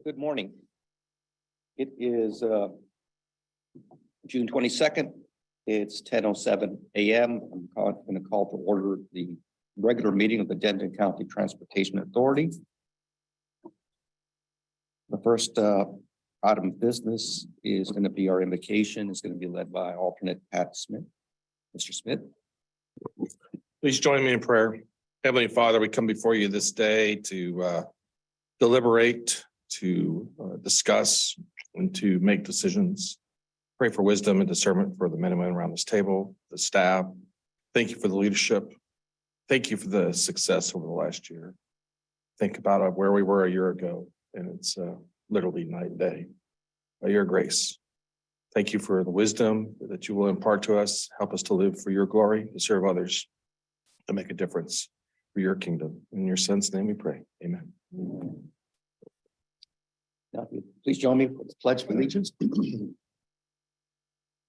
Good morning. It is June 22nd. It's 10:07 a.m. I'm going to call to order the regular meeting of the Denton County Transportation Authority. The first item of business is going to be our invocation. It's going to be led by alternate Pat Smith. Mr. Smith. Please join me in prayer. Heavenly Father, we come before you this day to deliberate, to discuss, and to make decisions. Pray for wisdom and discernment for the men and women around this table, the staff. Thank you for the leadership. Thank you for the success over the last year. Think about where we were a year ago, and it's literally night and day by your grace. Thank you for the wisdom that you will impart to us. Help us to live for your glory, to serve others, to make a difference for your kingdom. In your son's name we pray. Amen. Now, please join me for the Pledge of Allegiance.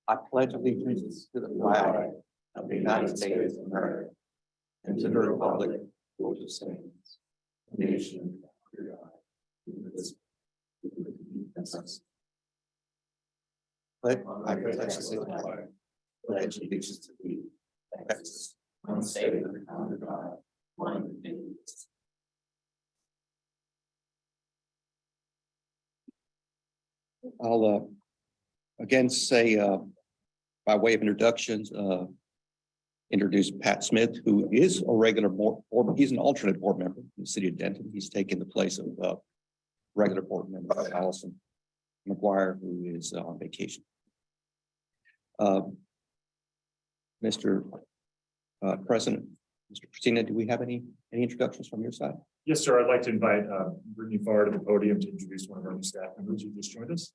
I pledge allegiance to the flag of the United States of America and to the republic for which it stands, one nation under God, indivisible, with liberty. I pledge allegiance to thee, Texas, one state under God, one nation. I'll again say by way of introductions, introduce Pat Smith, who is a regular board, he's an alternate board member in the city of Denton. He's taken the place of regular board member Allison McGuire, who is on vacation. Mr. President, Mr. Christina, do we have any introductions from your side? Yes, sir. I'd like to invite Brittany Farr to the podium to introduce one of our new staff members who just joined us.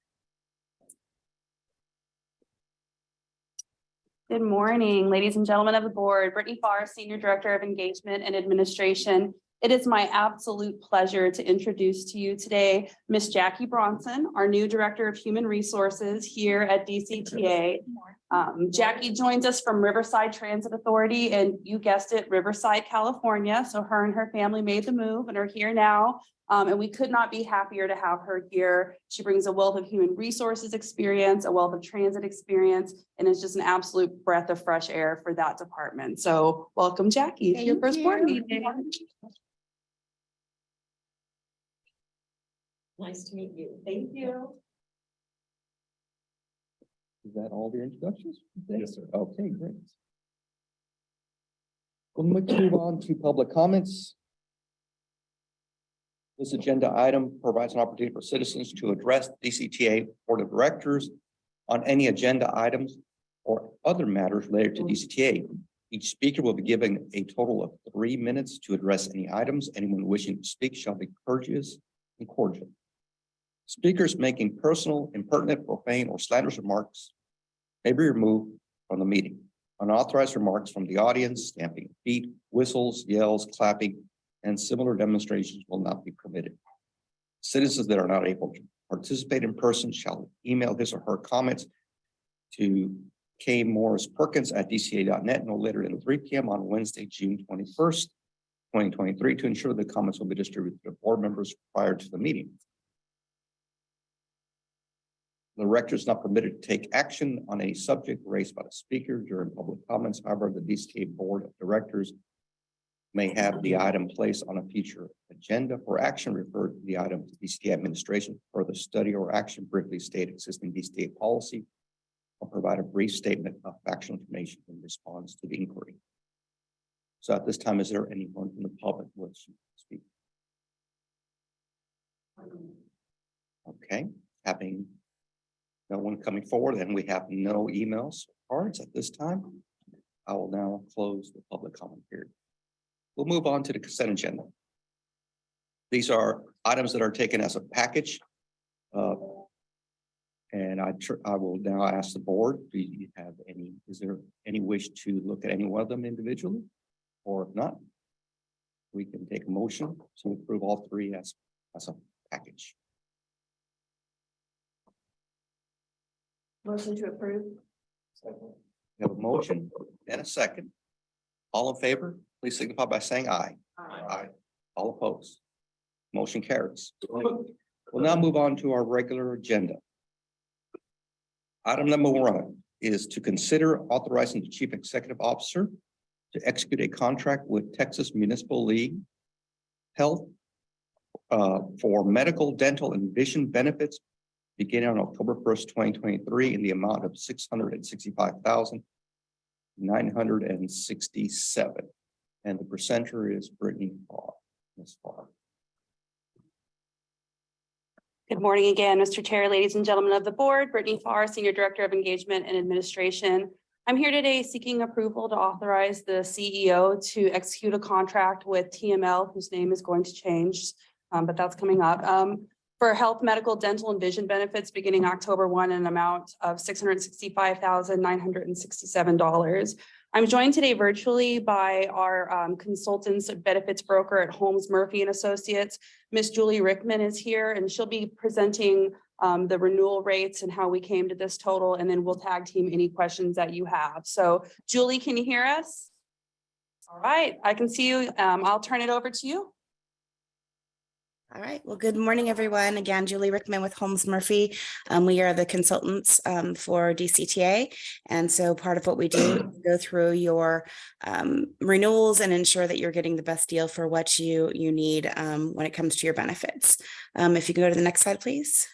Good morning, ladies and gentlemen of the board. Brittany Farr, Senior Director of Engagement and Administration. It is my absolute pleasure to introduce to you today Ms. Jackie Bronson, our new Director of Human Resources here at DCTA. Jackie joins us from Riverside Transit Authority, and you guessed it, Riverside, California. So her and her family made the move and are here now. And we could not be happier to have her here. She brings a wealth of human resources experience, a wealth of transit experience, and is just an absolute breath of fresh air for that department. So welcome, Jackie, to your first board meeting. Nice to meet you. Thank you. Is that all the introductions? Yes, sir. Okay, great. We'll move on to public comments. This agenda item provides an opportunity for citizens to address DCTA Board of Directors on any agenda items or other matters related to DCTA. Each speaker will be given a total of 3 minutes to address any items. Anyone wishing to speak shall be courteous and cordial. Speakers making personal, impertinent, profane, or slanderous remarks may be removed from the meeting. Unauthorized remarks from the audience, stamping feet, whistles, yells, clapping, and similar demonstrations will not be permitted. Citizens that are not able to participate in person shall email his or her comments to kmorrisperkins@dca.net no later than 3 p.m. on Wednesday, June 21st, 2023, to ensure the comments will be distributed to board members prior to the meeting. The director is not permitted to take action on any subject raised by the speaker during public comments. However, the DCTA Board of Directors may have the item placed on a future agenda for action, refer to the item to DCTA administration for the study or action, briefly state existing DCTA policy, or provide a brief statement of factual information in response to the inquiry. So at this time, is there anyone from the public who wants to speak? Okay, having no one coming forward, and we have no emails or cards at this time, I will now close the public comment period. We'll move on to the consent agenda. These are items that are taken as a package. And I will now ask the board, do you have any, is there any wish to look at any one of them individually? Or if not, we can take a motion to approve all three as a package. Motion to approve. We have a motion and a second. All in favor, please signify by saying aye. Aye. All opposed. Motion carries. We'll now move on to our regular agenda. Item number 1 is to consider authorizing the Chief Executive Officer to execute a contract with Texas Municipal League Health for medical, dental, and vision benefits beginning on October 1st, 2023 in the amount of $665,967. And the presenter is Brittany Farr. Ms. Farr. Good morning again, Mr. Chair, ladies and gentlemen of the board. Brittany Farr, Senior Director of Engagement and Administration. I'm here today seeking approval to authorize the CEO to execute a contract with TML, whose name is going to change, but that's coming up, for health, medical, dental, and vision benefits beginning October 1 in an amount of $665,967. I'm joined today virtually by our consultants benefits broker at Holmes Murphy and Associates. Ms. Julie Rickman is here, and she'll be presenting the renewal rates and how we came to this total, and then we'll tag team any questions that you have. So Julie, can you hear us? All right, I can see you. I'll turn it over to you. All right. Well, good morning, everyone. Again, Julie Rickman with Holmes Murphy. We are the consultants for DCTA. And so part of what we do is go through your renewals and ensure that you're getting the best deal for what you need when it comes to your benefits. If you can go to the next slide, please.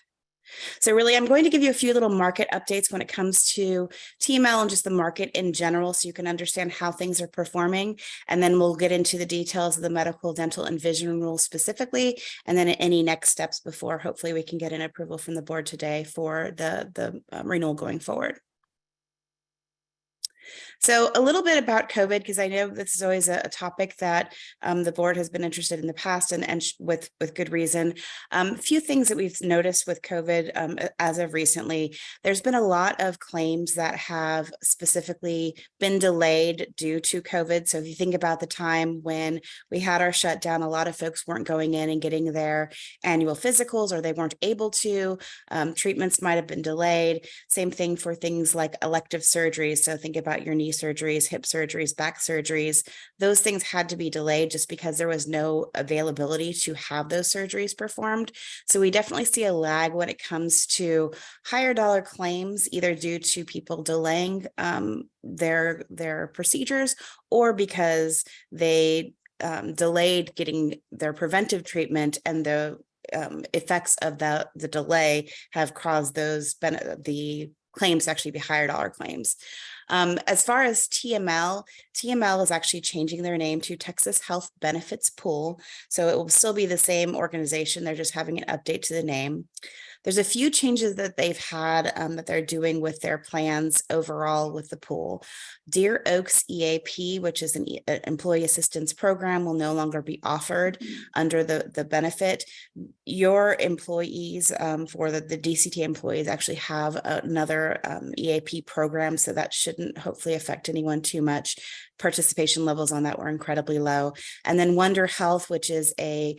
So really, I'm going to give you a few little market updates when it comes to TML and just the market in general, so you can understand how things are performing. And then we'll get into the details of the medical, dental, and vision rules specifically, and then any next steps before hopefully we can get an approval from the board today for the renewal going forward. So a little bit about COVID, because I know this is always a topic that the board has been interested in the past, and with good reason. A few things that we've noticed with COVID as of recently, there's been a lot of claims that have specifically been delayed due to COVID. So if you think about the time when we had our shutdown, a lot of folks weren't going in and getting their annual physicals, or they weren't able to. Treatments might have been delayed. Same thing for things like elective surgeries. So think about your knee surgeries, hip surgeries, back surgeries. Those things had to be delayed just because there was no availability to have those surgeries performed. So we definitely see a lag when it comes to higher dollar claims, either due to people delaying their procedures, or because they delayed getting their preventive treatment, and the effects of the delay have caused the claims to actually be higher dollar claims. As far as TML is actually changing their name to Texas Health Benefits Pool. So it will still be the same organization. They're just having an update to the name. There's a few changes that they've had that they're doing with their plans overall with the pool. Deer Oaks EAP, which is an employee assistance program, will no longer be offered under the benefit. Your employees for the DCTA employees actually have another EAP program, so that shouldn't hopefully affect anyone too much. Participation levels on that were incredibly low. And then Wonder Health, which is a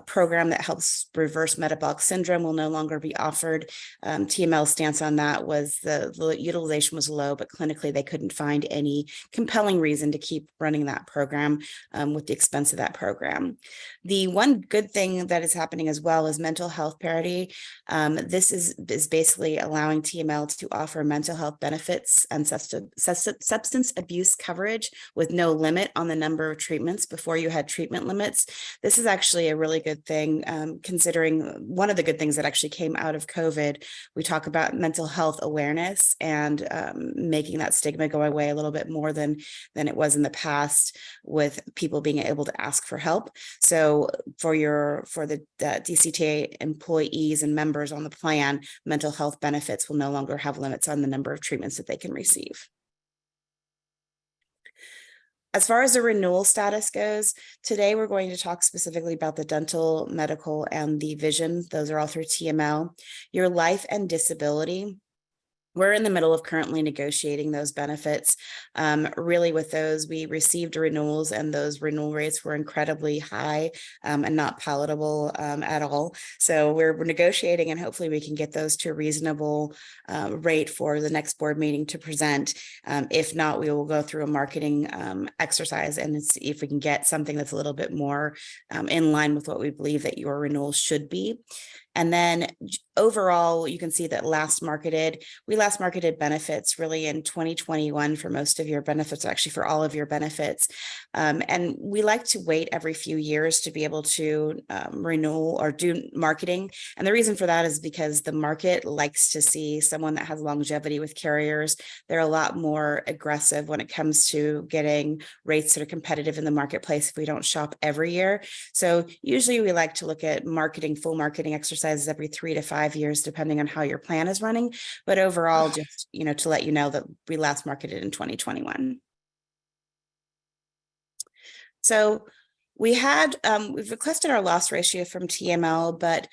program that helps reverse metabolic syndrome, will no longer be offered. TML's stance on that was the utilization was low, but clinically they couldn't find any compelling reason to keep running that program with the expense of that program. The one good thing that is happening as well is mental health parity. This is basically allowing TML to offer mental health benefits and substance abuse coverage with no limit on the number of treatments. Before you had treatment limits. This is actually a really good thing, considering one of the good things that actually came out of COVID. We talk about mental health awareness and making that stigma go away a little bit more than it was in the past, with people being able to ask for help. So for the DCTA employees and members on the plan, mental health benefits will no longer have limits on the number of treatments that they can receive. As far as the renewal status goes, today we're going to talk specifically about the dental, medical, and the vision. Those are all through TML. Your life and disability We're in the middle of currently negotiating those benefits. Really with those, we received renewals and those renewal rates were incredibly high and not palatable at all. So we're negotiating and hopefully we can get those to a reasonable rate for the next board meeting to present. If not, we will go through a marketing exercise and see if we can get something that's a little bit more in line with what we believe that your renewal should be. And then overall, you can see that we last marketed benefits really in 2021 for most of your benefits, actually for all of your benefits. And we like to wait every few years to be able to renew or do marketing. And the reason for that is because the market likes to see someone that has longevity with carriers. They're a lot more aggressive when it comes to getting rates that are competitive in the marketplace if we don't shop every year. So usually we like to look at full marketing exercises every 3 to 5 years, depending on how your plan is running. But overall, just, to let you know that we last marketed in 2021. So we've requested our loss ratio from TML, but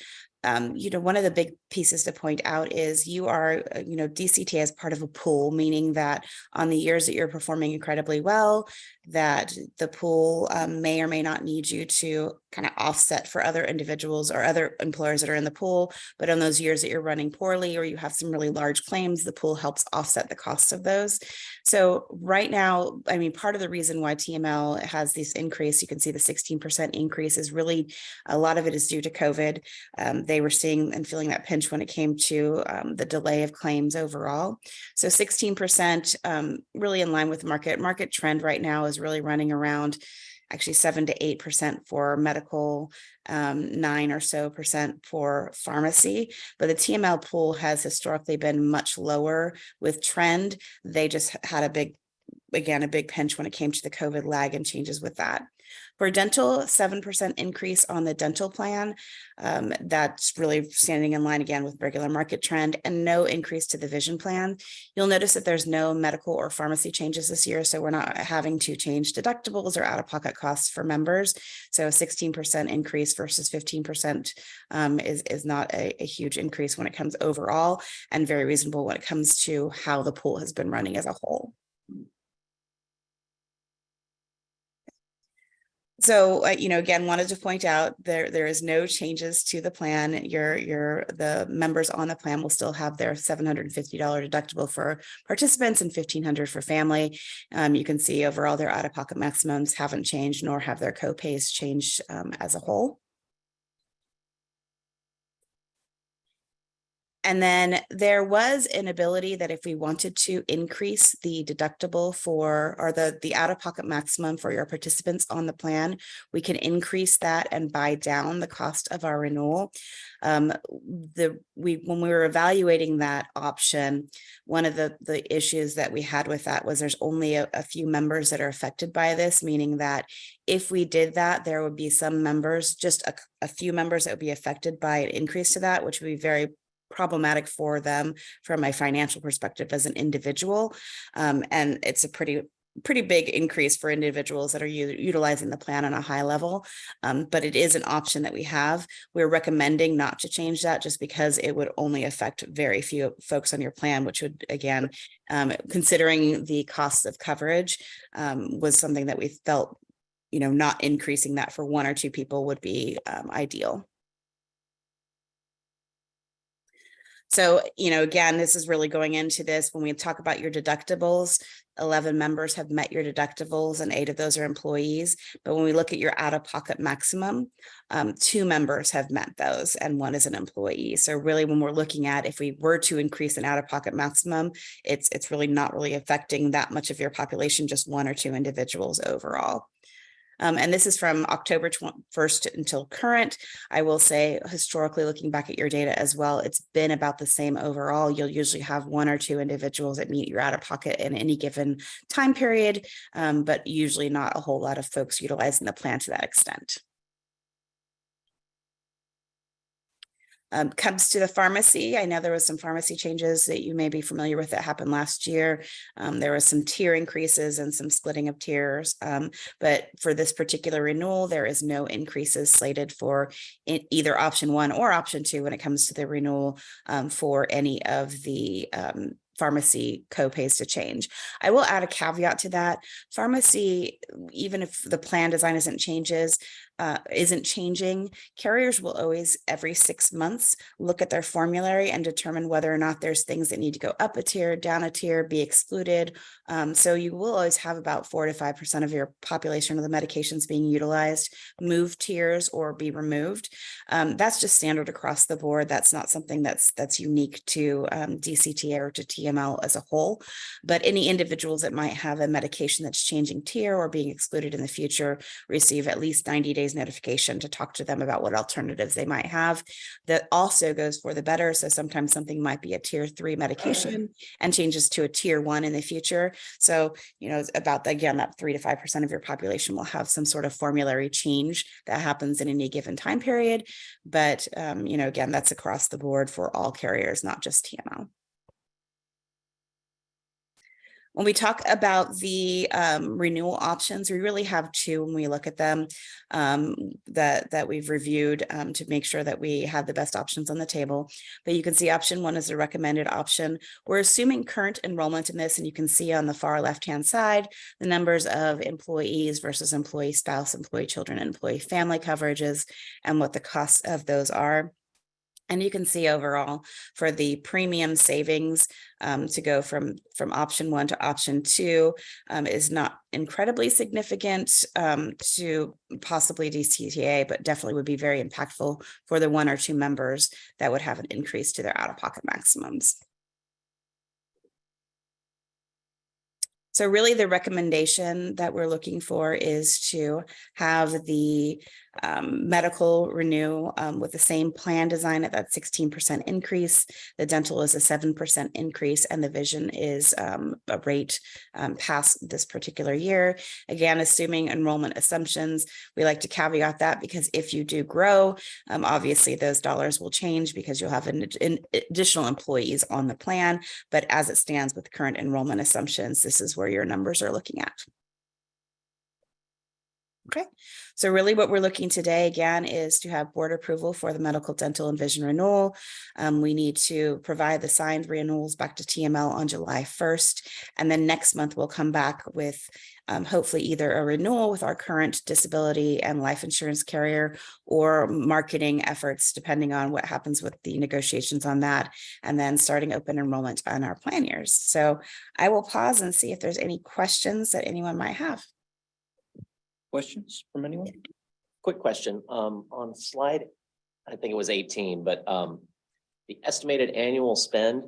one of the big pieces to point out is you are, DCTA is part of a pool, meaning that on the years that you're performing incredibly well, that the pool may or may not need you to kind of offset for other individuals or other employers that are in the pool. But on those years that you're running poorly or you have some really large claims, the pool helps offset the cost of those. So right now, part of the reason why TML has this increase, you can see the 16% increase is really, a lot of it is due to COVID. They were seeing and feeling that pinch when it came to the delay of claims overall. So 16% really in line with market trend right now is really running around actually 7 to 8% for medical, 9 or so percent for pharmacy. But the TML pool has historically been much lower with trend. They just had a big pinch when it came to the COVID lag and changes with that. For dental, 7% increase on the dental plan. That's really standing in line again with regular market trend, and no increase to the vision plan. You'll notice that there's no medical or pharmacy changes this year, so we're not having to change deductibles or out-of-pocket costs for members. So a 16% increase versus 15% is not a huge increase when it comes overall, and very reasonable when it comes to how the pool has been running as a whole. So, again, wanted to point out there is no changes to the plan. The members on the plan will still have their $750 deductible for participants and $1,500 for family. You can see overall their out-of-pocket maximums haven't changed, nor have their co-pays changed as a whole. And then there was an ability that if we wanted to increase the deductible or the out-of-pocket maximum for your participants on the plan, we can increase that and buy down the cost of our renewal. When we were evaluating that option, one of the issues that we had with that was there's only a few members that are affected by this, meaning that if we did that, there would be some members, just a few members that would be affected by an increase to that, which would be very problematic for them from a financial perspective as an individual. And it's a pretty big increase for individuals that are utilizing the plan on a high level. But it is an option that we have. We're recommending not to change that just because it would only affect very few folks on your plan, which would, again, considering the cost of coverage, was something that we felt, not increasing that for 1 or 2 people would be ideal. So, again, this is really going into this when we talk about your deductibles. 11 members have met your deductibles and 8 of those are employees. But when we look at your out-of-pocket maximum, 2 members have met those and 1 is an employee. So really, when we're looking at if we were to increase an out-of-pocket maximum, it's really not really affecting that much of your population, just 1 or 2 individuals overall. And this is from October 1st until current. I will say, historically, looking back at your data as well, it's been about the same overall. You'll usually have 1 or 2 individuals that meet your out-of-pocket in any given time period, but usually not a whole lot of folks utilizing the plan to that extent. Comes to the pharmacy, I know there was some pharmacy changes that you may be familiar with that happened last year. There was some tier increases and some splitting of tiers, but for this particular renewal, there is no increases slated for either option 1 or option 2 when it comes to the renewal for any of the pharmacy co-pays to change. I will add a caveat to that. Pharmacy, even if the plan design isn't changing, carriers will always every 6 months look at their formulary and determine whether or not there's things that need to go up a tier, down a tier, be excluded. So you will always have about 4 to 5% of your population of the medications being utilized move tiers or be removed. That's just standard across the board. That's not something that's unique to DCTA or to TML as a whole. But any individuals that might have a medication that's changing tier or being excluded in the future receive at least 90 days notification to talk to them about what alternatives they might have. That also goes for the better. So sometimes something might be a tier 3 medication and changes to a tier 1 in the future. So, it's about, again, that 3 to 5% of your population will have some sort of formulary change that happens in any given time period. But, again, that's across the board for all carriers, not just TML. When we talk about the renewal options, we really have two when we look at them that we've reviewed to make sure that we have the best options on the table. But you can see option 1 is the recommended option. We're assuming current enrollment in this, and you can see on the far left-hand side the numbers of employees versus employee spouse, employee children, and employee family coverages, and what the costs of those are. And you can see overall for the premium savings to go from option 1 to option 2 is not incredibly significant to possibly DCTA, but definitely would be very impactful for the 1 or 2 members that would have an increase to their out-of-pocket maximums. So really the recommendation that we're looking for is to have the medical renew with the same plan design at that 16% increase. The dental is a 7% increase, and the vision is a rate past this particular year. Again, assuming enrollment assumptions, we like to caveat that because if you do grow, obviously those dollars will change because you'll have an additional employees on the plan. But as it stands with current enrollment assumptions, this is where your numbers are looking at. Okay, so really what we're looking today again is to have board approval for the medical, dental, and vision renewal. We need to provide the signed renewals back to TML on July 1st. And then next month we'll come back with hopefully either a renewal with our current disability and life insurance carrier or marketing efforts, depending on what happens with the negotiations on that, and then starting open enrollment on our plan years. So I will pause and see if there's any questions that anyone might have. Questions from anyone? Quick question, on slide, I think it was 18, but the estimated annual spend,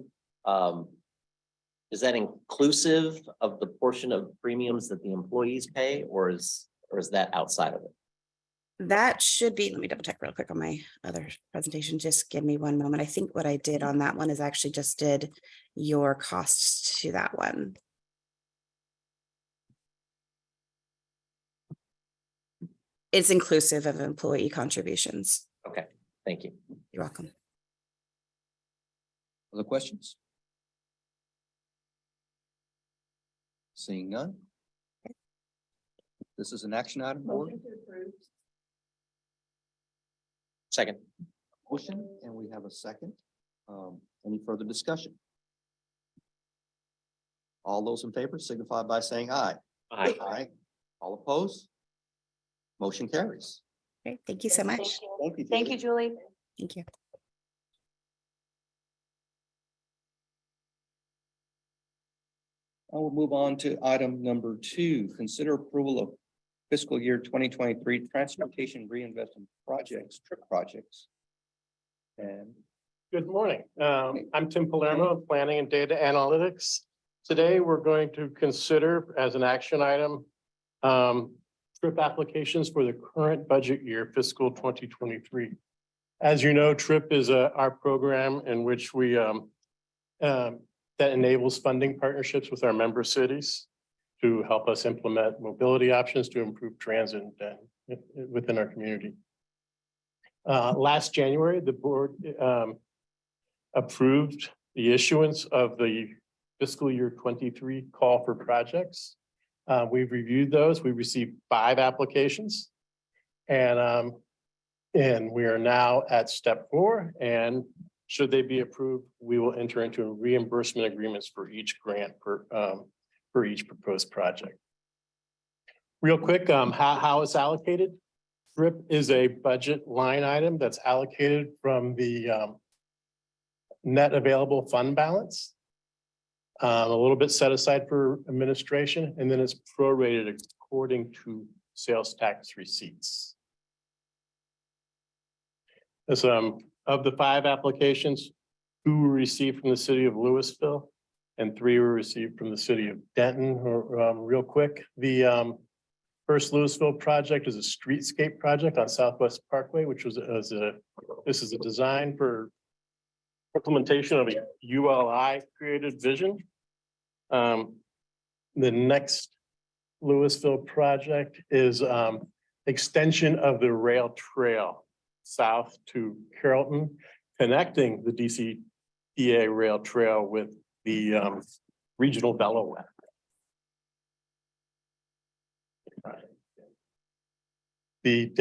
is that inclusive of the portion of premiums that the employees pay, or is that outside of it? That should be, let me double check real quick on my other presentation. Just give me one moment. I think what I did on that one is actually just did your costs to that one. It's inclusive of employee contributions. Okay, thank you. You're welcome. Other questions? Seeing none. This is an action item. Board. Second. Motion, and we have a second. Any further discussion? All those in favor signify by saying aye. Aye. Aye. All opposed? Motion carries. Great. Thank you so much. Thank you. Thank you, Julie. Thank you. I will move on to item number 2, consider approval of fiscal year 2023 transportation reinvestment projects, trip projects. And Good morning. I'm Tim Palermo of Planning and Data Analytics. Today, we're going to consider as an action item trip applications for the current budget year, fiscal 2023. As you know, TRIP is our program in which we that enables funding partnerships with our member cities to help us implement mobility options to improve transit within our community. Last January, the board approved the issuance of the fiscal year 23 call for projects. We've reviewed those. We received 5 applications, and we are now at step 4 and Should they be approved, we will enter into reimbursement agreements for each grant for each proposed project. Real quick, how it's allocated. TRIP is a budget line item that's allocated from the net available fund balance. A little bit set aside for administration, and then it's prorated according to sales tax receipts. As of the 5 applications, 2 were received from the city of Louisville and 3 were received from the city of Denton. Real quick, the first Louisville project is a streetscape project on Southwest Parkway, which was this is a design for implementation of a ULI created vision. The next Louisville project is extension of the rail trail south to Carrollton, connecting the DCTA rail trail with the regional Delaware. The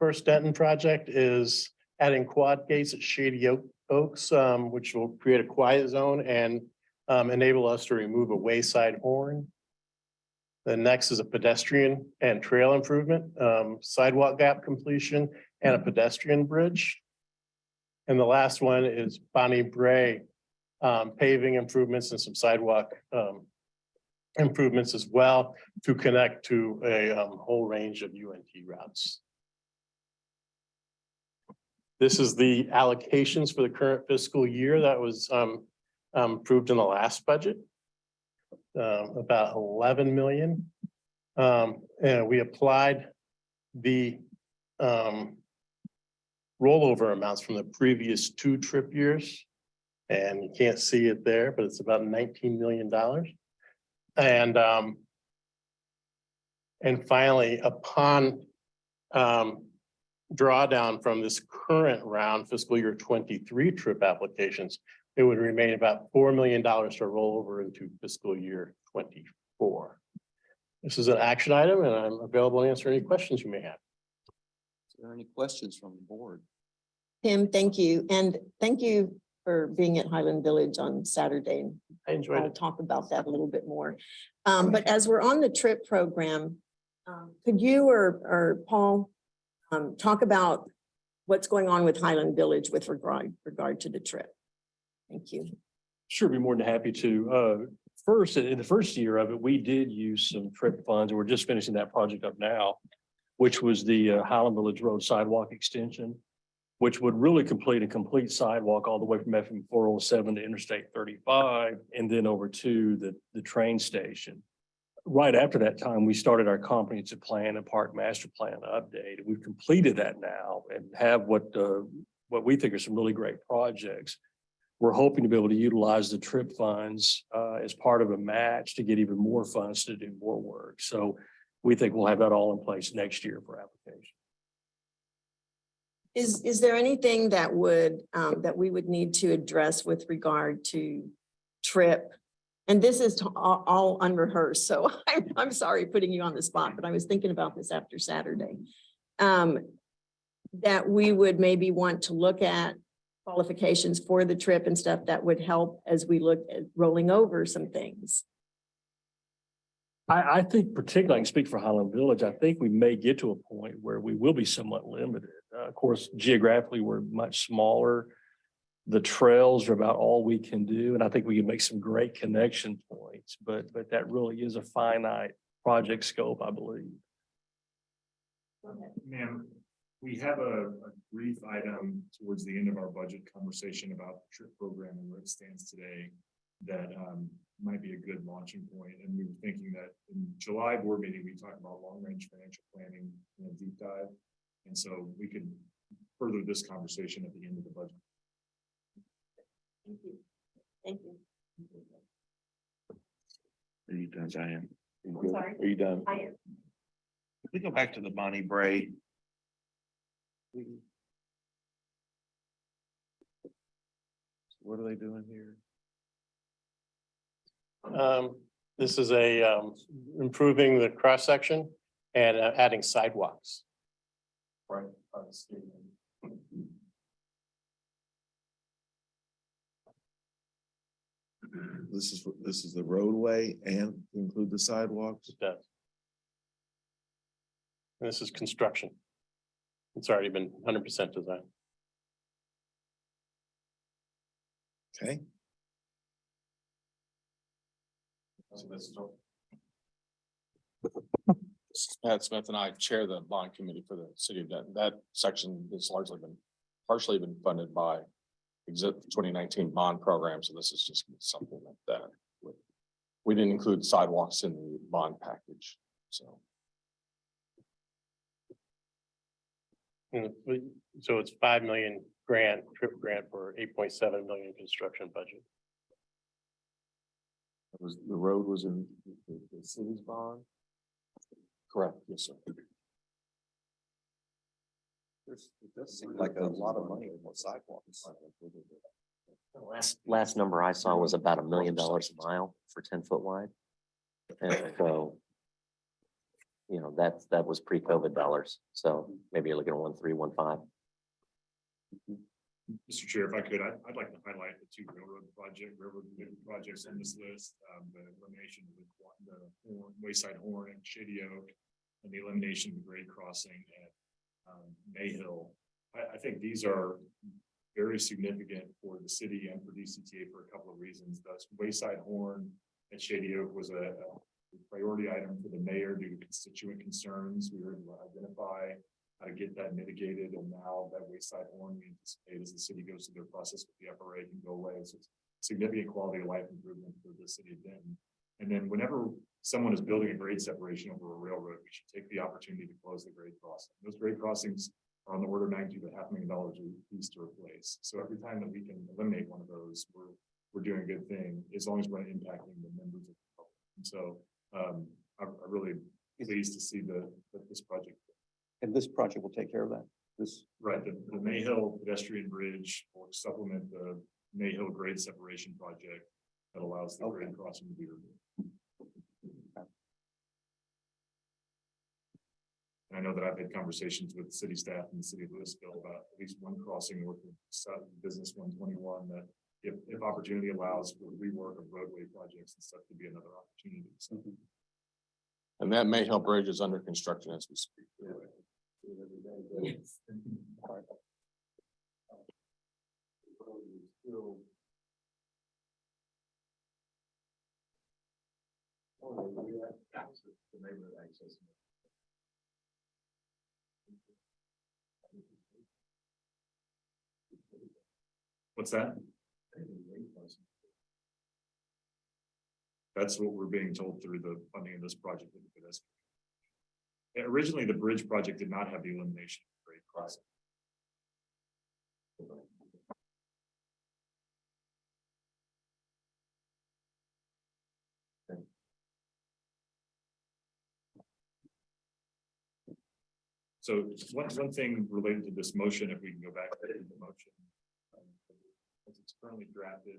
first Denton project is adding quad gates at Shady Oaks, which will create a quiet zone and enable us to remove a wayside horn. The next is a pedestrian and trail improvement, sidewalk gap completion, and a pedestrian bridge. And the last one is Bonnie Bray, paving improvements and some sidewalk improvements as well to connect to a whole range of UNT routes. This is the allocations for the current fiscal year that was approved in the last budget. About 11 million. And we applied the rollover amounts from the previous 2 TRIP years. And you can't see it there, but it's about $19 million. And finally, upon drawdown from this current round fiscal year 23 TRIP applications, it would remain about $4 million to roll over into fiscal year 24. This is an action item and I'm available to answer any questions you may have. Is there any questions from the board? Tim, thank you. And thank you for being at Highland Village on Saturday. I enjoyed I'll it. talk about that a little bit more. But as we're on the TRIP program, could you or Paul talk about what's going on with Highland Village with regard to the TRIP? Thank you. Sure, be more than happy to. First, in the first year of it, we did use some TRIP funds, and we're just finishing that project up now, which was the Highland Village Road sidewalk extension, which would really complete a complete sidewalk all the way from FM 407 to Interstate 35, and then over to the train station. Right after that time, we started our comprehensive plan and park master plan update. We've completed that now and have what we think are some really great projects. We're hoping to be able to utilize the TRIP funds as part of a match to get even more funds to do more work. So we think we'll have that all in place next year for application. Is there anything that we would need to address with regard to TRIP? And this is all unrehearsed, so I'm sorry putting you on the spot, but I was thinking about this after Saturday. That we would maybe want to look at qualifications for the TRIP and stuff that would help as we look at rolling over some things. I think particularly, I can speak for Highland Village, I think we may get to a point where we will be somewhat limited. Of course, geographically, we're much smaller. The trails are about all we can do, and I think we can make some great connection points, but that really is a finite project scope, I believe. Ma'am, we have a brief item towards the end of our budget conversation about the TRIP program and where it stands today that might be a good launching point. And we were thinking that in July board meeting, we talked about long-range financial planning in a deep dive. And so we could further this conversation at the end of the budget. Thank you. Thank you. Are you done, Diane? I'm sorry? Are you done? I am. If we go back to the Bonnie Bray. What are they doing here? This is improving the cross section and adding sidewalks. Right. This is the roadway and include the sidewalks. It does. And this is construction. It's already been 100% designed. Okay, Pat Smith and I chair the bond committee for the city of Denton. That section has largely been, partially been funded by exit 2019 bond program. So this is just something that we didn't include sidewalks in the bond package. So So it's 5 million grant, trip grant for 8.7 million construction budget. the road was in the city's bond. correct. Yes, sir. It does seem like a lot of money for sidewalks. Last number I saw was about $1 million a mile for 10-foot wide. And so, you know, that was pre-COVID dollars. So maybe you're looking at 1.3, 1.5. Mr. Chair, if I could, I'd like to highlight the two railroad projects on this list. The elimination of the Wayside Horn and Shady Oak, and the elimination of the grade crossing at Mayhill. I think these are very significant for the city and for DCTA for a couple of reasons. The Wayside Horn at Shady Oak was a priority item for the mayor due to constituent concerns. We were able to identify how to get that mitigated, and now that Wayside Horn, we anticipate as the city goes through their process with the FRA can go away. So it's significant quality of life improvement for the city of Denton. And then whenever someone is building a grade separation over a railroad, we should take the opportunity to close the grade crossing. Those grade crossings are on the order of magnitude of $500,000 a piece to replace. So every time that we can eliminate one of those, we're doing a good thing, as long as we're not impacting the members of the public. And so I'm really pleased to see that this project. And this project will take care of that. This, Right, the Mayhill pedestrian bridge will supplement the Mayhill grade separation project that allows the grade crossing to be removed. And I know that I've had conversations with city staff and the city of Louisville about at least one crossing with Business 121 that if opportunity allows for rework of roadway projects and stuff, could be another opportunity. So, And that Mayhill Bridge is under construction as we speak. yes. What's that? That's what we're being told through the funding of this project. Originally, the bridge project did not have the elimination of grade crossing. So one thing related to this motion, if we can go back to the motion. As it's currently drafted,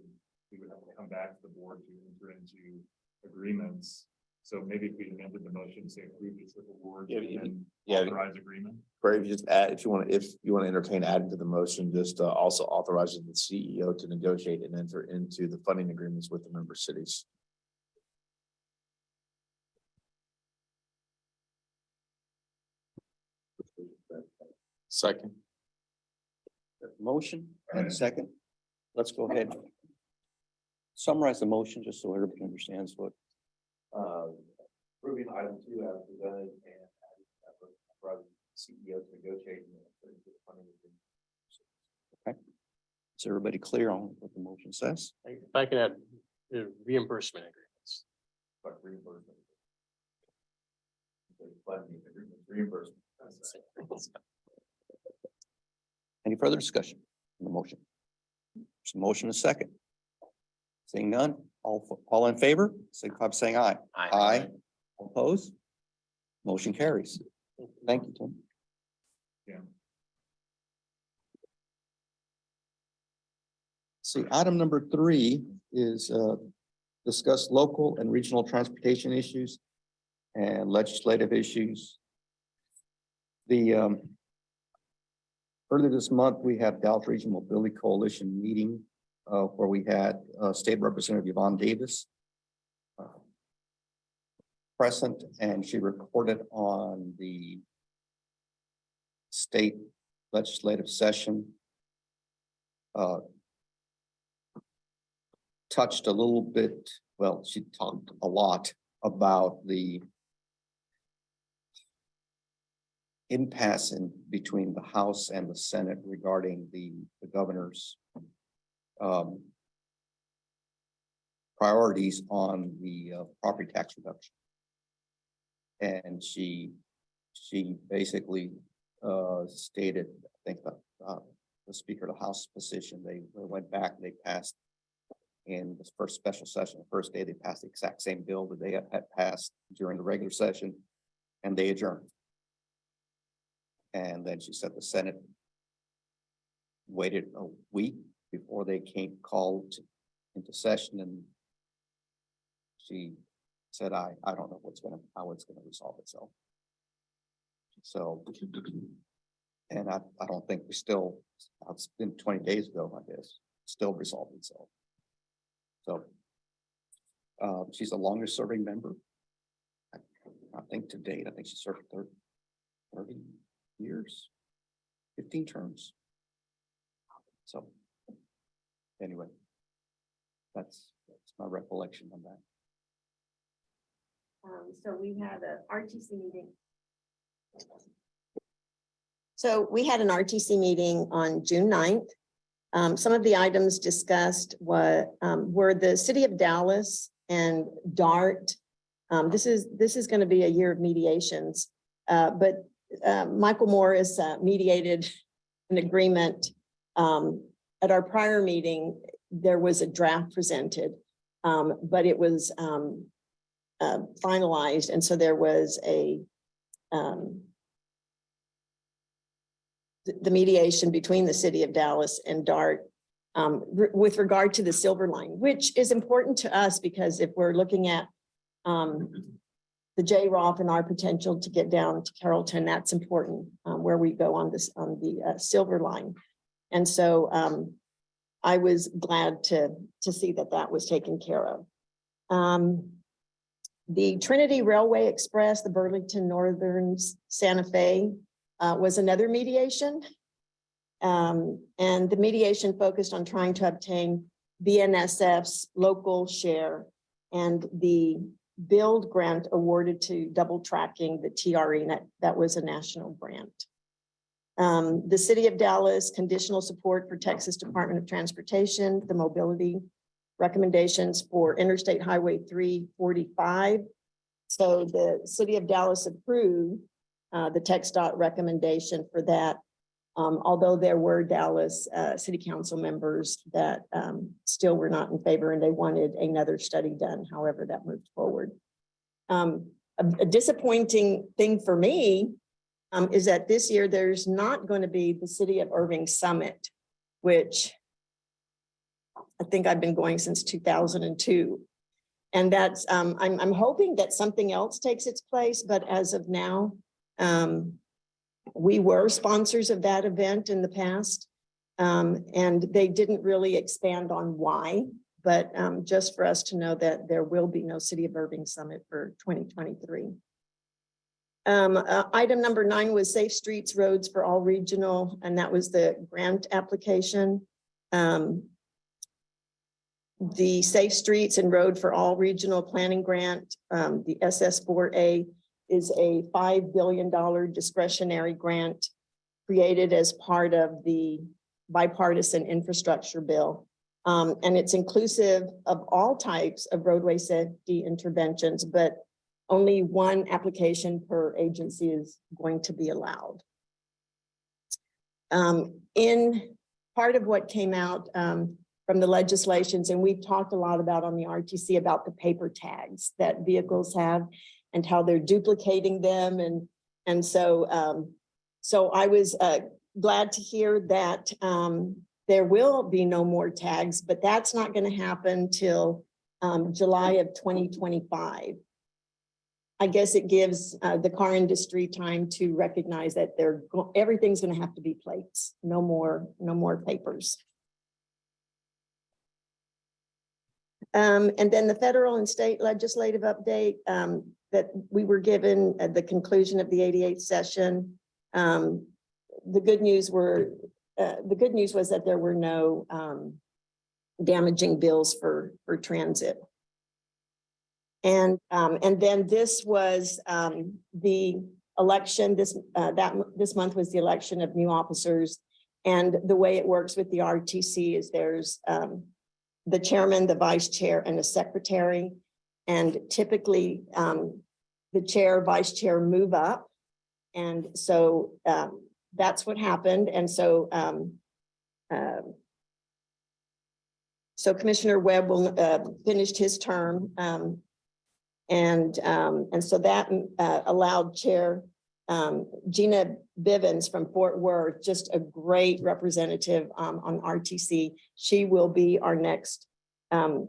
we would have to come back to the board to enter into agreements. So maybe if we amended the motion, say approve the triple board and authorize agreement. Great, if you just add, if you want to entertain adding to the motion, just also authorizing the CEO to negotiate and enter into the funding agreements with the member cities. Second. motion and a second. Let's go ahead. Summarize the motion just so everybody understands what. Approving item 2 as presented and authorizing the CEO to negotiate and enter into the funding agreement. Is everybody clear on what the motion says? If I can add reimbursement agreements. But reimbursement. Reimbursement. Any further discussion on the motion? There's a motion and a second. Seeing none, all in favor, signify by saying aye. Aye. All opposed? Motion carries. Thank you, Tim. Yeah. See, item number 3 is discuss local and regional transportation issues and legislative issues. The earlier this month, we had Dallas Regional Mobility Coalition meeting where we had State Representative Yvonne Davis present, and she reported on the state legislative session. Touched a little bit, well, she talked a lot about the impasse in between the House and the Senate regarding the governor's priorities on the property tax reduction. And she basically stated, I think the Speaker of the House position, they went back, they passed in the first special session, the first day they passed the exact same bill that they had passed during the regular session, and they adjourned. And then she said the Senate waited a week before they came called into session, and she said, I don't know how it's gonna resolve itself. So, and I don't think we still, it's been 20 days ago, I guess, still resolved itself. So she's the longest serving member. I think to date, I think she served 30 years, 15 terms. So anyway, that's my recollection on that. So we had an RTC meeting. So we had an RTC meeting on June 9th. Some of the items discussed were the city of Dallas and DART. This is going to be a year of mediations, but Michael Morris mediated an agreement. At our prior meeting, there was a draft presented, but it was finalized, and so there was the mediation between the city of Dallas and DART with regard to the Silver Line, which is important to us because if we're looking at the JROF and our potential to get down to Carrollton, that's important where we go on the Silver Line. And so I was glad to see that was taken care of. The Trinity Railway Express, the Burlington Northern Santa Fe, was another mediation. And the mediation focused on trying to obtain BNSF's local share and the build grant awarded to double tracking the TRE, that was a national grant. The City of Dallas conditional support for Texas Department of Transportation, the mobility recommendations for Interstate Highway 345. So the City of Dallas approved the TxDOT recommendation for that. Although there were Dallas City Council members that still were not in favor and they wanted another study done. However, that moved forward. A disappointing thing for me is that this year there's not going to be the City of Irving Summit, which I think I've been going since 2002. And that's, I'm hoping that something else takes its place, but as of now, we were sponsors of that event in the past, and they didn't really expand on why, but just for us to know that there will be no City of Irving Summit for 2023. Item number 9 was Safe Streets Roads for All Regional, and that was the grant application. The Safe Streets and Road for All Regional Planning Grant, the SS4A, is a $5 billion discretionary grant created as part of the bipartisan infrastructure bill. And it's inclusive of all types of roadway safety interventions, but only one application per agency is going to be allowed. In part of what came out from the legislations, and we've talked a lot about on the RTC about the paper tags that vehicles have and how they're duplicating them. And so, so I was glad to hear that there will be no more tags, but that's not going to happen till July of 2025. I guess it gives the car industry time to recognize that everything's going to have to be plates, no more papers. And then the federal and state legislative update, that we were given at the conclusion of the 88th session. The good news was that there were no, damaging bills for transit. And then this was, the election, this month was the election of new officers. And the way it works with the RTC is there's, the chairman, the vice chair, and the secretary. And typically, the chair, vice chair move up. And so that's what happened. And so so Commissioner Webb will finished his term. And so that allowed Chair Gina Bivens from Fort Worth, just a great representative on RTC. She will be our next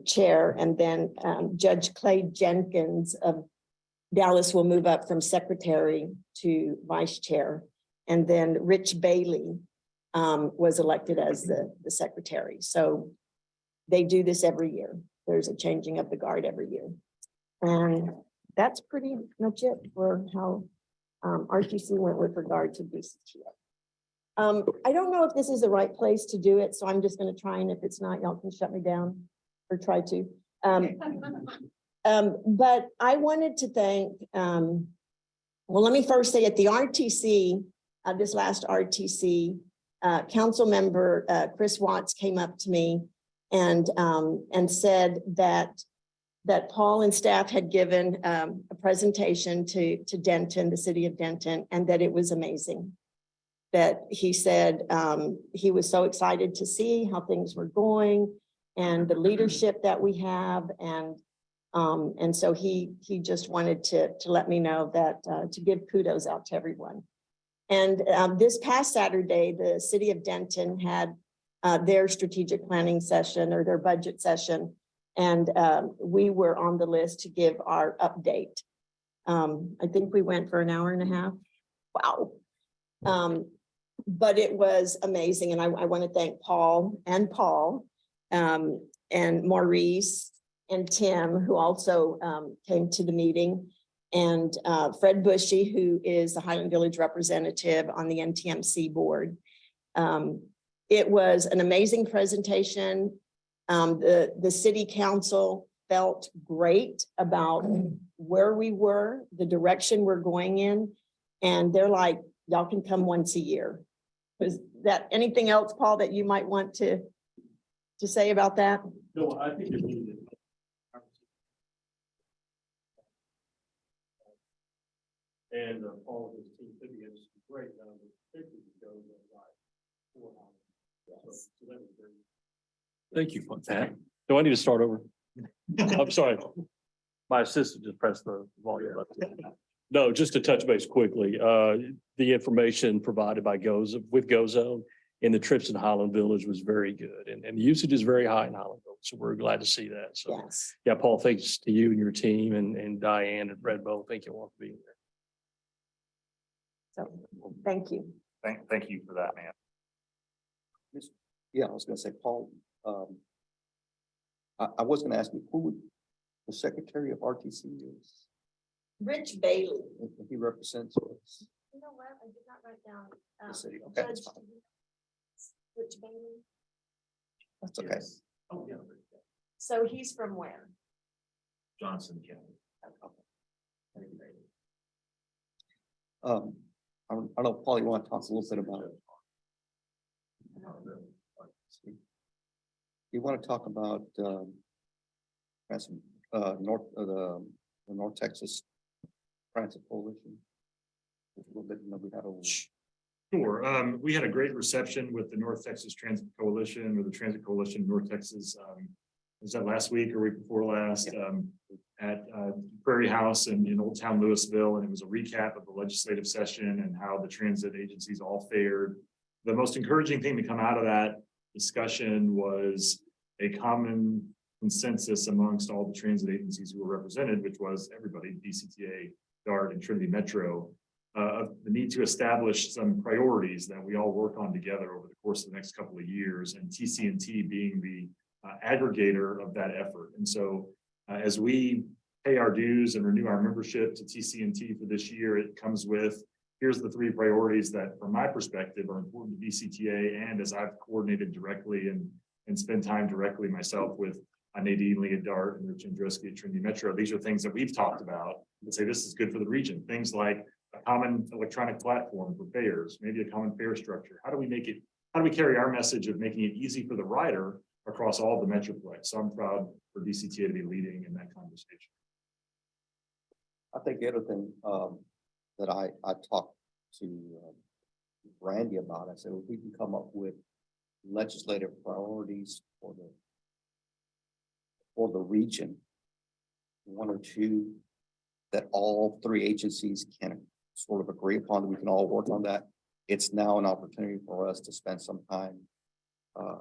chair. And then Judge Clay Jenkins of Dallas will move up from secretary to vice chair. And then Rich Bailey was elected as the secretary. So they do this every year. There's a changing of the guard every year. And that's pretty much it for how RTC went with regard to DCTA. I don't know if this is the right place to do it, so I'm just going to try, and if it's not, y'all can shut me down or try to. But I wanted to thank, well, let me first say at the RTC, this last RTC, council member Chris Watts came up to me and said that Paul and staff had given a presentation to Denton, the city of Denton, and that it was amazing. That he said he was so excited to see how things were going and the leadership that we have. And so he just wanted to let me know that to give kudos out to everyone. And this past Saturday, the city of Denton had their strategic planning session or their budget session. And we were on the list to give our update. I think we went for an hour and a half. Wow. But it was amazing. And I want to thank Paul and Maurice and Tim, who also came to the meeting, and Fred Bushy, who is the Highland Village representative on the NTMC board. It was an amazing presentation. The city council felt great about where we were, the direction we're going in. And they're like, y'all can come once a year. Was that anything else, Paul, that you might want to say about that? No, I think it needed. And all of his team, I think he has some great numbers, particularly goes like 4 hours. So that was great. Thank you, Pat. Do I need to start over? I'm sorry. My assistant just pressed the volume button. No, just to touch base quickly, the information provided by GoZone in the trips in Highland Village was very good, and the usage is very high in Highland Village. So we're glad to see that. So Yes. yeah, Paul, thanks to you and your team, and Diane and Fred both. Thank you all for being there. So thank you. Thank you for that, man. Yeah, I was gonna say, Paul, I was gonna ask you, who the secretary of RTC is? Rich Bailey. He represents You know what? I did not write down. the city. Okay, that's Judge fine. Rich Bailey. That's okay. Oh, yeah. So he's from where? Johnson County. I don't know, Paul, you want to talk a little bit about it? You want to talk about the North Texas Transit Coalition? A little bit, we had a. Sure. We had a great reception with the North Texas Transit Coalition, or the Transit Coalition of North Texas. Was that last week or week before last? At Prairie House in Old Town Louisville, and it was a recap of the legislative session and how the transit agencies all fared. The most encouraging thing to come out of that discussion was a common consensus amongst all the transit agencies who were represented, which was everybody, DCTA, DART, and Trinity Metro, of the need to establish some priorities that we all work on together over the course of the next couple of years, and TCNT being the aggregator of that effort. And so as we pay our dues and renew our membership to TCNT for this year, it comes with, here's the three priorities that, from my perspective, are important to DCTA. And as I've coordinated directly and spent time directly myself with Nadine Lee at DART and Rich Androsky at Trinity Metro, these are things that we've talked about and say this is good for the region. Things like a common electronic platform for fares, maybe a common fare structure. How do we carry our message of making it easy for the rider across all the Metroplex? So I'm proud for DCTA to be leading in that conversation. I think the other thing that I talked to Randy about, I said, if we can come up with legislative priorities for the region, one or two that all three agencies can sort of agree upon, we can all work on that. It's now an opportunity for us to spend some time,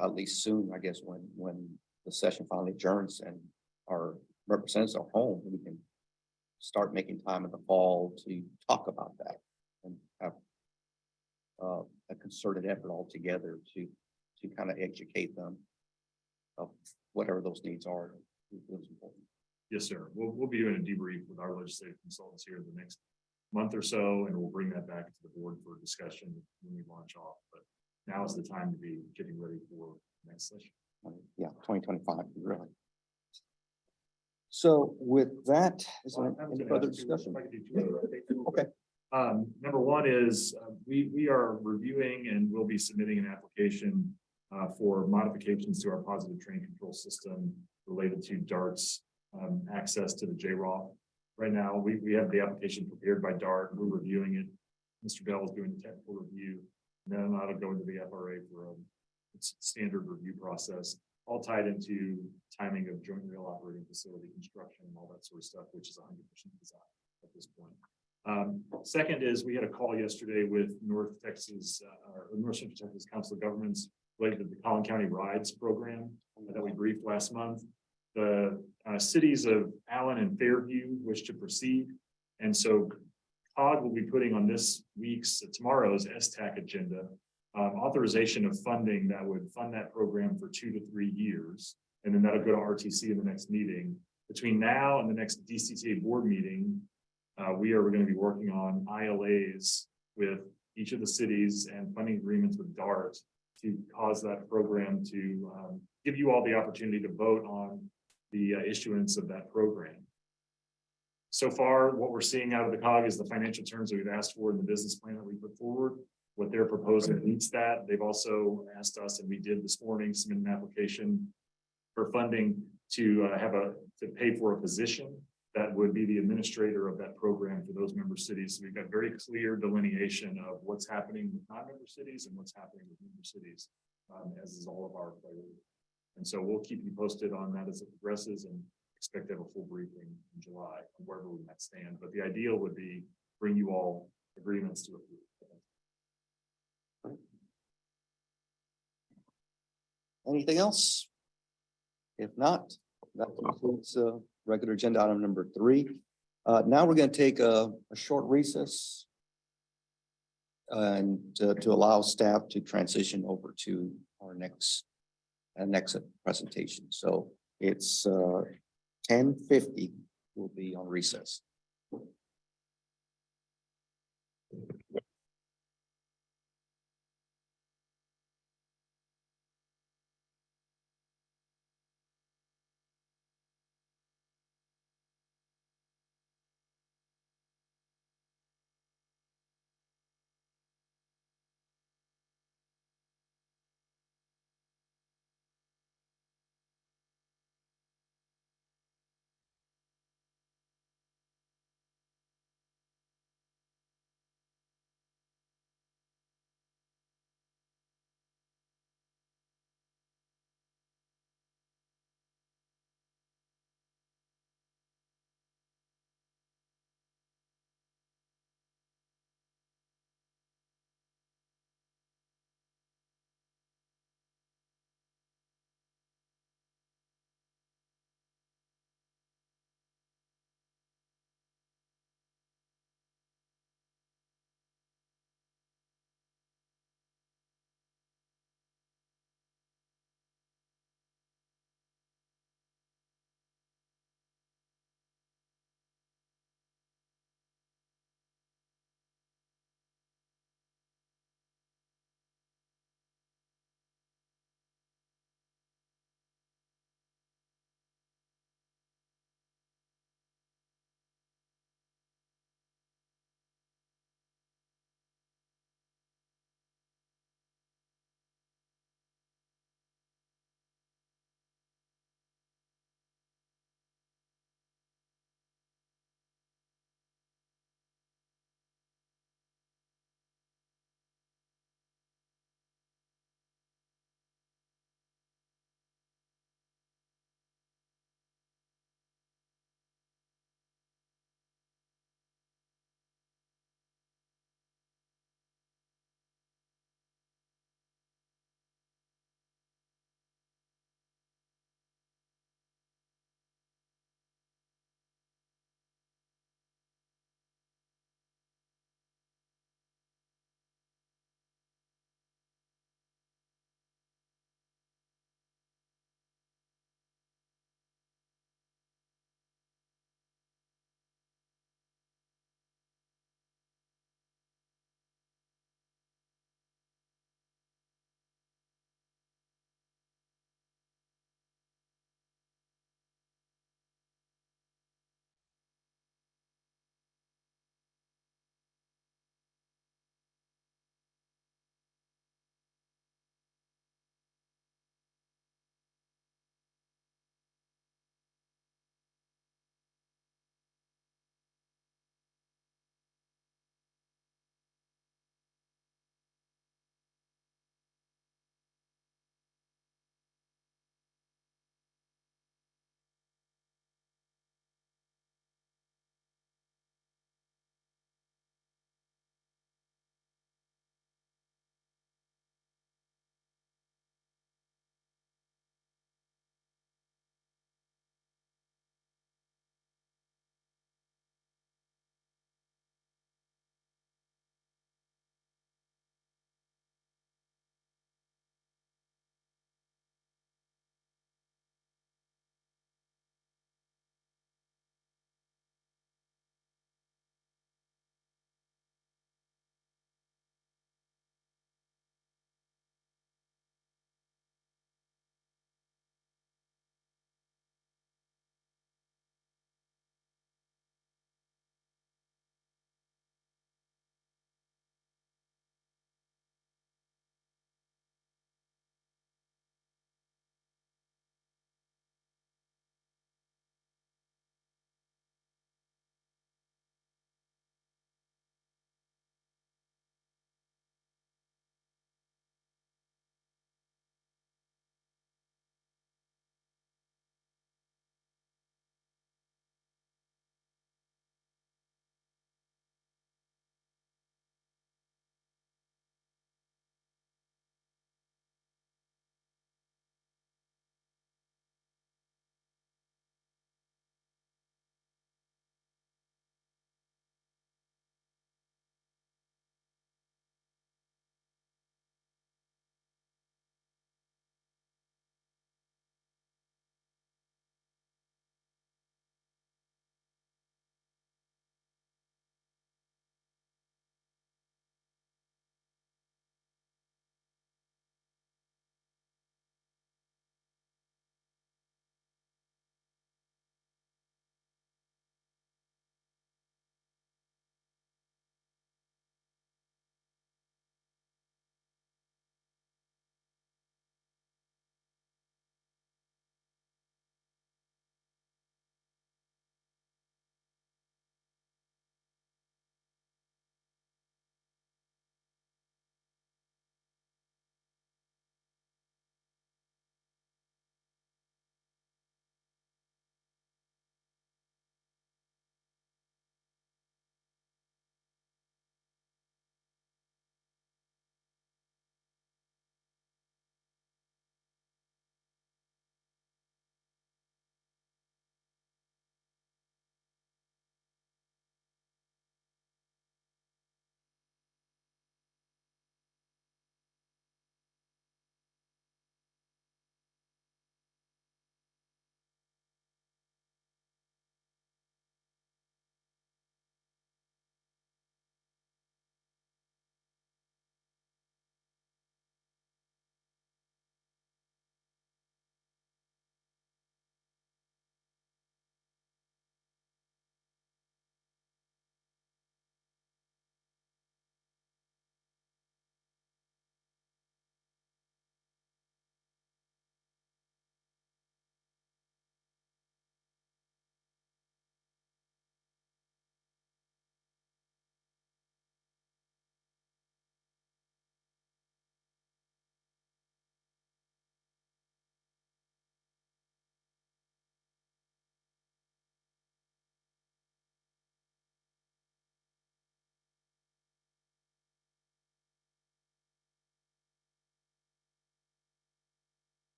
at least soon, I guess, when the session finally adjourns and our representatives are home, we can start making time in the fall to talk about that and have a concerted effort all together to kind of educate them of whatever those needs are. Yes, sir. We'll be doing a debrief with our legislative consultants here in the next month or so, and we'll bring that back to the board for discussion when we launch off. But now is the time to be getting ready for next session. Yeah, 2025, really. So with that, is there any further discussion? Okay. Number one is we are reviewing and will be submitting an application for modifications to our positive train control system related to DART's access to the JROF. Right now, we have the application prepared by DART. We're reviewing it. Mr. Bell is doing the technical review. And then that'll go into the FRA for its standard review process, all tied into timing of joint rail operating facility construction and all that sort of stuff, which is 100% design at this point. Second is we had a call yesterday with North Central Texas Council of Governments related to the Collin County Rides program that we briefed last month. The cities of Allen and Fairview wish to proceed. And so COG will be putting on tomorrow's STAC agenda, authorization of funding that would fund that program for 2 to 3 years. And then that'll go to RTC in the next meeting. Between now and the next DCTA board meeting, we are going to be working on ILAs with each of the cities and funding agreements with DART to cause that program to give you all the opportunity to vote on the issuance of that program. So far, what we're seeing out of the COG is the financial terms that we've asked for in the business plan that we put forward. What they're proposing meets that. They've also asked us, and we did this morning, submit an application for funding to pay for a position that would be the administrator of that program for those member cities. So we've got very clear delineation of what's happening with non-member cities and what's happening with member cities, as is all of our priorities. And so we'll keep you posted on that as it progresses and expect to have a full briefing in July on wherever we might stand. But the ideal would be bring you all agreements to approve. Anything else? If not, that concludes regular agenda item number 3. Now we're going to take a short recess and to allow staff to transition over to our next presentation. So it's 10:50. We'll be on recess.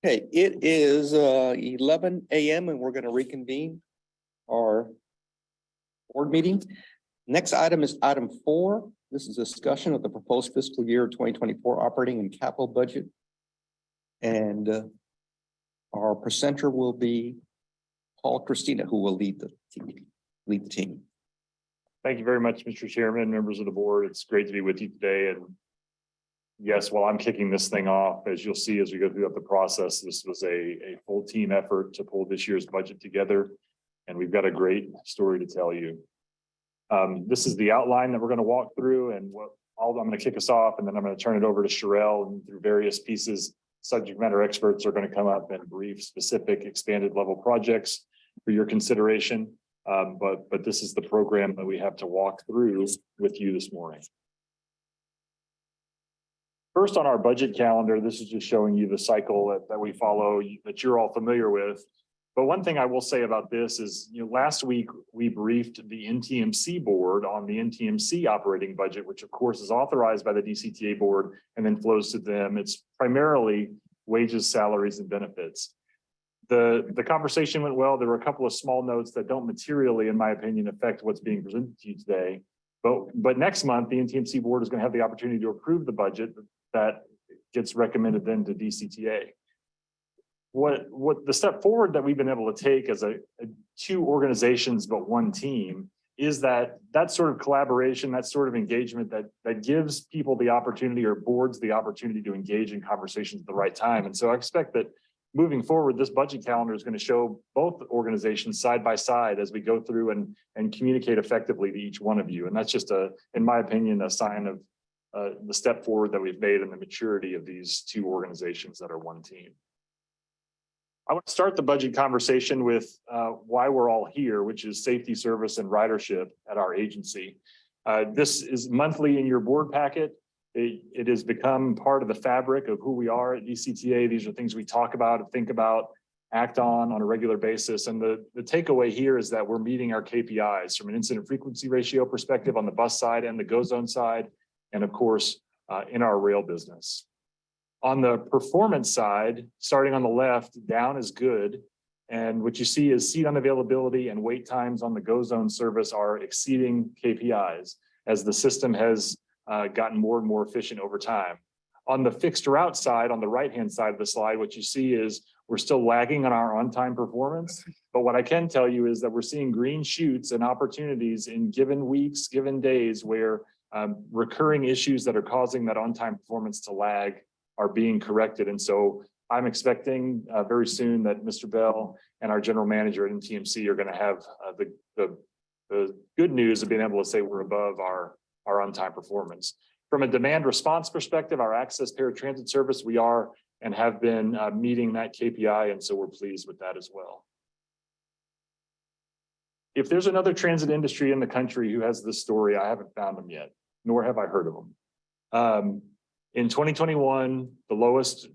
Okay, it is 11 a.m. and we're going to reconvene our board meeting. Next item is item 4. This is discussion of the proposed fiscal year 2024 operating and capital budget. And our presenter will be Paul Christina, who will lead the team. Thank you very much, Mr. Chairman, members of the board. It's great to be with you today. And yes, while I'm kicking this thing off, as you'll see as we go through the process, this was a full team effort to pull this year's budget together. And we've got a great story to tell you. This is the outline that we're going to walk through, and I'm going to kick us off, and then I'm going to turn it over to Sherelle, and through various pieces, subject matter experts are going to come up and brief specific expanded level projects for your consideration. But this is the program that we have to walk through with you this morning. First on our budget calendar, this is just showing you the cycle that we follow, that you're all familiar with. But one thing I will say about this is, last week we briefed the NTMC board on the NTMC operating budget, which of course is authorized by the DCTA board and then flows to them. It's primarily wages, salaries, and benefits. The conversation went well. There were a couple of small notes that don't materially, in my opinion, affect what's being presented to you today. But next month, the NTMC board is going to have the opportunity to approve the budget that gets recommended then to DCTA. What the step forward that we've been able to take as a two organizations but one team is that sort of collaboration, that sort of engagement that gives people the opportunity, or boards the opportunity, to engage in conversations at the right time. And so I expect that moving forward, this budget calendar is going to show both organizations side by side as we go through and communicate effectively to each one of you. And that's just in my opinion, a sign of the step forward that we've made and the maturity of these two organizations that are one team. I want to start the budget conversation with why we're all here, which is safety, service, and ridership at our agency. This is monthly in your board packet. It has become part of the fabric of who we are at DCTA. These are things we talk about, think about, act on a regular basis. And the takeaway here is that we're meeting our KPIs from an incident frequency ratio perspective on the bus side and the GO Zone side, and of course, in our rail business. On the performance side, starting on the left, down is good. And what you see is seat unavailability and wait times on the GO Zone service are exceeding KPIs as the system has gotten more and more efficient over time. On the fixed route side, on the right-hand side of the slide, what you see is we're still lagging on our on-time performance. But what I can tell you is that we're seeing green shoots and opportunities in given weeks, given days, where recurring issues that are causing that on-time performance to lag are being corrected. And so I'm expecting very soon that Mr. Bell and our general manager at NTMC are going to have the good news of being able to say we're above our on-time performance. From a demand response perspective, our access paratransit service, we are and have been meeting that KPI. And so we're pleased with that as well. If there's another transit industry in the country who has this story, I haven't found them yet, nor have I heard of them. In 2021, the lowest,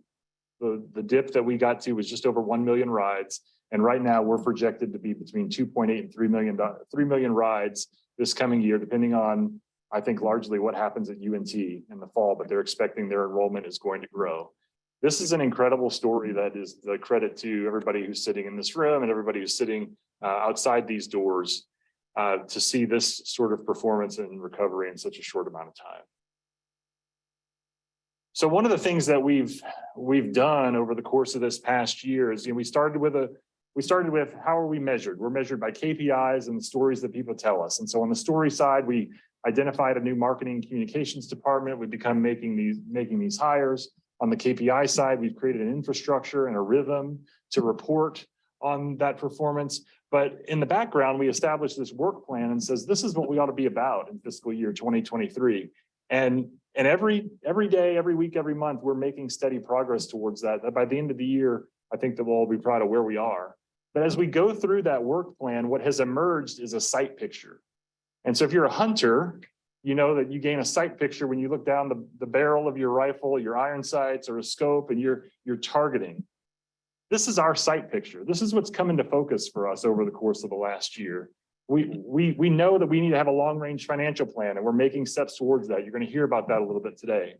the dip that we got to was just over 1 million rides. And right now we're projected to be between 2.8 and 3 million rides this coming year, depending on, I think, largely what happens at UNT in the fall, but they're expecting their enrollment is going to grow. This is an incredible story that is the credit to everybody who's sitting in this room and everybody who's sitting outside these doors to see this sort of performance and recovery in such a short amount of time. So one of the things that we've done over the course of this past year is, we started with how are we measured? We're measured by KPIs and the stories that people tell us. And so on the story side, we identified a new marketing communications department. We've begun making these hires. On the KPI side, we've created an infrastructure and a rhythm to report on that performance. But in the background, we established this work plan and says, this is what we ought to be about in fiscal year 2023. And every day, every week, every month, we're making steady progress towards that. By the end of the year, I think that we'll all be proud of where we are. But as we go through that work plan, what has emerged is a sight picture. And so if you're a hunter, you know that you gain a sight picture when you look down the barrel of your rifle, your iron sights or a scope, and you're targeting. This is our sight picture. This is what's come into focus for us over the course of the last year. We know that we need to have a long-range financial plan, and we're making steps towards that. You're going to hear about that a little bit today.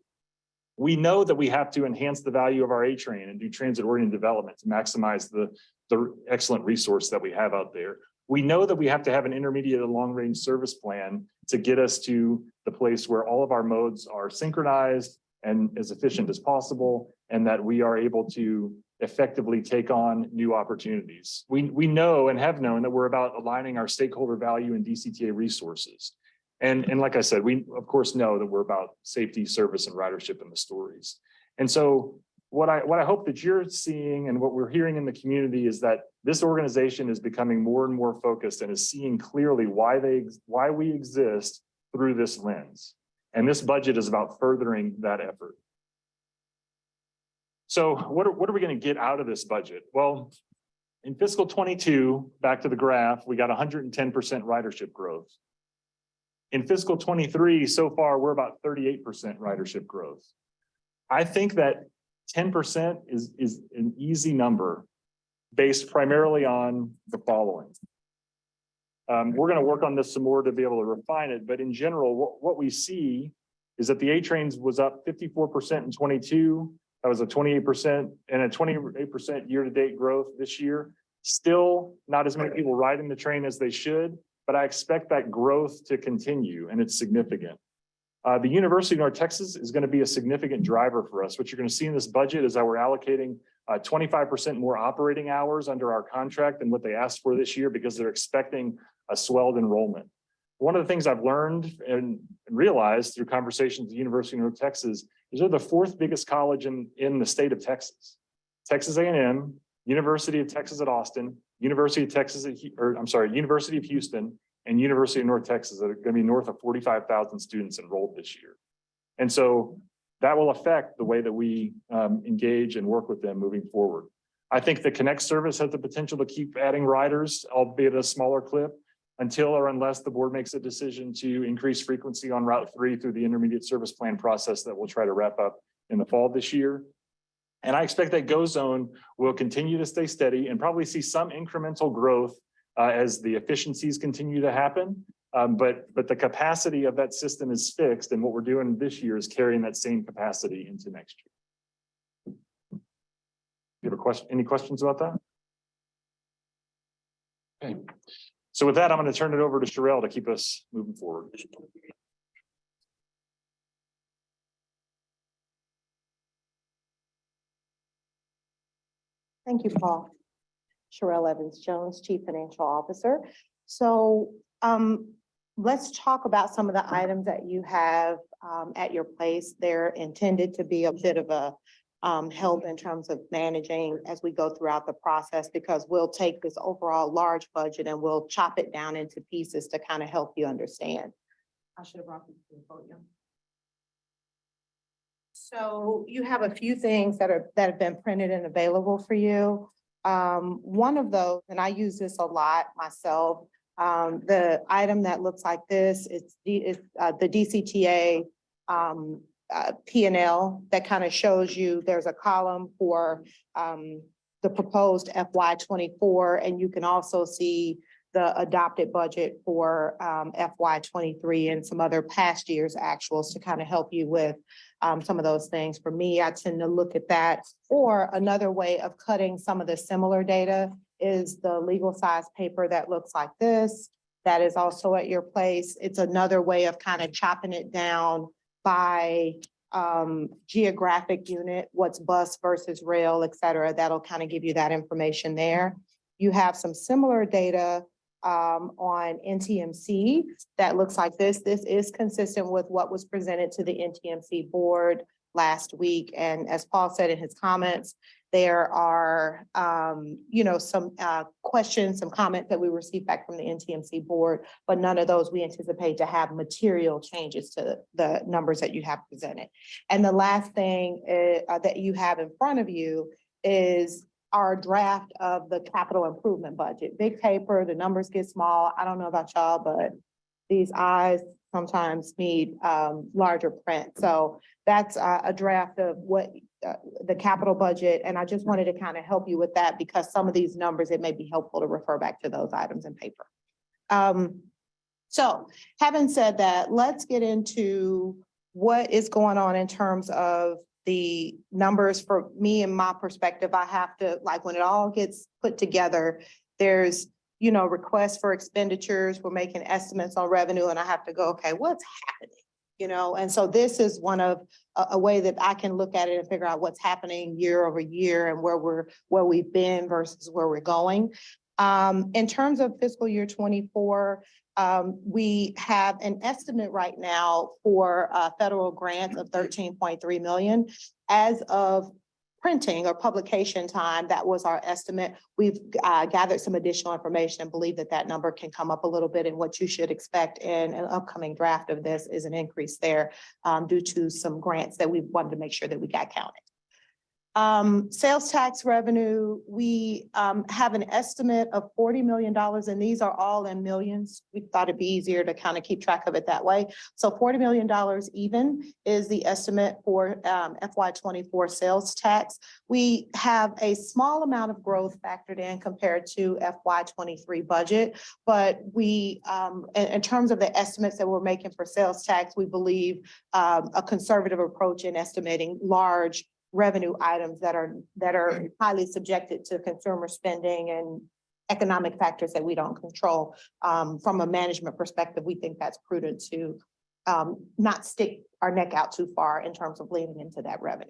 We know that we have to enhance the value of our A train and do transit-oriented development to maximize the excellent resource that we have out there. We know that we have to have an intermediate and long-range service plan to get us to the place where all of our modes are synchronized and as efficient as possible, and that we are able to effectively take on new opportunities. We know and have known that we're about aligning our stakeholder value and DCTA resources. And like I said, we of course know that we're about safety, service, and ridership in the stories. And so what I hope that you're seeing and what we're hearing in the community is that this organization is becoming more and more focused and is seeing clearly why we exist through this lens. And this budget is about furthering that effort. So what are we going to get out of this budget? Well, in fiscal 22, back to the graph, we got 110% ridership growth. In fiscal 23, so far, we're about 38% ridership growth. I think that 10% is an easy number based primarily on the following. We're going to work on this some more to be able to refine it, but in general, what we see is that the A trains was up 54% in 22. That was a 28% and a 28% year-to-date growth this year. Still not as many people riding the train as they should, but I expect that growth to continue, and it's significant. The University of North Texas is going to be a significant driver for us. What you're going to see in this budget is that we're allocating 25% more operating hours under our contract than what they asked for this year because they're expecting a swelled enrollment. One of the things I've learned and realized through conversations with the University of North Texas is they're the fourth biggest college in the state of Texas. Texas A&M, University of Texas at Austin, University of Houston, and University of North Texas that are going to be north of 45,000 students enrolled this year. And so that will affect the way that we engage and work with them moving forward. I think the Connect service has the potential to keep adding riders, albeit at a smaller clip, until or unless the board makes a decision to increase frequency on Route 3 through the intermediate service plan process that we'll try to wrap up in the fall this year. And I expect that GO Zone will continue to stay steady and probably see some incremental growth as the efficiencies continue to happen. But the capacity of that system is fixed, and what we're doing this year is carrying that same capacity into next year. You have a question? Any questions about that? Okay. So with that, I'm going to turn it over to Sherelle to keep us moving forward. Thank you, Paul. Sherelle Evans-Jones, Chief Financial Officer. So let's talk about some of the items that you have at your place. They're intended to be a bit of a help in terms of managing as we go throughout the process, because we'll take this overall large budget and we'll chop it down into pieces to kind of help you understand. I should have brought this to the podium. So you have a few things that have been printed and available for you. One of those, and I use this a lot myself, the item that looks like this, it's the DCTA P&L that kind of shows you there's a column for the proposed FY24, and you can also see the adopted budget for FY23 and some other past years actuals to kind of help you with some of those things. For me, I tend to look at that, or another way of cutting some of the similar data is the legal size paper that looks like this. That is also at your place. It's another way of kind of chopping it down by geographic unit, what's bus versus rail, et cetera. That'll kind of give you that information there. You have some similar data on NTMC that looks like this. This is consistent with what was presented to the NTMC board last week. And as Paul said in his comments, there are, some questions, some comments that we received back from the NTMC board, but none of those we anticipate to have material changes to the numbers that you have presented. And the last thing that you have in front of you is our draft of the capital improvement budget. Big paper, the numbers get small. I don't know about y'all, but these eyes sometimes need larger print. So that's a draft of what the capital budget. And I just wanted to kind of help you with that, because some of these numbers, it may be helpful to refer back to those items in paper. So having said that, let's get into what is going on in terms of the numbers for me and my perspective, I have to, like, when it all gets put together, there's, you know, requests for expenditures, we're making estimates on revenue, and I have to go, okay, what's happening? You know, and so this is one of a way that I can look at it and figure out what's happening year over year and where we've been versus where we're going. In terms of fiscal year 24, we have an estimate right now for federal grants of 13.3 million. As of printing or publication time, that was our estimate. We've gathered some additional information and believe that that number can come up a little bit, and what you should expect in an upcoming draft of this is an increase there due to some grants that we wanted to make sure that we got counted. Sales tax revenue, we have an estimate of $40 million, and these are all in millions. We thought it'd be easier to kind of keep track of it that way. So $40 million even is the estimate for FY24 sales tax. We have a small amount of growth factored in compared to FY23 budget, but we, in terms of the estimates that we're making for sales tax, we believe a conservative approach in estimating large revenue items that are highly subjected to consumer spending and economic factors that we don't control. From a management perspective, we think that's prudent to not stick our neck out too far in terms of leaning into that revenue.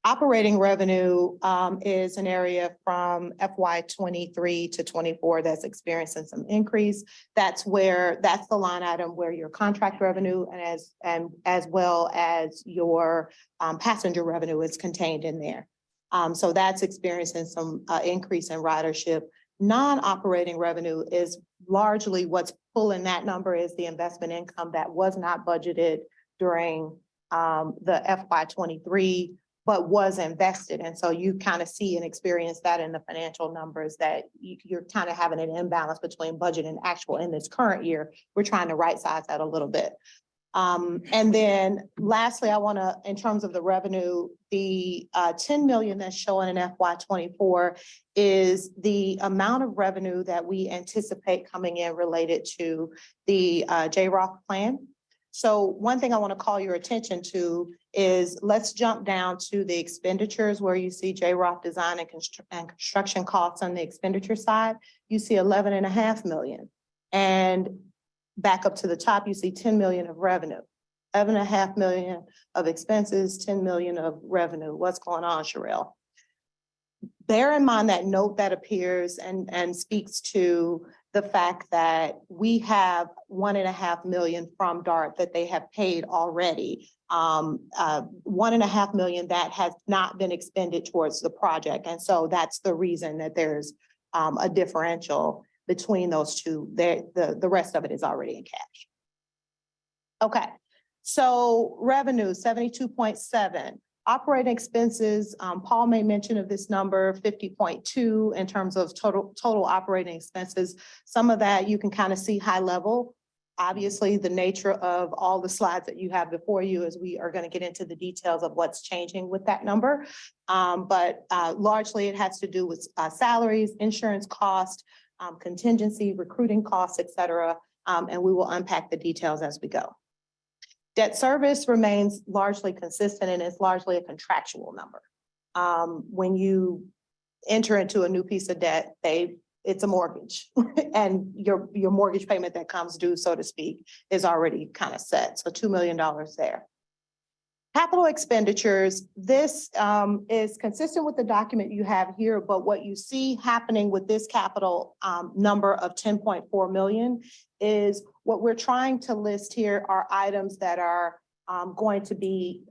Operating revenue is an area from FY23 to 24 that's experiencing some increase. That's the line item where your contract revenue and as well as your passenger revenue is contained in there. So that's experiencing some increase in ridership. Non-operating revenue is largely what's pulling that number is the investment income that was not budgeted during the FY23, but was invested. And so you kind of see and experience that in the financial numbers that you're kind of having an imbalance between budget and actual in this current year. We're trying to right size that a little bit. And then lastly, I want to, in terms of the revenue, the 10 million that's showing in FY24 is the amount of revenue that we anticipate coming in related to the JROC plan. So one thing I want to call your attention to is let's jump down to the expenditures where you see JROC design and construction costs on the expenditure side. You see 11.5 million. And back up to the top, you see 10 million of revenue, 11.5 million of expenses, 10 million of revenue. What's going on, Sherelle? Bear in mind that note that appears and speaks to the fact that we have 1.5 million from DART that they have paid already. 1.5 million that has not been expended towards the project. And so that's the reason that there's a differential between those two. The rest of it is already in cash. Okay, so revenue 72.7. Operating expenses, Paul made mention of this number 50.2 in terms of total operating expenses. Some of that you can kind of see high level. Obviously, the nature of all the slides that you have before you as we are going to get into the details of what's changing with that number. But largely it has to do with salaries, insurance cost, contingency, recruiting costs, et cetera. And we will unpack the details as we go. Debt service remains largely consistent and is largely a contractual number. When you enter into a new piece of debt, it's a mortgage and your mortgage payment that comes due, so to speak, is already kind of set. So $2 million there. Capital expenditures, this is consistent with the document you have here, but what you see happening with this capital number of 10.4 million is what we're trying to list here are items that are going to be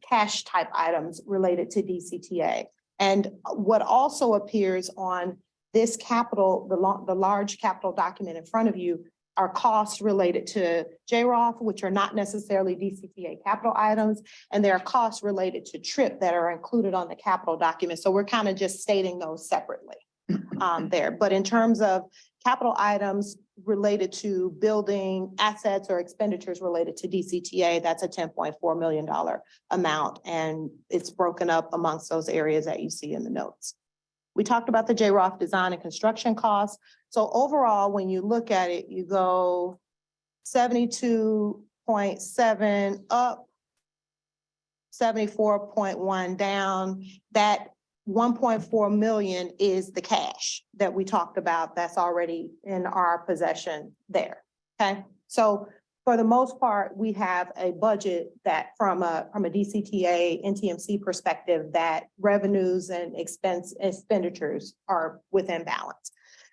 cash type items related to DCTA. And what also appears on this capital, the large capital document in front of you are costs related to JROF, which are not necessarily DCTA capital items, and there are costs related to TRIP that are included on the capital document. So we're kind of just stating those separately there. But in terms of capital items related to building assets or expenditures related to DCTA, that's a $10.4 million amount, and it's broken up amongst those areas that you see in the notes. We talked about the JROF design and construction costs. So overall, when you look at it, you go 72.7 up 74.1 down, that 1.4 million is the cash that we talked about that's already in our possession there. Okay, so for the most part, we have a budget that from a DCTA, NTMC perspective, that revenues and expenditures are within balance.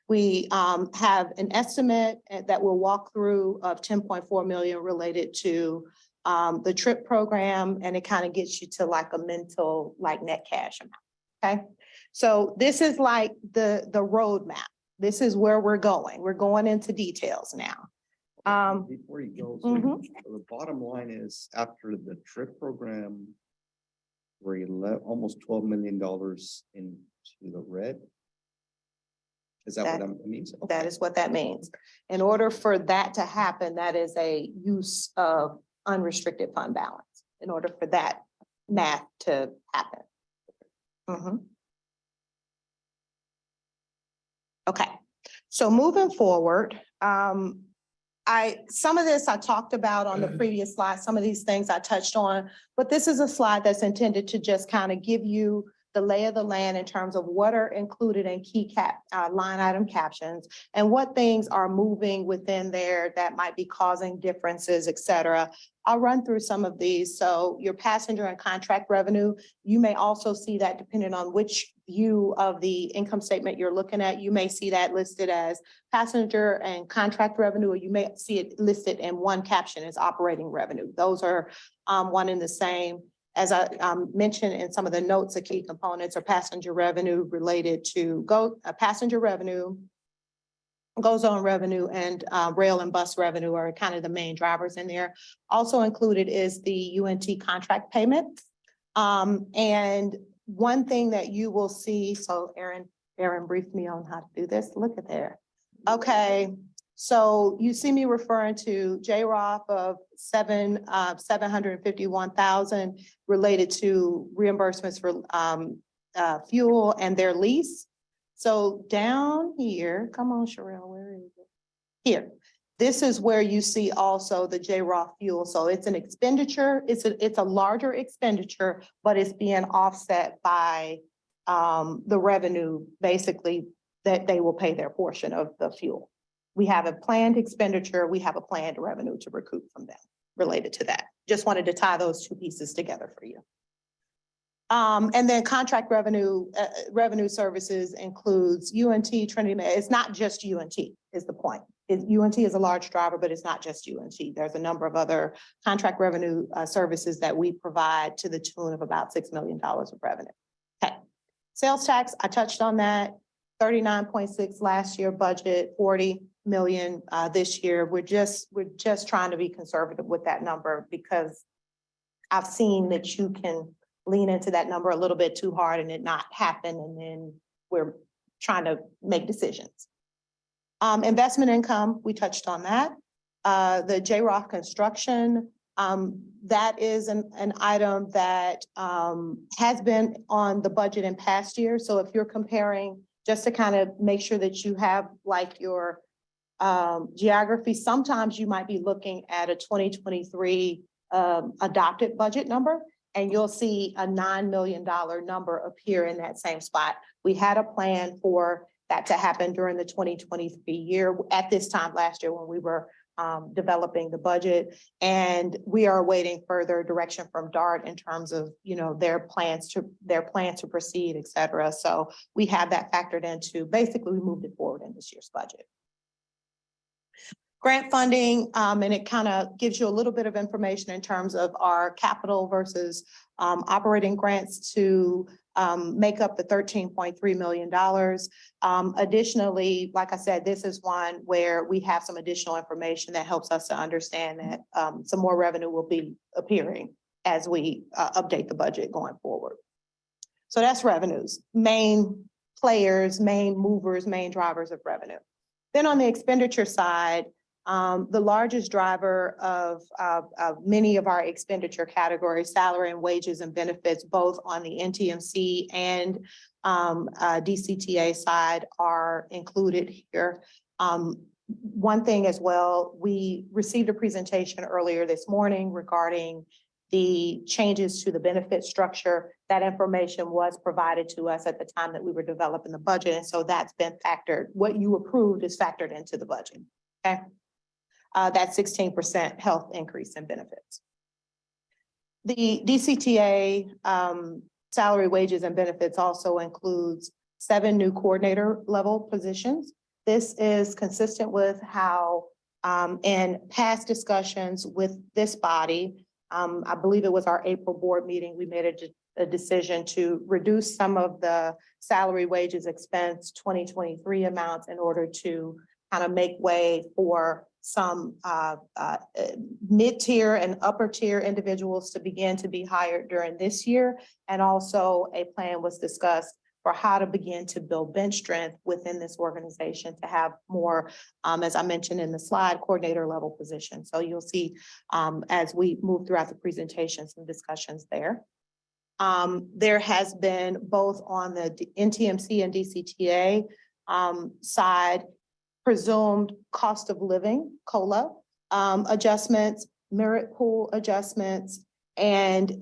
We have an estimate that we'll walk through of 10.4 million related to the TRIP program, and it kind of gets you to like a mental, like net cash amount. Okay, so this is like the roadmap. This is where we're going. We're going into details now. Before you go, so Mhm. the bottom line is after the TRIP program, we're almost $12 million into the red. Is that what that means? That Okay. is what that means. In order for that to happen, that is a use of unrestricted fund balance, in order for that math to happen. Mhm. Okay, so moving forward, some of this I talked about on the previous slide, some of these things I touched on, but this is a slide that's intended to just kind of give you the lay of the land in terms of what are included in key line item captions and what things are moving within there that might be causing differences, et cetera. I'll run through some of these. So your passenger and contract revenue, you may also see that depending on which view of the income statement you're looking at, you may see that listed as passenger and contract revenue, or you may see it listed in one caption as operating revenue. Those are one and the same. As I mentioned in some of the notes, the key components are passenger revenue related to passenger revenue, goes on revenue, and rail and bus revenue are kind of the main drivers in there. Also included is the UNT contract payment. And one thing that you will see, so Aaron briefed me on how to do this. Look at there. Okay, so you see me referring to JROF of 751,000 related to reimbursements for fuel and their lease. So down here, come on, Sherelle, where is it? Here, this is where you see also the JROF fuel. So it's an expenditure, it's a larger expenditure, but it's being offset by the revenue, basically, that they will pay their portion of the fuel. We have a planned expenditure, we have a planned revenue to recoup from them related to that. Just wanted to tie those two pieces together for you. And then contract revenue, revenue services includes UNT, Trinity. It's not just UNT is the point. UNT is a large driver, but it's not just UNT. There's a number of other contract revenue services that we provide to the tune of about $6 million of revenue. Okay. Sales tax, I touched on that. 39.6 last year, budget 40 million this year. We're just trying to be conservative with that number because I've seen that you can lean into that number a little bit too hard and it not happen, and then we're trying to make decisions. Investment income, we touched on that. The JROF construction, that is an item that has been on the budget in past years. So if you're comparing, just to kind of make sure that you have like your geography, sometimes you might be looking at a 2023 adopted budget number, and you'll see a $9 million number appear in that same spot. We had a plan for that to happen during the 2023 year at this time last year when we were developing the budget, and we are awaiting further direction from DART in terms of, you know, their plans to proceed, et cetera. So we have that factored into, basically we moved it forward in this year's budget. Grant funding, and it kind of gives you a little bit of information in terms of our capital versus operating grants to make up the $13.3 million. Additionally, like I said, this is one where we have some additional information that helps us to understand that some more revenue will be appearing as we update the budget going forward. So that's revenues, main players, main movers, main drivers of revenue. Then on the expenditure side, the largest driver of many of our expenditure categories, salary and wages and benefits, both on the NTMC and DCTA side, are included here. One thing as well, we received a presentation earlier this morning regarding the changes to the benefit structure. That information was provided to us at the time that we were developing the budget, and so that's been factored. What you approved is factored into the budget, okay? That 16% health increase in benefits. The DCTA salary, wages, and benefits also includes 7 new coordinator level positions. This is consistent with how in past discussions with this body, I believe it was our April board meeting, we made a decision to reduce some of the salary, wages, expense 2023 amounts in order to kind of make way for some mid-tier and upper tier individuals to begin to be hired during this year. And also a plan was discussed for how to begin to build bench strength within this organization to have more, as I mentioned in the slide, coordinator level position. So you'll see as we move throughout the presentation, some discussions there. There has been both on the NTMC and DCTA side, presumed cost of living, COLA, adjustments, merit pool adjustments, and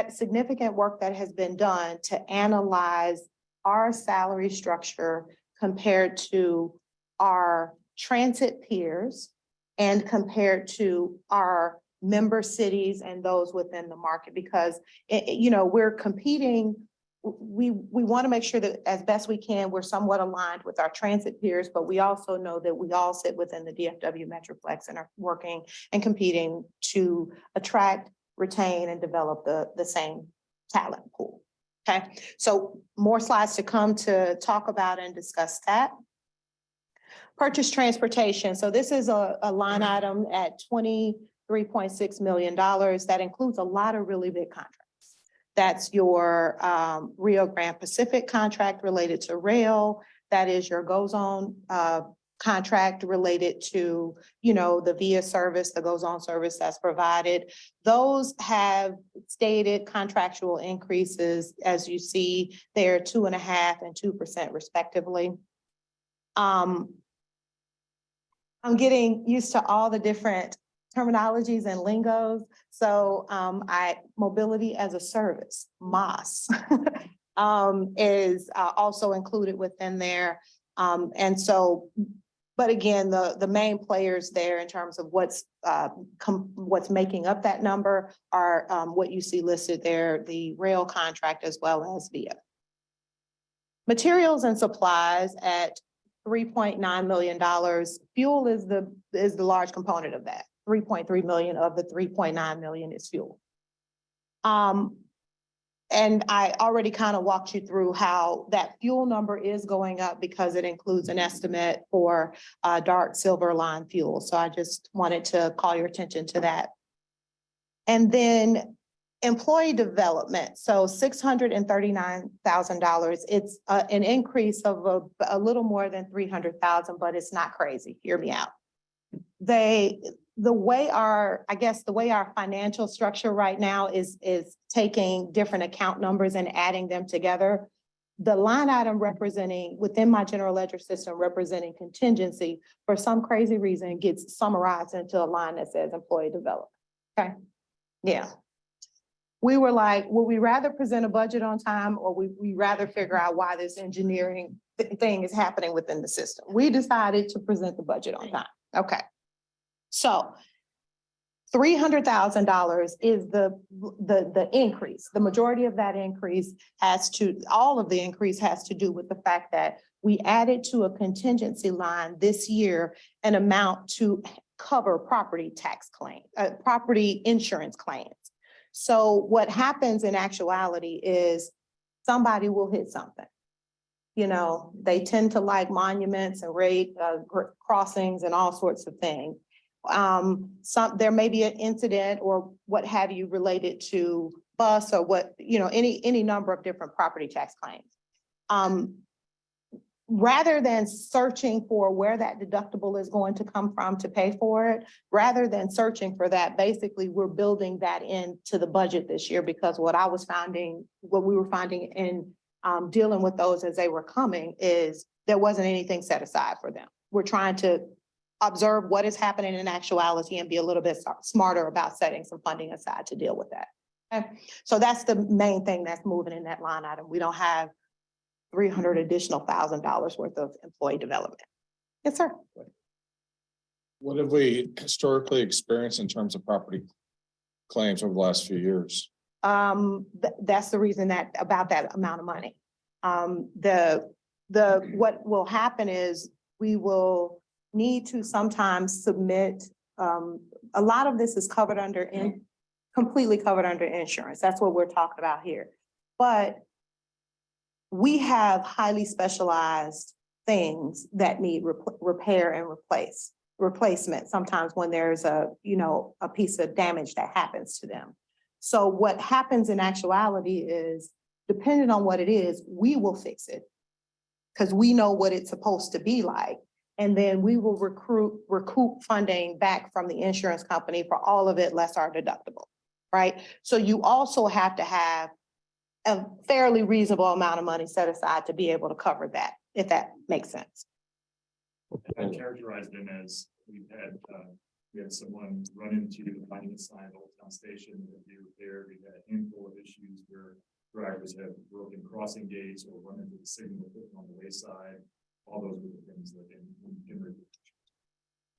significant work that has been done to analyze our salary structure compared to our transit peers and compared to our member cities and those within the market, because we're competing. We want to make sure that as best we can, we're somewhat aligned with our transit peers, but we also know that we all sit within the DFW Metroplex and are working and competing to attract, retain, and develop the same talent pool. Okay, so more slides to come to talk about and discuss that. Purchase transportation. So this is a line item at $23.6 million. That includes a lot of really big contracts. That's your Rio Grande Pacific contract related to rail. That is your Goes On contract related to, the VIA service, the Goes On service that's provided. Those have stated contractual increases. As you see, they're 2.5% and 2% respectively. I'm getting used to all the different terminologies and lingos. So mobility as a service, MOS, is also included within there. But again, the main players there in terms of what's making up that number are what you see listed there, the rail contract as well as VIA. Materials and supplies at $3.9 million. Fuel is the large component of that. 3.3 million of the 3.9 million is fuel. And I already kind of walked you through how that fuel number is going up because it includes an estimate for dark silver line fuel. So I just wanted to call your attention to that. And then employee development. So $639,000. It's an increase of a little more than 300,000, but it's not crazy. Hear me out. The way our financial structure right now is taking different account numbers and adding them together. The line item representing within my general ledger system representing contingency for some crazy reason gets summarized into a line that says employee development. Okay. Yeah. We were like, would we rather present a budget on time or we rather figure out why this engineering thing is happening within the system? We decided to present the budget on time. Okay. So $300,000 is the increase. The majority of that increase all of the increase has to do with the fact that we added to a contingency line this year an amount to cover property tax claim, property insurance claims. So what happens in actuality is somebody will hit something. They tend to like monuments and rate crossings and all sorts of things. There may be an incident or what have you related to bus or any number of different property tax claims. Rather than searching for where that deductible is going to come from to pay for it, rather than searching for that, basically we're building that into the budget this year because what we were finding in dealing with those as they were coming is there wasn't anything set aside for them. We're trying to observe what is happening in actuality and be a little bit smarter about setting some funding aside to deal with that. Okay, so that's the main thing that's moving in that line item. We don't have $300,000 additional worth of employee development. Yes, sir. What have we historically experienced in terms of property claims over the last few years? That's the reason that, about that amount of money. What will happen is we will need to sometimes submit, a lot of this is covered under, completely covered under insurance. That's what we're talking about here. But we have highly specialized things that need repair and replacement sometimes when there's a piece of damage that happens to them. So what happens in actuality is, depending on what it is, we will fix it because we know what it's supposed to be like. And then we will recoup funding back from the insurance company for all of it, less our deductible, right? So you also have to have a fairly reasonable amount of money set aside to be able to cover that, if that makes sense. I characterized them as we had someone run into the monument sign at Old Town Station that we repaired. We had a handful of issues where drivers have broken crossing gates or run into the signal equipment on the wayside. All those are the things that can.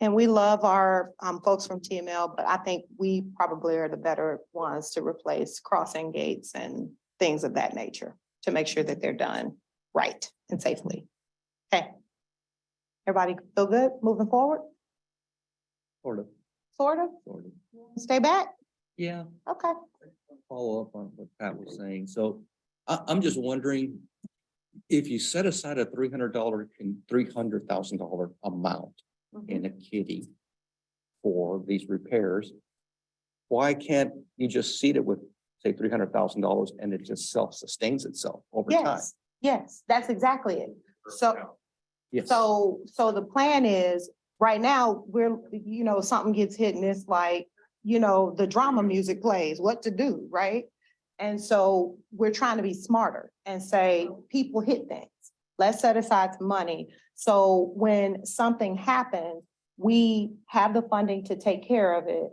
And we love our folks from TML, but I think we probably are the better ones to replace crossing gates and things of that nature to make sure that they're done right and safely. Okay. Everybody feel good moving forward? Sort of. Sort of? Sort of. Stay back? Yeah, Okay. follow up on what Pat was saying. So I'm just wondering if you set aside a $300,000 amount in a kitty for these repairs, why can't you just seed it with, say, $300,000 and it just self-sustains itself over time? Yes, yes, that's exactly it. So, Yes. so the plan is, right now, we're, something gets hit and it's like, the drama music plays, what to do, right? And so we're trying to be smarter and say, people hit things. Let's set aside some money. So when something happens, we have the funding to take care of it.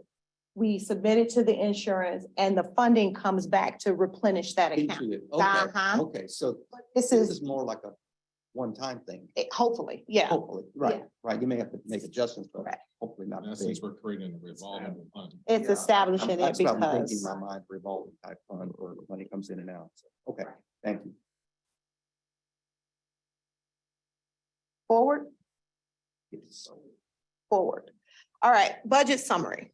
We submit it to the insurance and the funding comes back to replenish that account. Into it. Okay, Uh-huh. okay, so This this is, is more like a one-time thing, hopefully, yeah. hopefully, right, right, you may have to make adjustments, but Correct. hopefully not. In big. essence, we're creating a revolving fund. It's Yeah, establishing it That's what I'm thinking because, in my mind, revolving type fund where money comes in and out. So, okay, thank you. forward. Forward. All right, budget summary.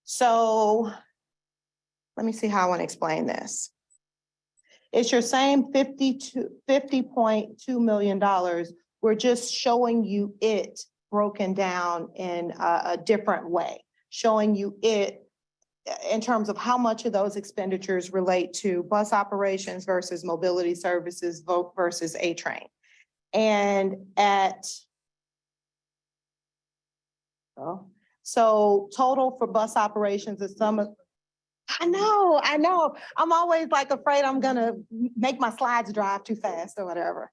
So let me see how I want to explain this. It's your same $50.2 million. We're just showing you it broken down in a different way, showing you it in terms of how much of those expenditures relate to bus operations versus mobility services versus A-Train. And so total for bus operations is I know. I'm always like afraid I'm gonna make my slides drive too fast or whatever.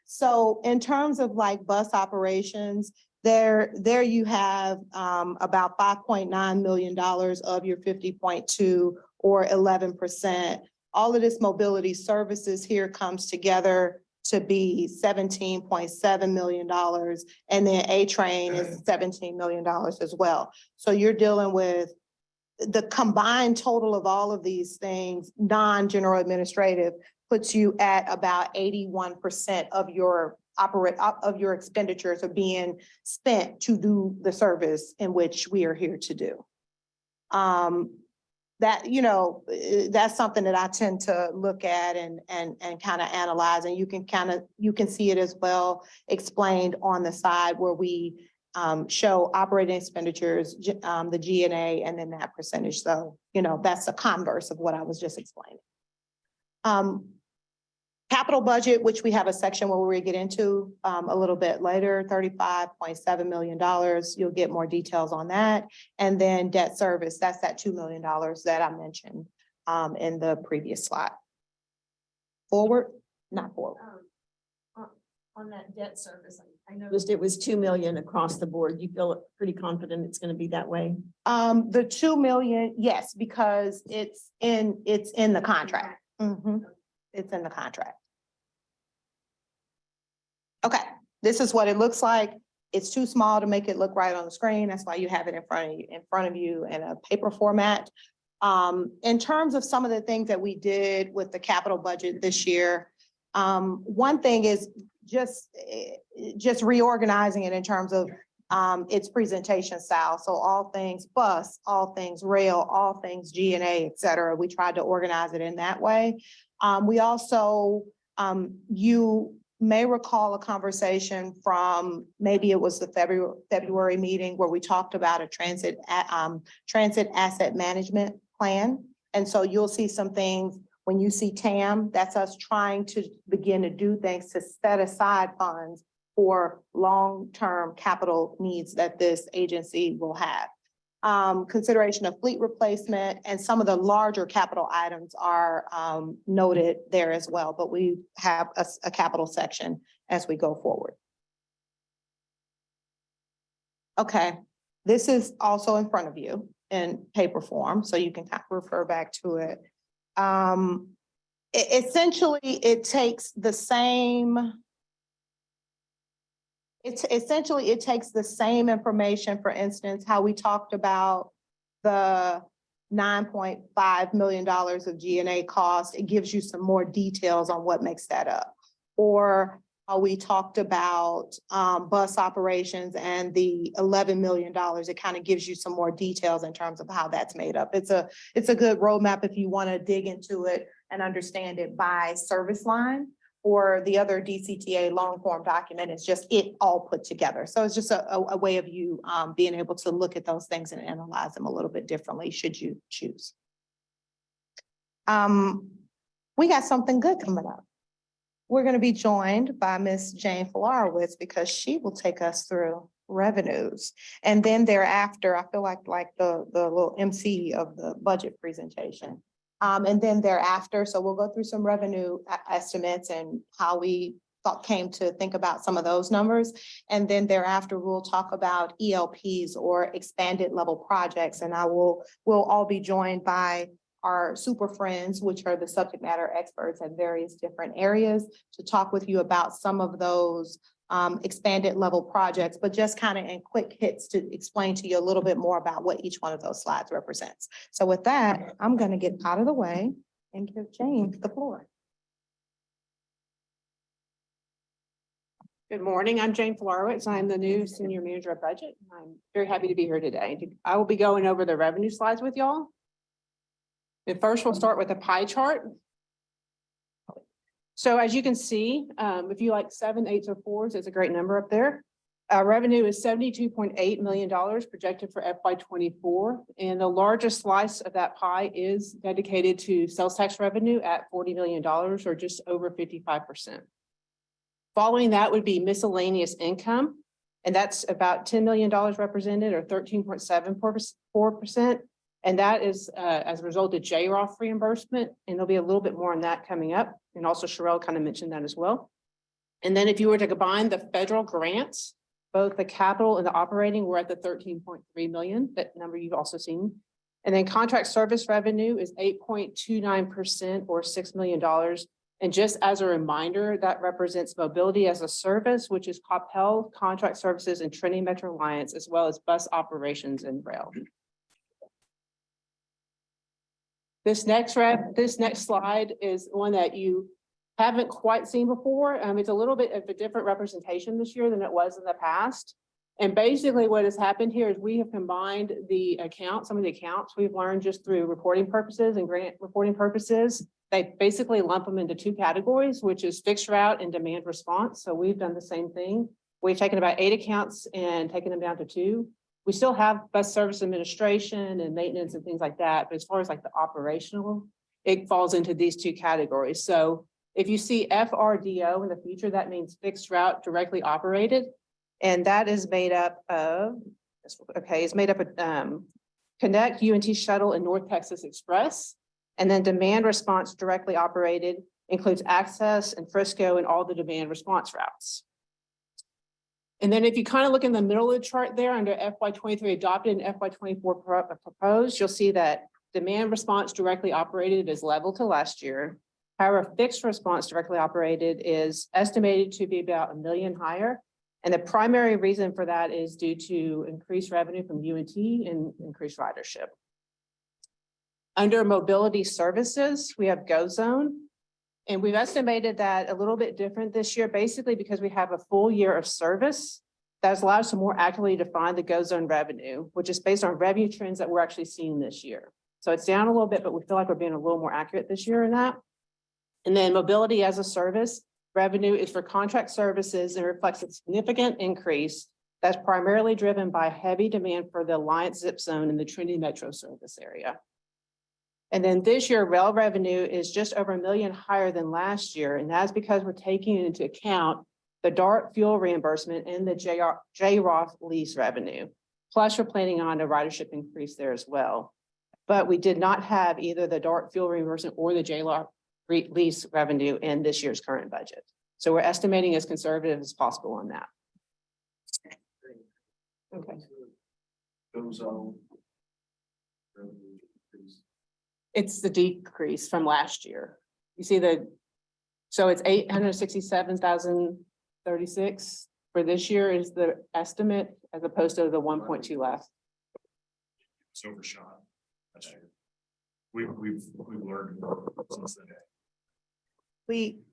So in terms of like bus operations, there you have about $5.9 million of your 50.2 or 11%. All of this mobility services here comes together to be $17.7 million. And then A-Train is $17 million as well. So you're dealing with the combined total of all of these things, non-general administrative, puts you at about 81% of your expenditures are being spent to do the service in which we are here to do. That's something that I tend to look at and kind of analyze, and you can see it as well explained on the side where we show operating expenditures, the G&A, and then that percentage. So, that's the converse of what I was just explaining. Capital budget, which we have a section where we get into a little bit later, $35.7 million. You'll get more details on that. And then debt service, that's that $2 million that I mentioned in the previous slide. Forward, not forward. On that debt service, I noticed it was 2 million across the board. You feel pretty confident it's gonna be that way? The 2 million, yes, because it's in the contract. It's in the contract. Okay, this is what it looks like. It's too small to make it look right on the screen. That's why you have it in front of you in a paper format. In terms of some of the things that we did with the capital budget this year, one thing is just reorganizing it in terms of its presentation style. So all things bus, all things rail, all things G&A, et cetera. We tried to organize it in that way. We also, you may recall a conversation from, maybe it was the February meeting where we talked about a transit asset management plan. And so you'll see some things when you see TAM, that's us trying to begin to do things to set aside funds for long-term capital needs that this agency will have. Consideration of fleet replacement and some of the larger capital items are noted there as well, but we have a capital section as we go forward. Okay, this is also in front of you in paper form, so you can kind of refer back to it. Essentially, it takes the same. It takes the same information, for instance, how we talked about the $9.5 million of G&A cost. It gives you some more details on what makes that up. Or how we talked about bus operations and the $11 million. It kind of gives you some more details in terms of how that's made up. It's a good roadmap if you want to dig into it and understand it by service line. Or the other DCTA long form document is just it all put together. So it's just a way of you being able to look at those things and analyze them a little bit differently should you choose. We got something good coming up. We're going to be joined by Miss Jane Filarowicz because she will take us through revenues. And then thereafter, I feel like the little MC of the budget presentation. And then thereafter, so we'll go through some revenue estimates and how we came to think about some of those numbers. And then thereafter, we'll talk about ELPs or expanded level projects. And we'll all be joined by our super friends, which are the subject matter experts in various different areas, to talk with you about some of those expanded level projects, but just kind of in quick hits to explain to you a little bit more about what each one of those slides represents. So with that, I'm going to get out of the way and give Jane the floor. Good morning. I'm Jane Filarowicz. I'm the new Senior Manager of Budget. I'm very happy to be here today. I will be going over the revenue slides with y'all. And first, we'll start with a pie chart. So as you can see, if you like 7, 8s, or 4s, it's a great number up there. Revenue is $72.8 million projected for FY24. And the largest slice of that pie is dedicated to sales tax revenue at $40 million, or just over 55%. Following that would be miscellaneous income. And that's about $10 million represented, or 13.74%. And that is as a result of JROF reimbursement. And there'll be a little bit more on that coming up. And also Sherelle kind of mentioned that as well. And then if you were to combine the federal grants, both the capital and the operating, we're at the 13.3 million, that number you've also seen. And then contract service revenue is 8.29%, or $6 million. And just as a reminder, that represents mobility as a service, which is COPEL, contract services, and Trinity Metro Alliance, as well as bus operations and rail. This next slide is one that you haven't quite seen before. It's a little bit of a different representation this year than it was in the past. And basically what has happened here is we have combined the accounts, some of the accounts we've learned just through reporting purposes and grant reporting purposes. They basically lump them into 2 categories, which is fixed route and demand response. So we've done the same thing. We've taken about 8 accounts and taken them down to 2. We still have bus service administration and maintenance and things like that. But as far as like the operational, it falls into these 2 categories. So if you see FRDO in the future, that means fixed route directly operated. And that is made up of, Connect, UNT Shuttle, and North Texas Express. And then demand response directly operated includes Access and Frisco and all the demand response routes. And then if you kind of look in the middle of the chart there under FY 23 adopted and FY 24 proposed, you'll see that demand response directly operated is level to last year. However, fixed response directly operated is estimated to be about $1 million higher. And the primary reason for that is due to increased revenue from UNT and increased ridership. Under mobility services, we have GoZone. And we've estimated that a little bit different this year, basically because we have a full year of service that has allowed us to more accurately define the GoZone revenue, which is based on revenue trends that we're actually seeing this year. So it's down a little bit, but we feel like we're being a little more accurate this year in that. And then mobility as a service revenue is for contract services and reflects a significant increase that's primarily driven by heavy demand for the Alliance Zip Zone in the Trinity Metro service area. And then this year, rail revenue is just over $1 million higher than last year. And that's because we're taking into account the DART fuel reimbursement and the JROF lease revenue. Plus, we're planning on a ridership increase there as well. But we did not have either the DART fuel reimbursement or the JROF lease revenue in this year's current budget. So we're estimating as conservative as possible on that. Okay. It's the decrease from last year. You see so it's 867,036 for this year is the estimate as opposed to the 1.2 last. It's overshot. That's true. We've learned since then.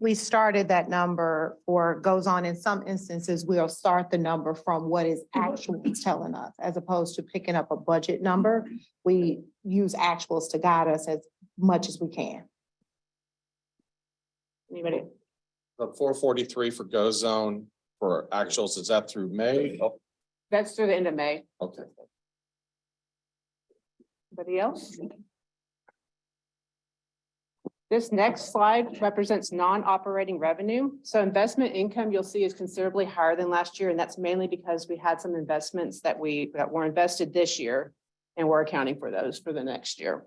We started that number or goes on in some instances, we'll start the number from what is actually telling us as opposed to picking up a budget number. We use actuals to guide us as much as we can. Anybody? The 443 for GoZone for actuals, is that through May? That's through the end of May. Okay. Anybody else? This next slide represents non-operating revenue. So investment income you'll see is considerably higher than last year. And that's mainly because we had some investments that were invested this year and we're accounting for those for the next year.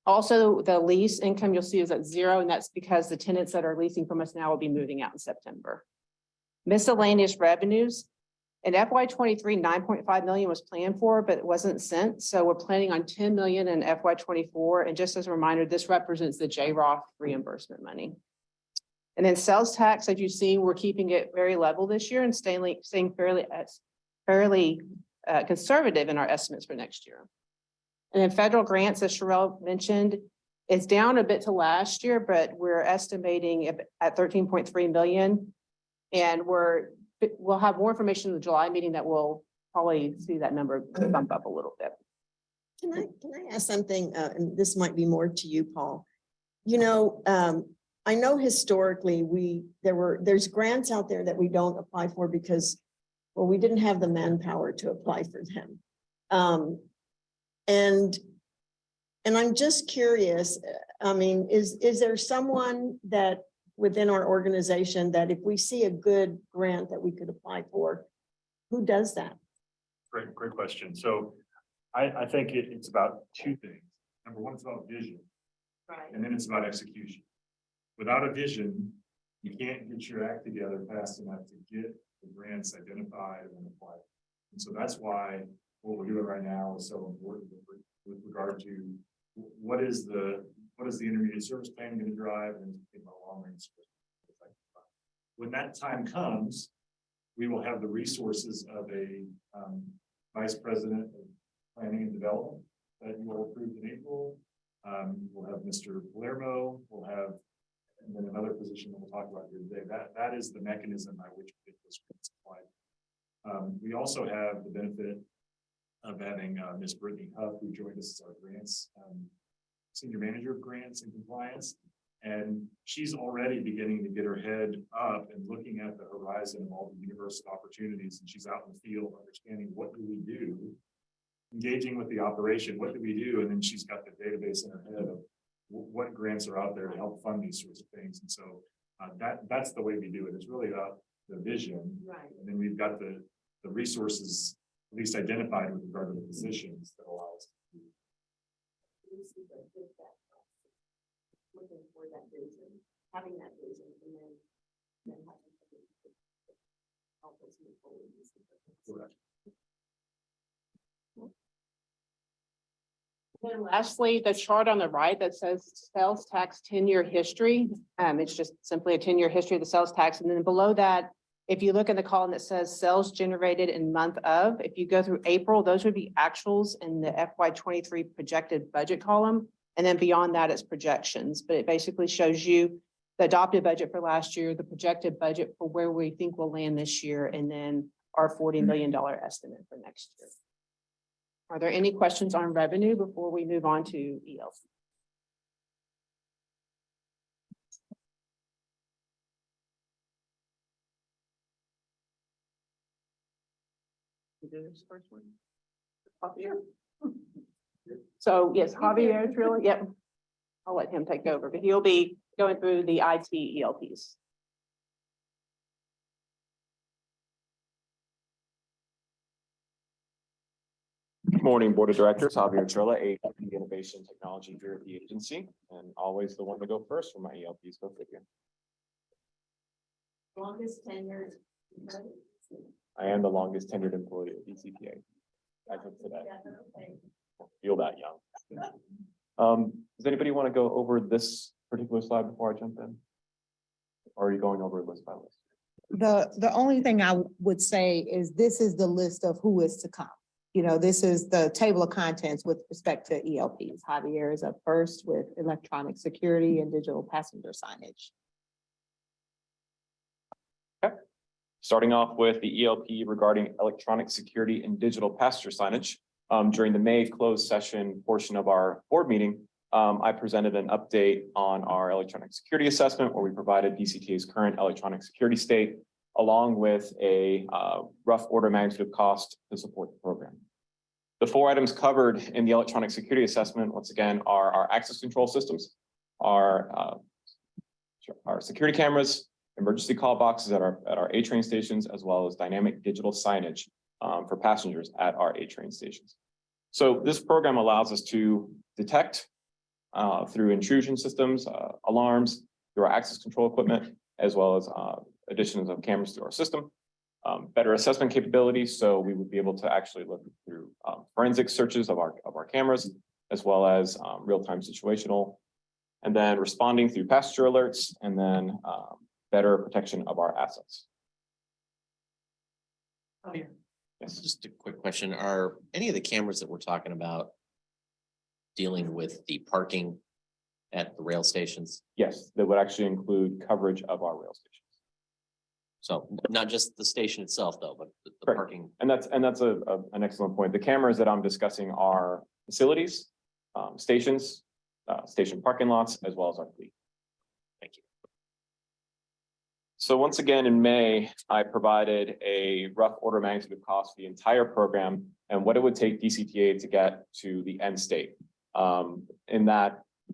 Also, the lease income you'll see is at 0, and that's because the tenants that are leasing from us now will be moving out in September. Miscellaneous revenues. In FY 23, 9.5 million was planned for, but it wasn't sent. So we're planning on 10 million in FY 24. And just as a reminder, this represents the JROF reimbursement money. And then sales tax, as you see, we're keeping it very level this year and staying fairly conservative in our estimates for next year. And then federal grants, as Sherelle mentioned, is down a bit to last year, but we're estimating at 13.3 million. And we'll have more information in the July meeting that will probably see that number bump up a little bit. Can I ask something? And this might be more to you, Paul. You know, I know historically there's grants out there that we don't apply for because, well, we didn't have the manpower to apply for them. And I'm just curious, I mean, is there someone that within our organization that if we see a good grant that we could apply for, who does that? Great question. So I think it's about two things. Number one, it's about vision. Right. And then it's about execution. Without a vision, you can't get your act together fast enough to get the grants identified and applied. And so that's why what we're doing right now is so important with regard to what is the intermediate service plan going to drive and about long range. When that time comes, we will have the resources of a vice president of planning and development that you will approve in April. We'll have Mr. Palermo, we'll have, and then another position that we'll talk about here today. That is the mechanism by which we get those grants applied. We also have the benefit of having Ms. Brittany Huff, who joined us as our grants senior manager of grants and compliance. And she's already beginning to get her head up and looking at the horizon of all the universe of opportunities. And she's out in the field understanding what do we do, engaging with the operation, what do we do? And then she's got the database in her head of what grants are out there to help fund these sorts of things. And so that's the way we do it. It's really about the vision. Right. And then we've got the resources at least identified with regard to the positions that allow us to do. Looking for that vision, having that vision, and then help us move forward with this. Then lastly, the chart on the right that says sales tax 10-year history, it's just simply a 10-year history of the sales tax. And then below that, if you look in the column that says sales generated in month of, if you go through April, those would be actuals in the FY 23 projected budget column. And then beyond that, it's projections, but it basically shows you the adopted budget for last year, the projected budget for where we think we'll land this year, and then our $40 million estimate for next year. Are there any questions on revenue before we move on to ELC? You do this first one? Javier. So yes, Javier is really, yep. I'll let him take over, but he'll be going through the IT ELPs. Good morning, Board of Directors. Javier Trilla, AEP Innovation Technology here at the agency, and always the one to go first for my ELPs. Go figure. Longest tenured. I am the longest tenured employee at DCTA as of today. Feel that young. Does anybody want to go over this particular slide before I jump in? Or are you going over list by list? The only thing I would say is this is the list of who is to come. You know, this is the table of contents with respect to ELPs. Javier is up first with electronic security and digital passenger signage. Okay. Starting off with the ELP regarding electronic security and digital passenger signage. During the May closed session portion of our board meeting, I presented an update on our electronic security assessment where we provided DCTA's current electronic security state, along with a rough order of magnitude of cost to support the program. The 4 items covered in the electronic security assessment, once again, are our access control systems, our security cameras, emergency call boxes at our A train stations, as well as dynamic digital signage for passengers at our A train stations. So this program allows us to detect through intrusion systems, alarms, through our access control equipment, as well as additions of cameras through our system, better assessment capabilities. So we would be able to actually look through forensic searches of our cameras, as well as real-time situational, and then responding through passenger alerts, and then better protection of our assets. Yes, just a quick question. Are any of the cameras that we're talking about dealing with the parking at the rail stations? Yes, that would actually include coverage of our rail stations. So not just the station itself though, but the Correct. parking. And that's an excellent point. The cameras that I'm discussing are facilities, stations, station parking lots, as well as our fleet. Thank you. So once again, in May, I provided a rough order of magnitude of cost for the entire program and what it would take DCTA to get to the end state.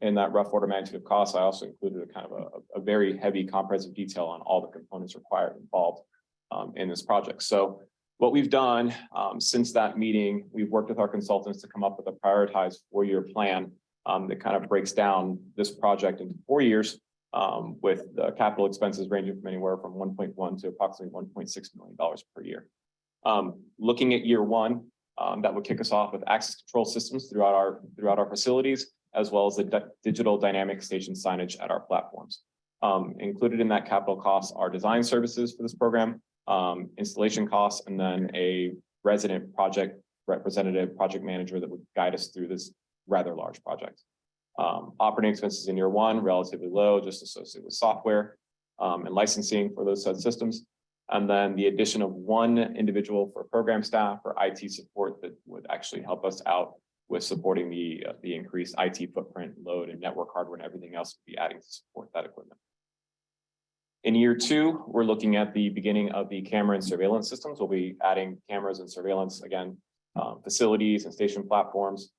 In that rough order of magnitude of cost, I also included a kind of a very heavy comprehensive detail on all the components required involved in this project. So what we've done since that meeting, we've worked with our consultants to come up with a prioritized 4-year plan that kind of breaks down this project into 4 years with the capital expenses ranging from anywhere from 1.1 to approximately $1.6 million per year. Looking at year 1, that would kick us off with access control systems throughout our facilities, as well as the digital dynamic station signage at our platforms. Included in that capital costs are design services for this program, installation costs, and then a resident project representative project manager that would guide us through this rather large project. Operating expenses in year 1, relatively low, just associated with software and licensing for those said systems. And then the addition of 1 individual for program staff or IT support that would actually help us out with supporting the increased IT footprint, load, and network hardware and everything else we'll be adding to support that equipment. In year 2, we're looking at the beginning of the camera and surveillance systems. We'll be adding cameras and surveillance, again, facilities and station platforms,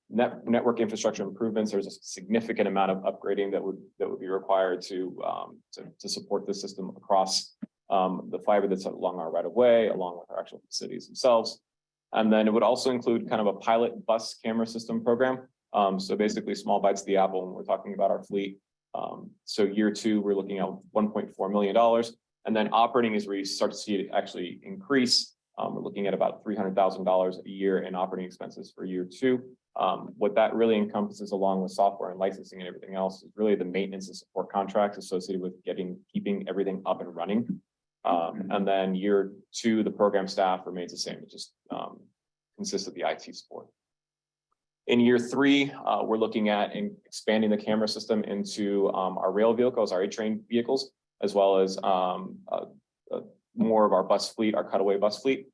network infrastructure improvements. There's a significant amount of upgrading that would be required to support this system across the fiber that's along our right of way, along with our actual facilities themselves. And then it would also include kind of a pilot bus camera system program. So basically small bites of the apple when we're talking about our fleet. So year 2, we're looking at $1.4 million. And then operating is where you start to see it actually increase. We're looking at about $300,000 a year in operating expenses for year two. What that really encompasses, along with software and licensing and everything else, is really the maintenance and support contracts associated with keeping everything up and running. And then year two, the program staff remains the same. It just consists of the IT support. In year three, we're looking at expanding the camera system into our rail vehicles, our A-train vehicles, as well as more of our bus fleet, our cutaway bus fleet.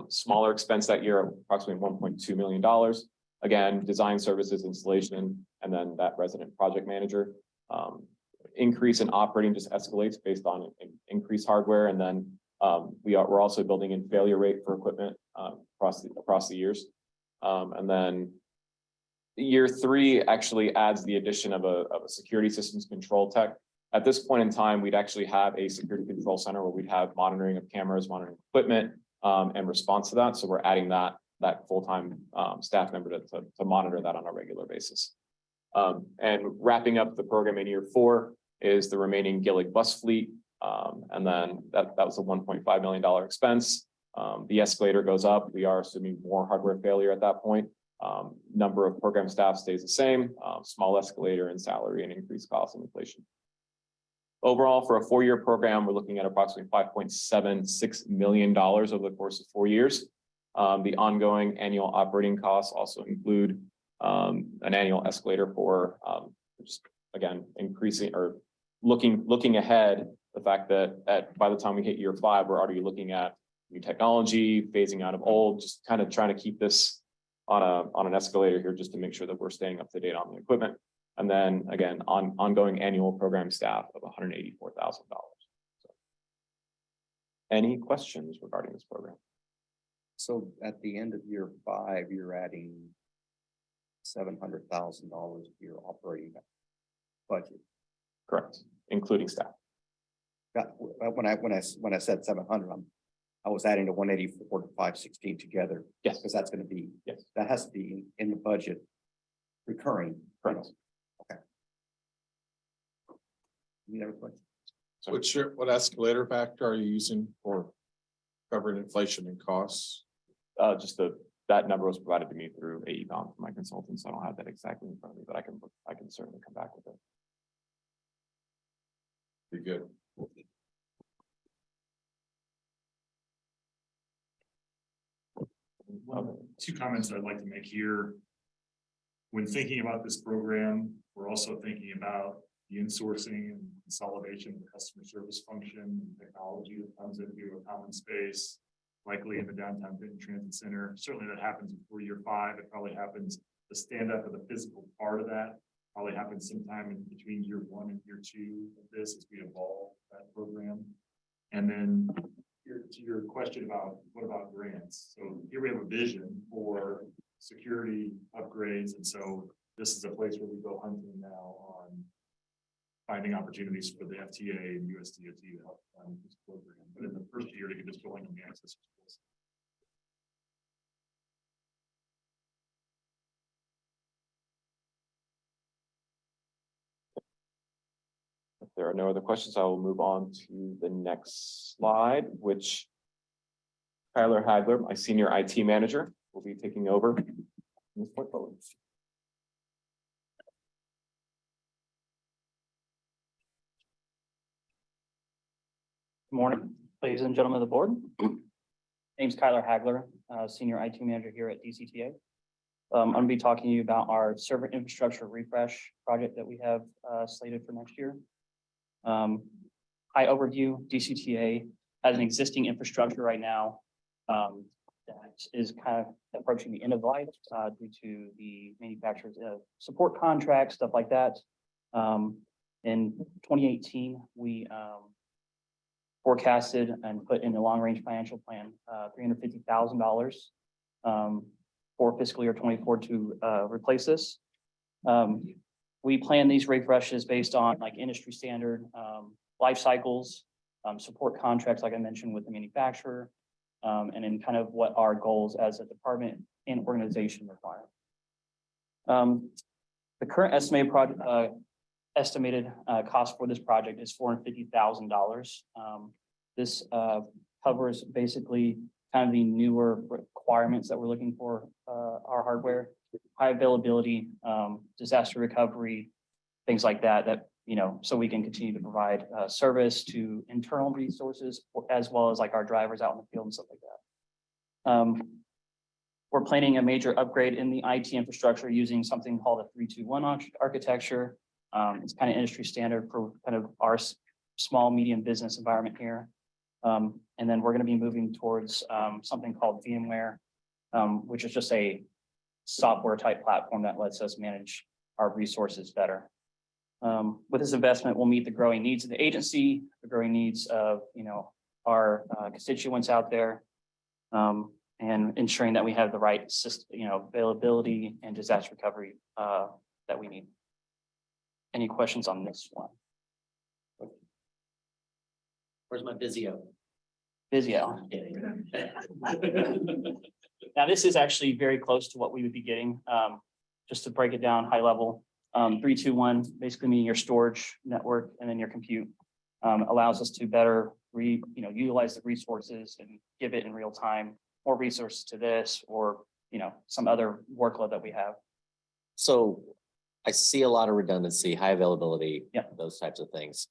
Smaller expense that year, approximately $1.2 million. Again, design services, installation, and then that resident project manager. Increase in operating just escalates based on increased hardware. And then we're also building in failure rate for equipment across the years. And then year three actually adds the addition of a security systems control tech. At this point in time, we'd actually have a security control center where we'd have monitoring of cameras, monitoring equipment, and response to that. So we're adding that full-time staff member to monitor that on a regular basis. And wrapping up the program in year four is the remaining Gillig bus fleet. And then that was a $1.5 million expense. The escalator goes up. We are assuming more hardware failure at that point. Number of program staff stays the same, small escalator in salary and increased cost and inflation. Overall, for a 4-year program, we're looking at approximately $5.76 million over the course of 4 years. The ongoing annual operating costs also include an annual escalator for just again increasing or looking ahead. The fact that by the time we hit year 5, we're already looking at new technology, phasing out of old, just kind of trying to keep this on an escalator here just to make sure that we're staying up to date on the equipment. And then again, ongoing annual program staff of $184,000. So, any questions regarding this program? So at the end of year 5, you're adding $700,000 to your operating budget. Correct, including staff. When I said 700, I was adding the 184 to 516 together. Yes. Because that's going to be, Yes. that has to be in the budget recurring. Correct. Okay. Any other questions? What escalator factor are you using for covering inflation and costs? Just that number was provided to me through AECOM from my consultants. So I don't have that exactly in front of me, but I can certainly come back with it. Be good. Two comments I'd like to make here. When thinking about this program, we're also thinking about the insourcing and consolidation of the customer service function and technology that comes into a common space, likely in the downtown Benton Transit Center. Certainly that happens before year 5. It probably happens, the stand up of the physical part of that probably happens sometime in between year 1 and year 2 of this as we evolve that program. And then to your question about what about grants? So here we have a vision for security upgrades. And so this is a place where we go hunting now on finding opportunities for the FTA and USDOT to help fund this program. But in the first year, to get this going on the access. If there are no other questions, I will move on to the next slide, which Tyler Hagler, my senior IT manager, will be taking over this portfolio. Good morning, ladies and gentlemen of the board. Name's Kyler Hagler, Senior IT Manager here at DCTA. I'm going to be talking to you about our server infrastructure refresh project that we have slated for next year. High overview, DCTA has an existing infrastructure right now that is kind of approaching the end of life due to the manufacturer's support contracts, stuff like that. In 2018, we forecasted and put in the long-range financial plan $350,000 for fiscal year 24 to replace this. We plan these refreshes based on like industry standard life cycles, support contracts, like I mentioned, with the manufacturer, and then kind of what our goals as a department and organization require. The current estimated cost for this project is $450,000. This covers basically kind of the newer requirements that we're looking for our hardware, high availability, disaster recovery, things like that, so we can continue to provide service to internal resources as well as like our drivers out in the field and stuff like that. We're planning a major upgrade in the IT infrastructure using something called a 3-2-1 architecture. It's kind of industry standard for kind of our small, medium business environment here. And then we're going to be moving towards something called VMware, which is just a software type platform that lets us manage our resources better. With this investment, we'll meet the growing needs of the agency, the growing needs of our constituents out there, and ensuring that we have the right system, availability and disaster recovery that we need. Any questions on this one? Where's my Vizio? Vizio. Now, this is actually very close to what we would be getting. Just to break it down high level, 3-2-1, basically meaning your storage network and then your compute allows us to better utilize the resources and give it in real time, more resources to this or, some other workload that we have. So I see a lot of redundancy, high availability, those types of things.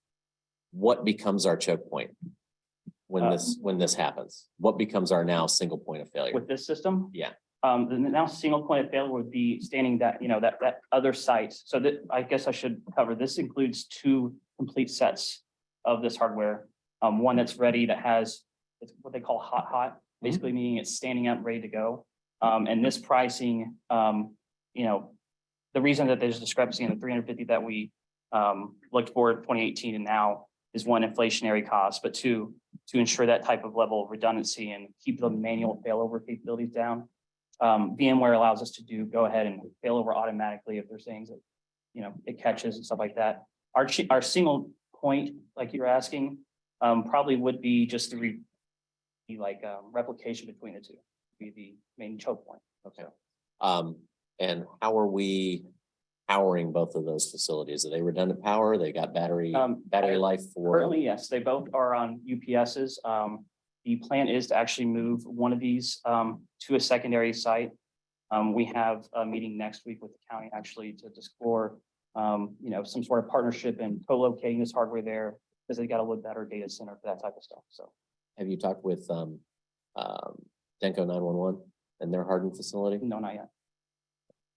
What becomes our choke point when this happens? What becomes our now single point of failure? With this system? Yeah. The now single point of failure would be standing that, that other site. So that, I guess I should cover, this includes 2 complete sets of this hardware. One that's ready that has, it's what they call hot, basically meaning it's standing up, ready to go. And this pricing, the reason that there's a discrepancy in the 350 that we looked for in 2018 and now is 1, inflationary costs, but 2, to ensure that type of level of redundancy and keep the manual failover capabilities down. VMware allows us to go ahead and fail over automatically if there's things that, it catches and stuff like that. Our single point, like you're asking, probably would be just the replication between the 2, be the main choke point. Okay. And how are we powering both of those facilities? Are they redundant power? They got battery life for? Currently, yes, they both are on UPSs. The plan is to actually move one of these to a secondary site. We have a meeting next week with the county actually to explore, some sort of partnership and co-locating this hardware there because they got a little better data center for that type of stuff. So, have you talked with Denko 911 and their hardened facility? No, not yet.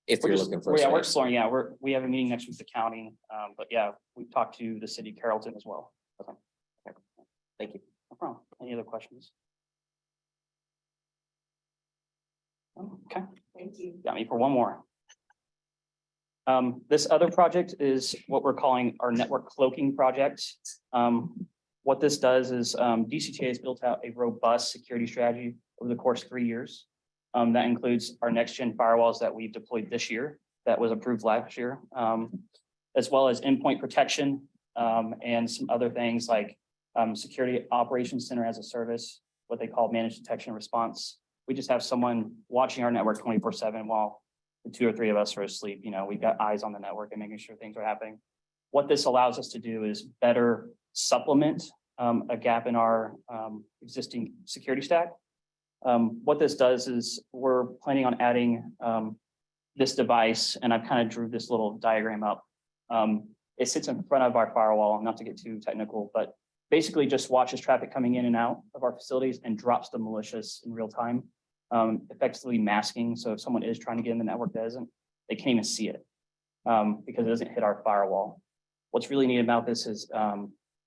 If you're looking for, we're exploring. Yeah, we have a meeting next week with the county, but yeah, we've talked to the city of Carrollton as well. Okay. Thank you. No problem. Any other questions? Okay. Thank you. Got me for one more. This other project is what we're calling our network cloaking project. What this does is DCTA has built out a robust security strategy over the course of 3 years. That includes our next gen firewalls that we've deployed this year, that was approved last year, as well as endpoint protection and some other things like security operations center as a service, what they call managed detection and response. We just have someone watching our network 24/7 while the 2 or 3 of us are asleep. We've got eyes on the network and making sure things are happening. What this allows us to do is better supplement a gap in our existing security stack. What this does is we're planning on adding this device, and I've kind of drew this little diagram up. It sits in front of our firewall, not to get too technical, but basically just watches traffic coming in and out of our facilities and drops the malicious in real time, effectively masking. So if someone is trying to get in the network that isn't, they can't even see it because it doesn't hit our firewall. What's really neat about this is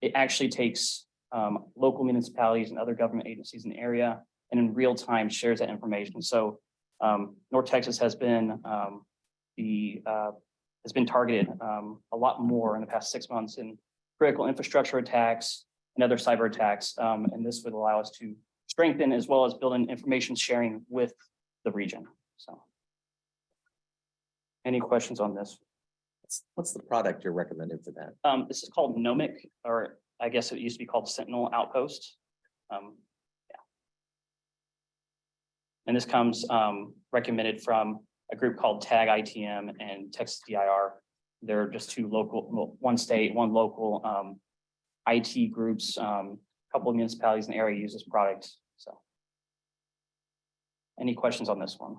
it actually takes local municipalities and other government agencies in the area and in real time shares that information. So North Texas has been targeted a lot more in the past 6 months in critical infrastructure attacks and other cyber attacks. And this would allow us to strengthen as well as build in information sharing with the region. So any questions on this? What's the product you're recommending for that? This is called Nomic, or I guess it used to be called Sentinel Outpost. And this comes recommended from a group called TAG ITM and Texas DIR. There are just two local, well, one state, one local IT groups, couple of municipalities in the area use this product, so. Any questions on this one?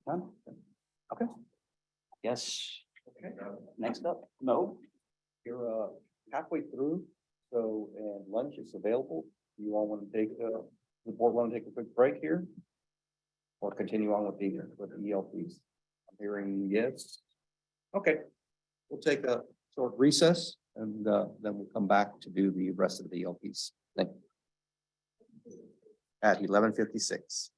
None? Okay. Yes. Okay. Next up, Mo. You're halfway through, so, and lunch is available. You all want to take, the board want to take a quick break here? Or continue on with the ELPs? I'm hearing yes. Okay, we'll take a short recess and then we'll come back to do the rest of the ELPs. Thank you. At 11:56.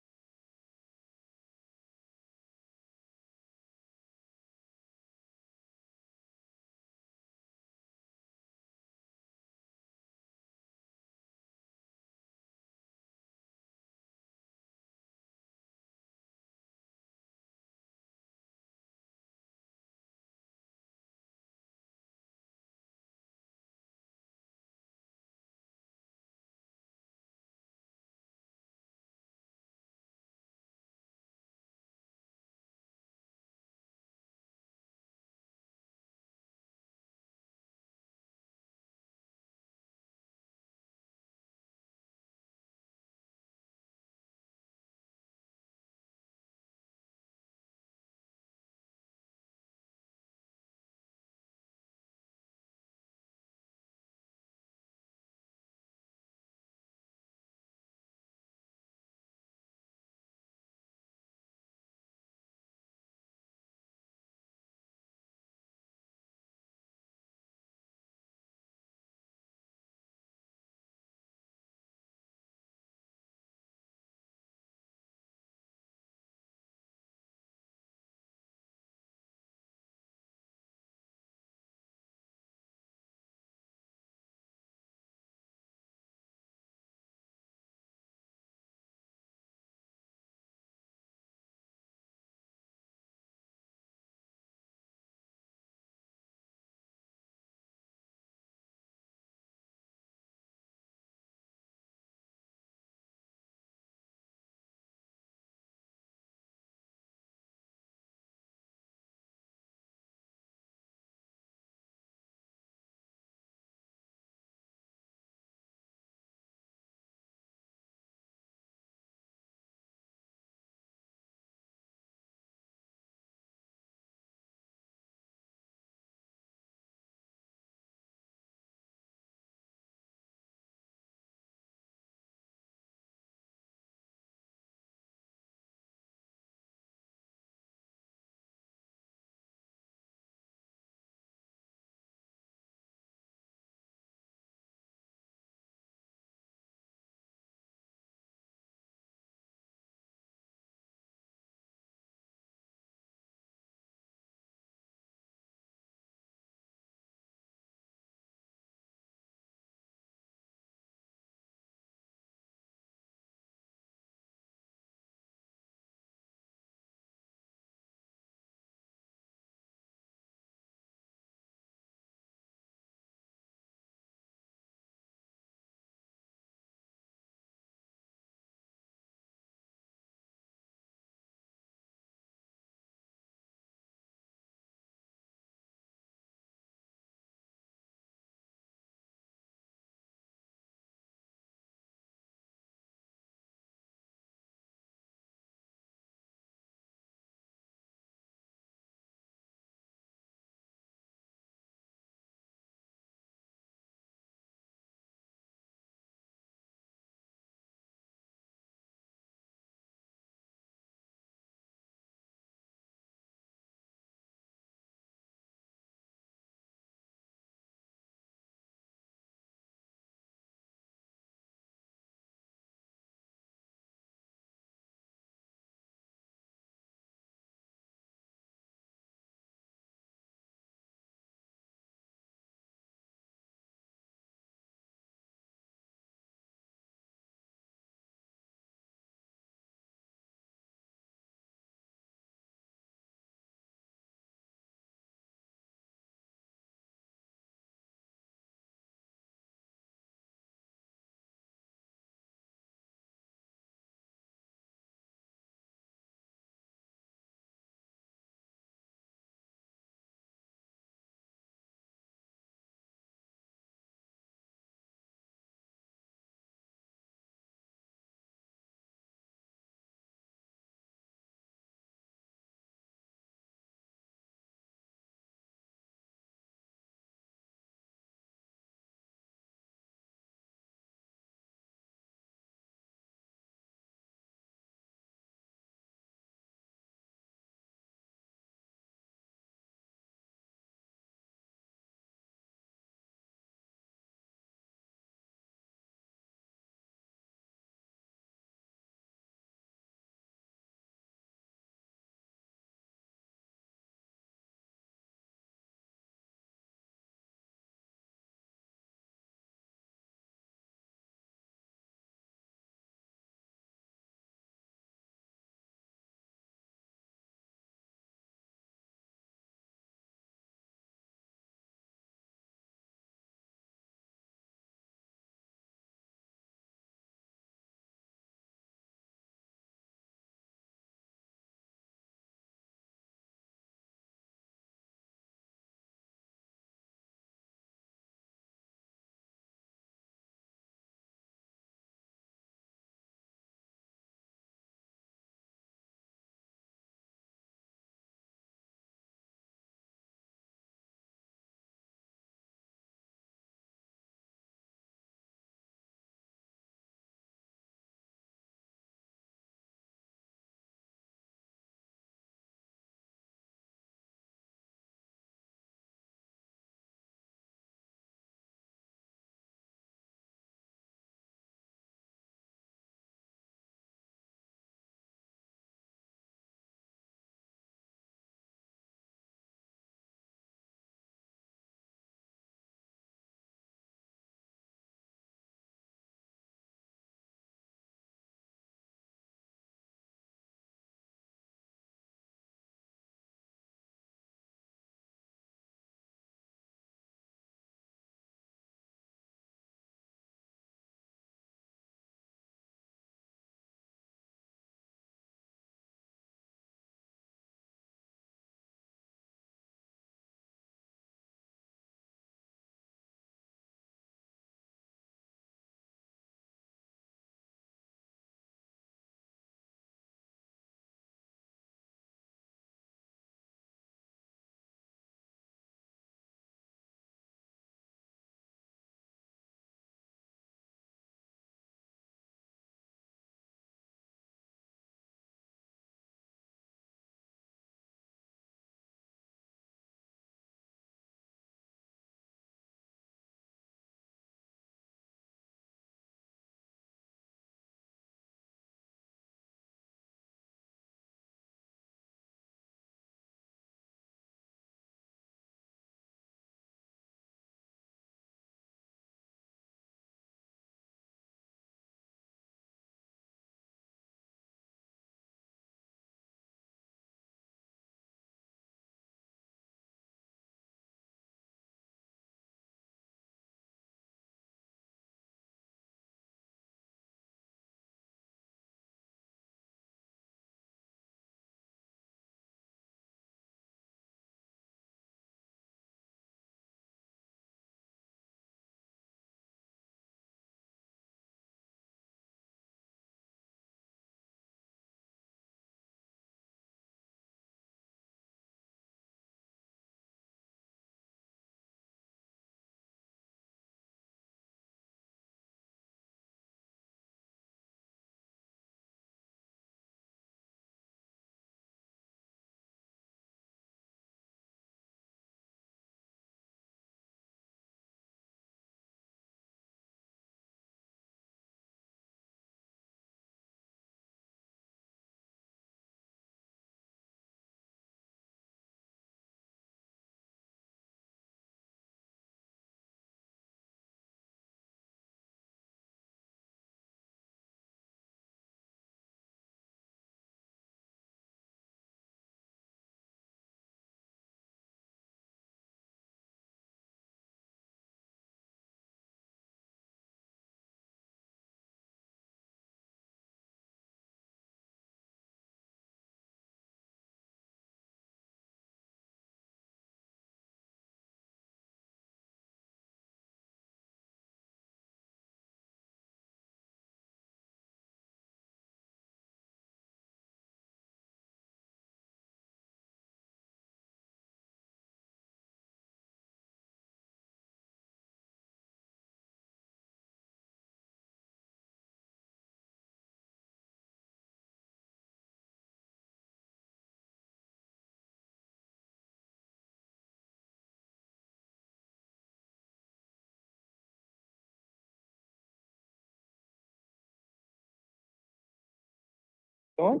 All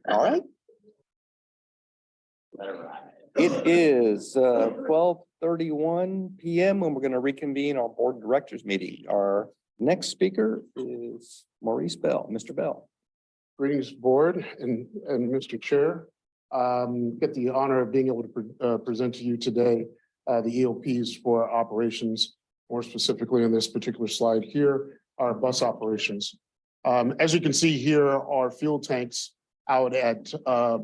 right. It is 12:31 PM when we're going to reconvene our board of directors meeting. Our next speaker is Maurice Bell. Mr. Bell. Greetings, board and Mr. Chair. Get the honor of being able to present to you today the EOPs for operations, more specifically on this particular slide here, our bus operations. As you can see here, our fuel tanks out at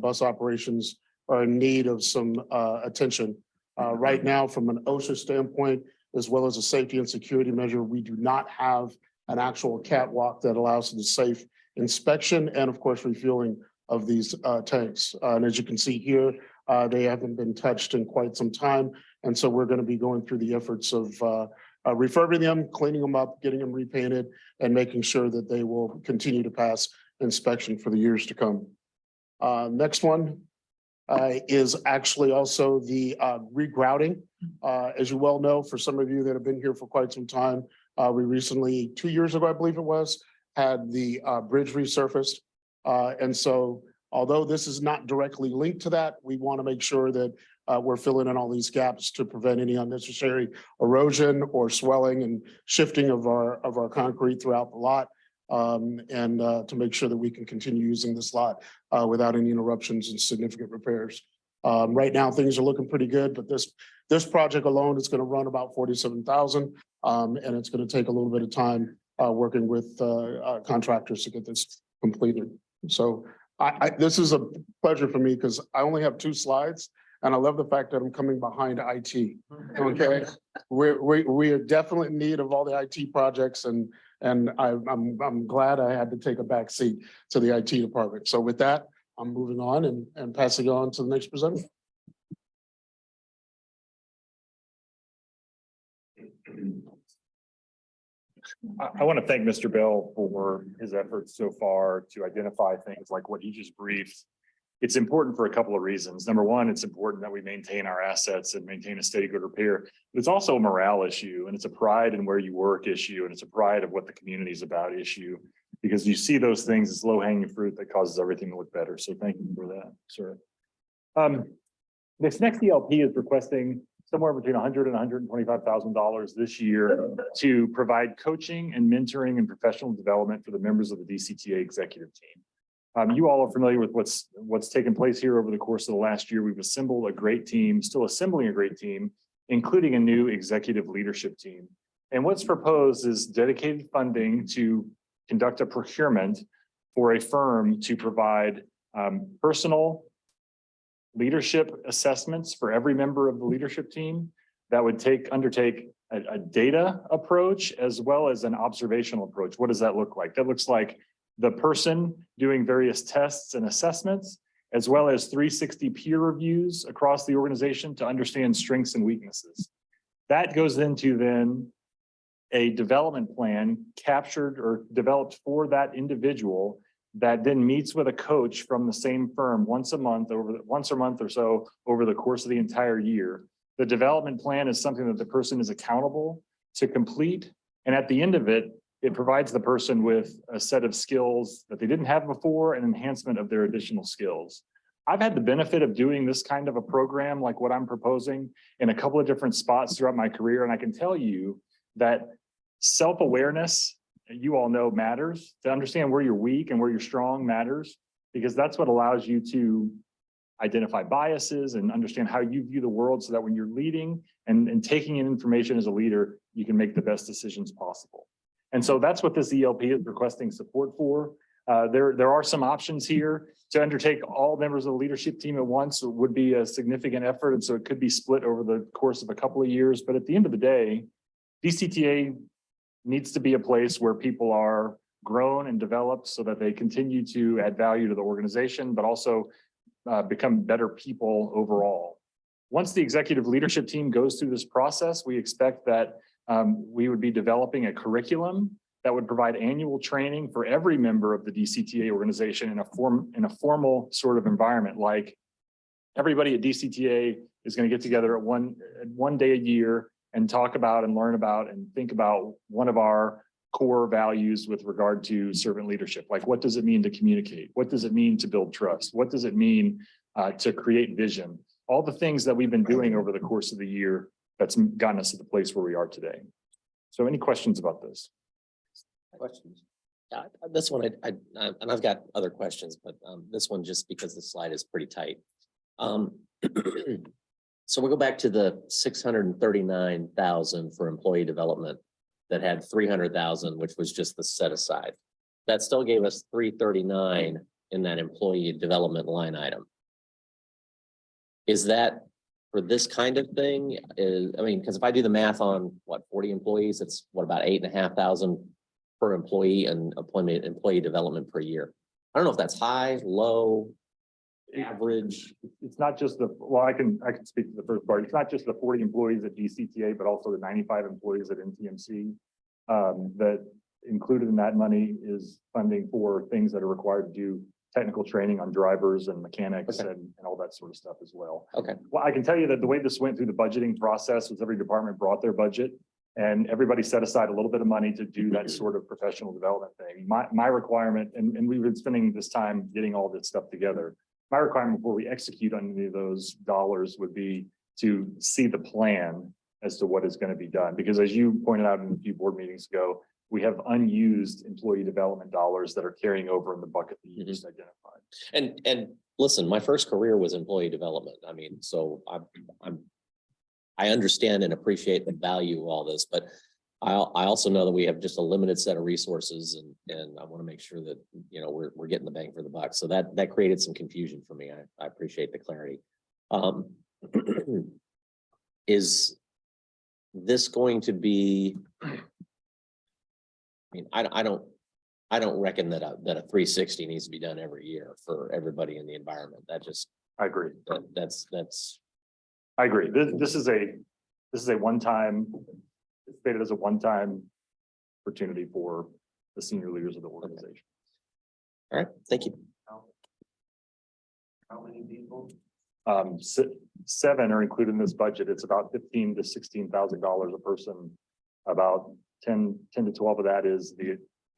bus operations are in need of some attention. Right now, from an OSHA standpoint, as well as a safety and security measure, we do not have an actual catwalk that allows for the safe inspection and, of course, refueling of these tanks. And as you can see here, they haven't been touched in quite some time. And so we're going to be going through the efforts of refurbing them, cleaning them up, getting them repainted, and making sure that they will continue to pass inspection for the years to come. Next one is actually also the regrouting. As you well know, for some of you that have been here for quite some time, we recently, 2 years ago, I believe it was, had the bridge resurfaced. And so although this is not directly linked to that, we want to make sure that we're filling in all these gaps to prevent any unnecessary erosion or swelling and shifting of our concrete throughout the lot. And to make sure that we can continue using this lot without any interruptions and significant repairs. Right now, things are looking pretty good, but this project alone is going to run about $47,000, and it's going to take a little bit of time working with contractors to get this completed. So this is a pleasure for me because I only have 2 slides, and I love the fact that I'm coming behind IT. Okay, we are definitely in need of all the IT projects, and I'm glad I had to take a back seat to the IT department. So with that, I'm moving on and passing on to the next presenter. I want to thank Mr. Bell for his efforts so far to identify things like what he just briefed. It's important for a couple of reasons. Number one, it's important that we maintain our assets and maintain a steady good repair. But it's also a morale issue, and it's a pride in where you work issue, and it's a pride of what the community is about issue. Because you see those things as low-hanging fruit that causes everything to look better. So thank you for that, sir. This next ELP is requesting somewhere between $100,000 and $125,000 this year to provide coaching and mentoring and professional development for the members of the DCTA executive team. You all are familiar with what's taken place here over the course of the last year. We've assembled a great team, still assembling a great team, including a new executive leadership team. And what's proposed is dedicated funding to conduct a procurement for a firm to provide personal leadership assessments for every member of the leadership team that would undertake a data approach as well as an observational approach. What does that look like? That looks like the person doing various tests and assessments, as well as 360 peer reviews across the organization to understand strengths and weaknesses. That goes into then a development plan captured or developed for that individual that then meets with a coach from the same firm once a month or so over the course of the entire year. The development plan is something that the person is accountable to complete. And at the end of it, it provides the person with a set of skills that they didn't have before and enhancement of their additional skills. I've had the benefit of doing this kind of a program like what I'm proposing in a couple of different spots throughout my career. And I can tell you that self-awareness, you all know, matters. To understand where you're weak and where you're strong matters, because that's what allows you to identify biases and understand how you view the world so that when you're leading and taking in information as a leader, you can make the best decisions possible. And so that's what this ELP is requesting support for. There are some options here. To undertake all members of the leadership team at once would be a significant effort. And so it could be split over the course of a couple of years. But at the end of the day, DCTA needs to be a place where people are grown and developed so that they continue to add value to the organization, but also become better people overall. Once the executive leadership team goes through this process, we expect that we would be developing a curriculum that would provide annual training for every member of the DCTA organization in a formal sort of environment. Like everybody at DCTA is going to get together at one day a year and talk about and learn about and think about one of our core values with regard to servant leadership. Like, what does it mean to communicate? What does it mean to build trust? What does it mean to create vision? All the things that we've been doing over the course of the year that's gotten us to the place where we are today. So any questions about this? Questions? This one, and I've got other questions, but this one, just because the slide is pretty tight. So we'll go back to the 639,000 for employee development that had 300,000, which was just the set aside. That still gave us 339 in that employee development line item. Is that for this kind of thing? I mean, because if I do the math on what, 40 employees, it's what, about 8,500 per employee and employee development per year. I don't know if that's high, low, average. It's not just well, I can speak to the first part. It's not just the 40 employees at DCTA, but also the 95 employees at NTMC. That included in that money is funding for things that are required to do technical training on drivers and mechanics and all that sort of stuff as well. Okay. Well, I can tell you that the way this went through the budgeting process was every department brought their budget and everybody set aside a little bit of money to do that sort of professional development thing. My requirement, and we've been spending this time getting all this stuff together. My requirement before we execute on any of those dollars would be to see the plan as to what is going to be done. Because as you pointed out in a few board meetings ago, we have unused employee development dollars that are carrying over in the bucket that you just identified. And listen, my first career was employee development. I mean, so I understand and appreciate the value of all this, but I also know that we have just a limited set of resources and I want to make sure that, you know, we're getting the bang for the buck. So that created some confusion for me. I appreciate the clarity. Is this going to be, I mean, I don't reckon that a 360 needs to be done every year for everybody in the environment. That just, I agree. That's. I agree. This is a one-time, it's stated as a one-time opportunity for the senior leaders of the organization. All right, thank you. How many people? 7 are included in this budget. It's about $15,000 to $16,000 a person. About 10 to 12 of that is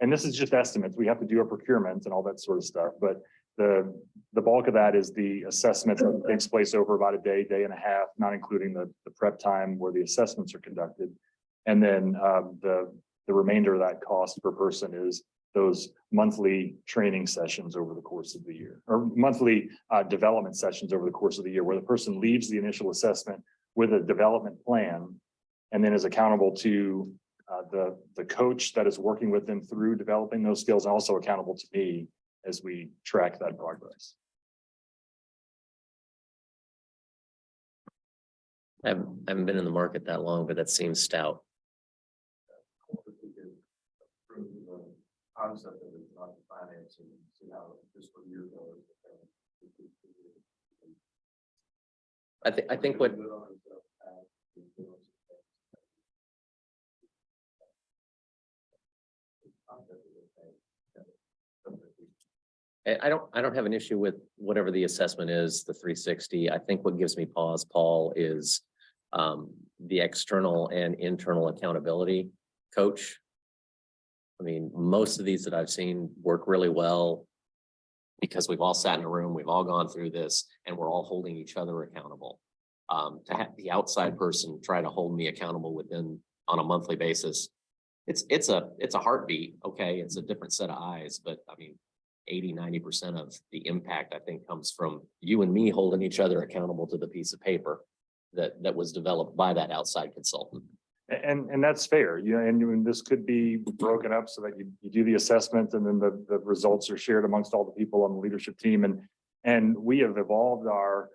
and this is just estimates. We have to do a procurement and all that sort of stuff, but the bulk of that is the assessment that takes place over about a day and a half, not including the prep time where the assessments are conducted. And then the remainder of that cost per person is those monthly training sessions over the course of the year, or monthly development sessions over the course of the year, where the person leaves the initial assessment with a development plan and then is accountable to the coach that is working with them through developing those skills, and also accountable to me as we track that progress. I haven't been in the market that long, but that seems stout. Concept of it, not financing, see how fiscal year goes. I think what. I don't have an issue with whatever the assessment is, the 360. I think what gives me pause, Paul, is the external and internal accountability coach. I mean, most of these that I've seen work really well because we've all sat in a room, we've all gone through this, and we're all holding each other accountable. To have the outside person try to hold me accountable on a monthly basis, it's a heartbeat. Okay, it's a different set of eyes, but I mean, 80–90% of the impact, I think, comes from you and me holding each other accountable to the piece of paper that was developed by that outside consultant. And that's fair. You know, and this could be broken up so that you do the assessment and then the results are shared amongst all the people on the leadership team. And we have evolved our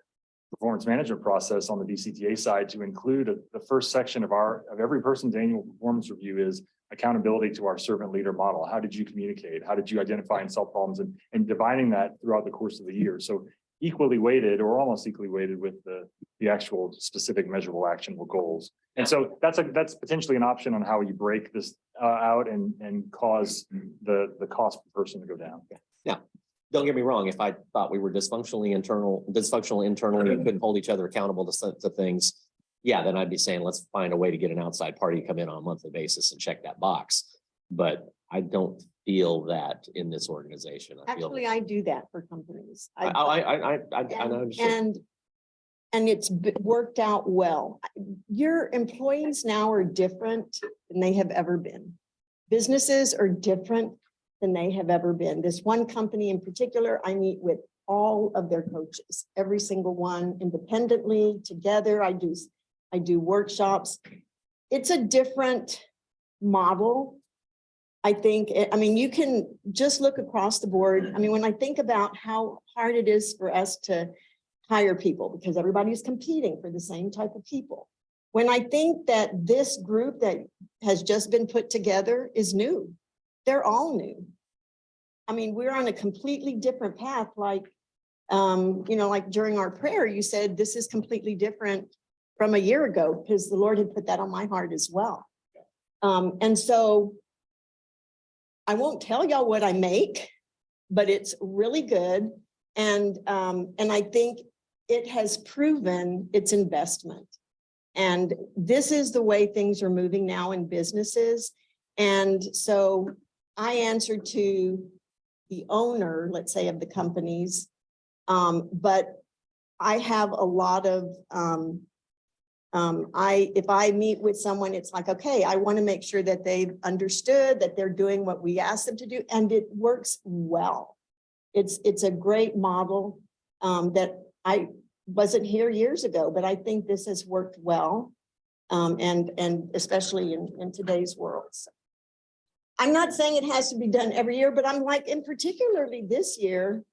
performance management process on the DCTA side to include the first section of every person's annual performance review is accountability to our servant leader model. How did you communicate? How did you identify and solve problems, and dividing that throughout the course of the year? So equally weighted, or almost equally weighted, with the actual specific measurable actionable goals. And so that's potentially an option on how you break this out and cause the cost per person to go down. Yeah. Don't get me wrong. If I thought we were dysfunctional internally and couldn't hold each other accountable to things, yeah, then I'd be saying, let's find a way to get an outside party to come in on a monthly basis and check that box. But I don't feel that in this organization. I feel. Actually, I do that for companies. I understand. And it's worked out well. Your employees now are different than they have ever been. Businesses are different than they have ever been. This one company in particular, I meet with all of their coaches, every single one independently, together. I do workshops. It's a different model. I think, I mean, you can just look across the board. I mean, when I think about how hard it is for us to hire people, because everybody's competing for the same type of people. When I think that this group that has just been put together is new, they're all new. I mean, we're on a completely different path, like, like during our prayer, you said this is completely different from a year ago, because the Lord had put that on my heart as well. And so I won't tell y'all what I make, but it's really good. And I think it has proven its investment. And this is the way things are moving now in businesses. And so I answer to the owner, let's say, of the companies. But I have a lot of, if I meet with someone, it's like, okay, I want to make sure that they've understood that they're doing what we asked them to do, and it works well. It's a great model that I wasn't here years ago, but I think this has worked well. And especially in today's world. So I'm not saying it has to be done every year, but I'm like, in particularly this year,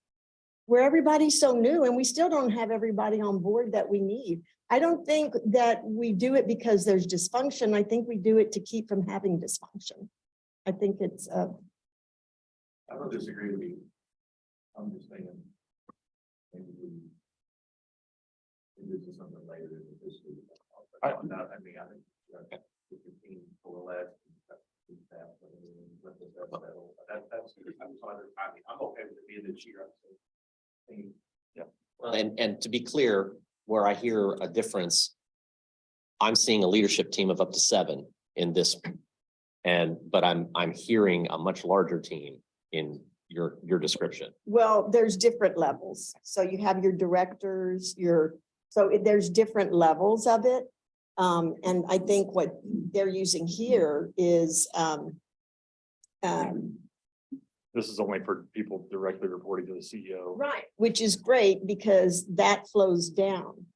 where everybody's so new and we still don't have everybody on board that we need. I don't think that we do it because there's dysfunction. I think we do it to keep from having dysfunction. I think it's I don't disagree with you. I'm just saying. Maybe we do something later in this week. I think the team will let. I'm okay with it being this year. Well, and to be clear, where I hear a difference, I'm seeing a leadership team of up to 7 in this. But I'm hearing a much larger team in your description. well, there's different levels. So you have your directors, there's different levels of it. And I think what they're using here is This is only for people directly reporting to the CEO. right, which is great because that flows down.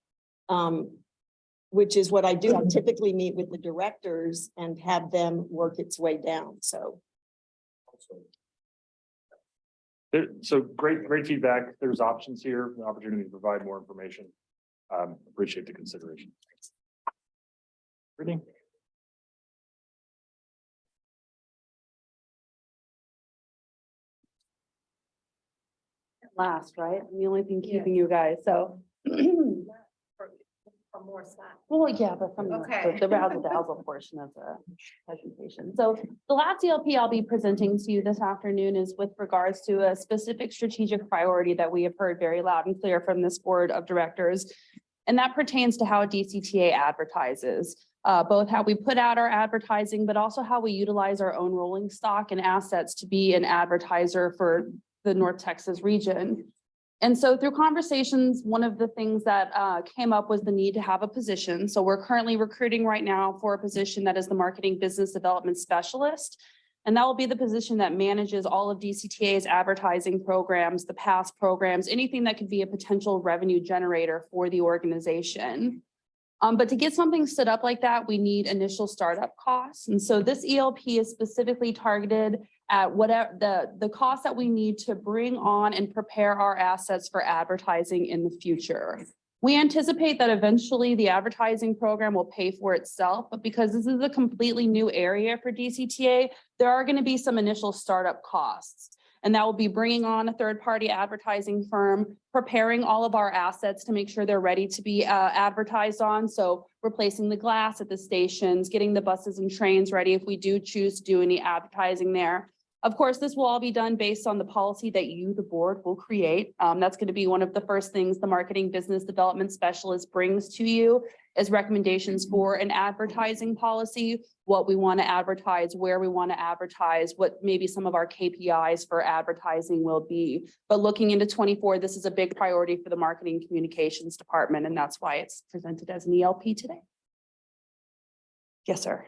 Which is what I do. I typically meet with the directors and have them work its way down. So So great feedback. There's options here, an opportunity to provide more information. Appreciate the consideration. Brittany? Last, right? I'm the only thing keeping you guys, so. More slack. Well, yeah, but from Okay. the razzle dazzle portion of the presentation. So the last ELP I'll be presenting to you this afternoon is with regards to a specific strategic priority that we have heard very loud and clear from this board of directors. And that pertains to how DCTA advertises, both how we put out our advertising, but also how we utilize our own rolling stock and assets to be an advertiser for the North Texas region. And so through conversations, one of the things that came up was the need to have a position. So we're currently recruiting right now for a position that is the marketing business development specialist. And that will be the position that manages all of DCTA's advertising programs, the past programs, anything that could be a potential revenue generator for the organization. But to get something stood up like that, we need initial startup costs. And so this ELP is specifically targeted at whatever the cost that we need to bring on and prepare our assets for advertising in the future. We anticipate that eventually the advertising program will pay for itself, but because this is a completely new area for DCTA, there are going to be some initial startup costs. And that will be bringing on a third-party advertising firm, preparing all of our assets to make sure they're ready to be advertised on. So replacing the glass at the stations, getting the buses and trains ready if we do choose to do any advertising there. Of course, this will all be done based on the policy that you, the board, will create. That's going to be one of the first things the marketing business development specialist brings to you is recommendations for an advertising policy, what we want to advertise, where we want to advertise, what maybe some of our KPIs for advertising will be. But looking into 24, this is a big priority for the marketing communications department, and that's why it's presented as an ELP today. Yes, sir.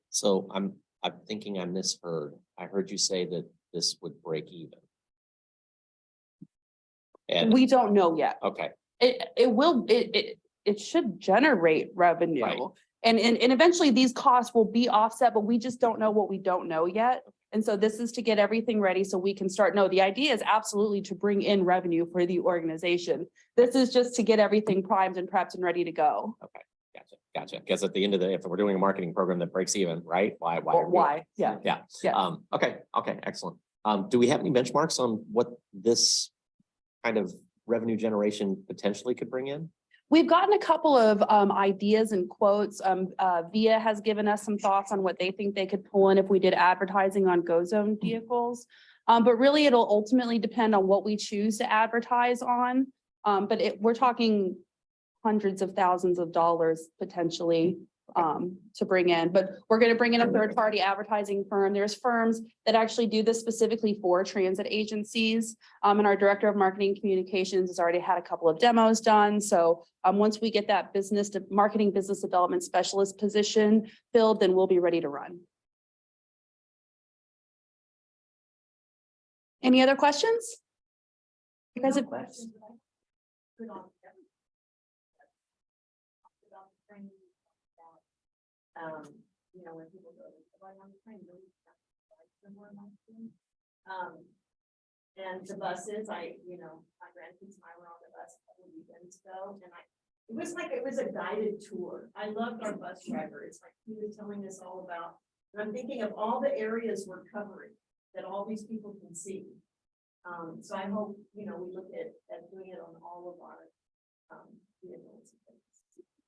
So I'm thinking I misheard. I heard you say that this would break even. And, We don't know yet. okay, It should generate revenue. Right. And eventually these costs will be offset, but we just don't know what we don't know yet. And so this is to get everything ready so we can start. No, the idea is absolutely to bring in revenue for the organization. This is just to get everything primed and prepped and ready to go. gotcha. Because at the end of the day, if we're doing a marketing program that breaks even, right? Why? are we doing it? Why? Yeah. Yeah. Yeah. Okay, excellent. Do we have any benchmarks on what this kind of revenue generation potentially could bring in? We've gotten a couple of ideas and quotes. VIA has given us some thoughts on what they think they could pull in if we did advertising on Go Zone vehicles. But really, it'll ultimately depend on what we choose to advertise on. But we're talking hundreds of thousands of dollars potentially to bring in. But we're going to bring in a third-party advertising firm. There's firms that actually do this specifically for transit agencies. And our director of marketing communications has already had a couple of demos done. So once we get that marketing business development specialist position filled, then we'll be ready to run. Any other questions? You guys have questions? You know, when people go on the train, and the buses, my grandkids and I were on the bus a couple of weekends ago, and it was a guided tour. I loved our bus driver. It's like he was telling us all about, and I'm thinking of all the areas we're covering that all these people can see. So I hope, we look at doing it on all of our vehicles.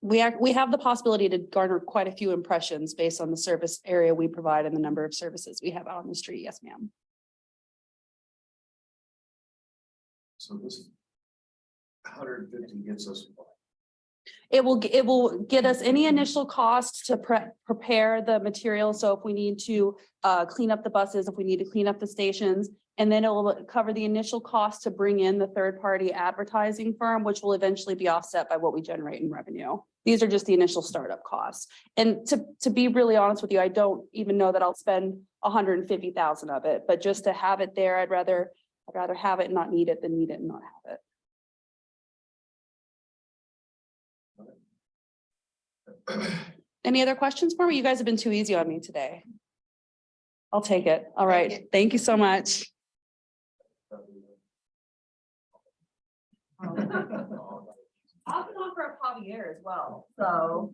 We have the possibility to garner quite a few impressions based on the service area we provide and the number of services we have out on the street. Yes, ma'am. So this 150 gets us. It will get us any initial cost to prepare the material. So if we need to clean up the buses, if we need to clean up the stations, and then it will cover the initial cost to bring in the third-party advertising firm, which will eventually be offset by what we generate in revenue. These are just the initial startup costs. And to be really honest with you, I don't even know that I'll spend 150,000 of it, but just to have it there, I'd rather have it and not need it than need it and not have it. Any other questions for me? You guys have been too easy on me today. I'll take it. All right. Thank you so much. I've been on for a Javier as well, so.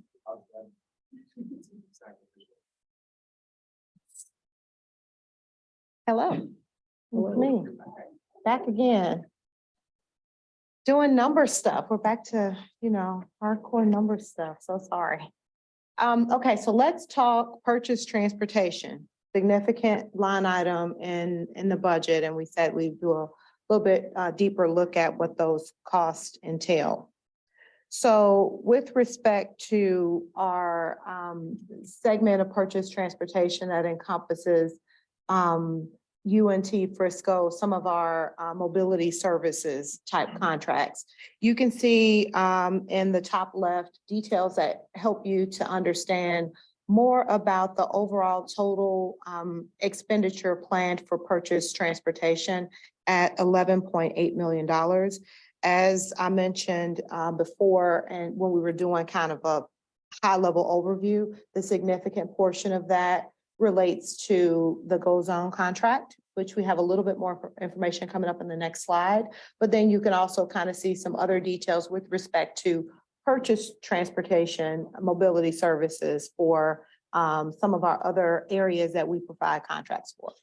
Hello. It's me. Back again. Doing number stuff. We're back to, hardcore number stuff. So sorry. Okay, so let's talk purchase transportation. Significant line item in the budget, and we said we'd do a little bit deeper look at what those costs entail. So with respect to our segment of purchase transportation that encompasses UNT Frisco, some of our mobility services type contracts. You can see in the top left details that help you to understand more about the overall total expenditure planned for purchase transportation at $11.8 million. As I mentioned before, and when we were doing kind of a high level overview, the significant portion of that relates to the Go Zone contract, which we have a little bit more information coming up in the next slide. But then you can also kind of see some other details with respect to purchase transportation, mobility services for some of our other areas that we provide contracts for.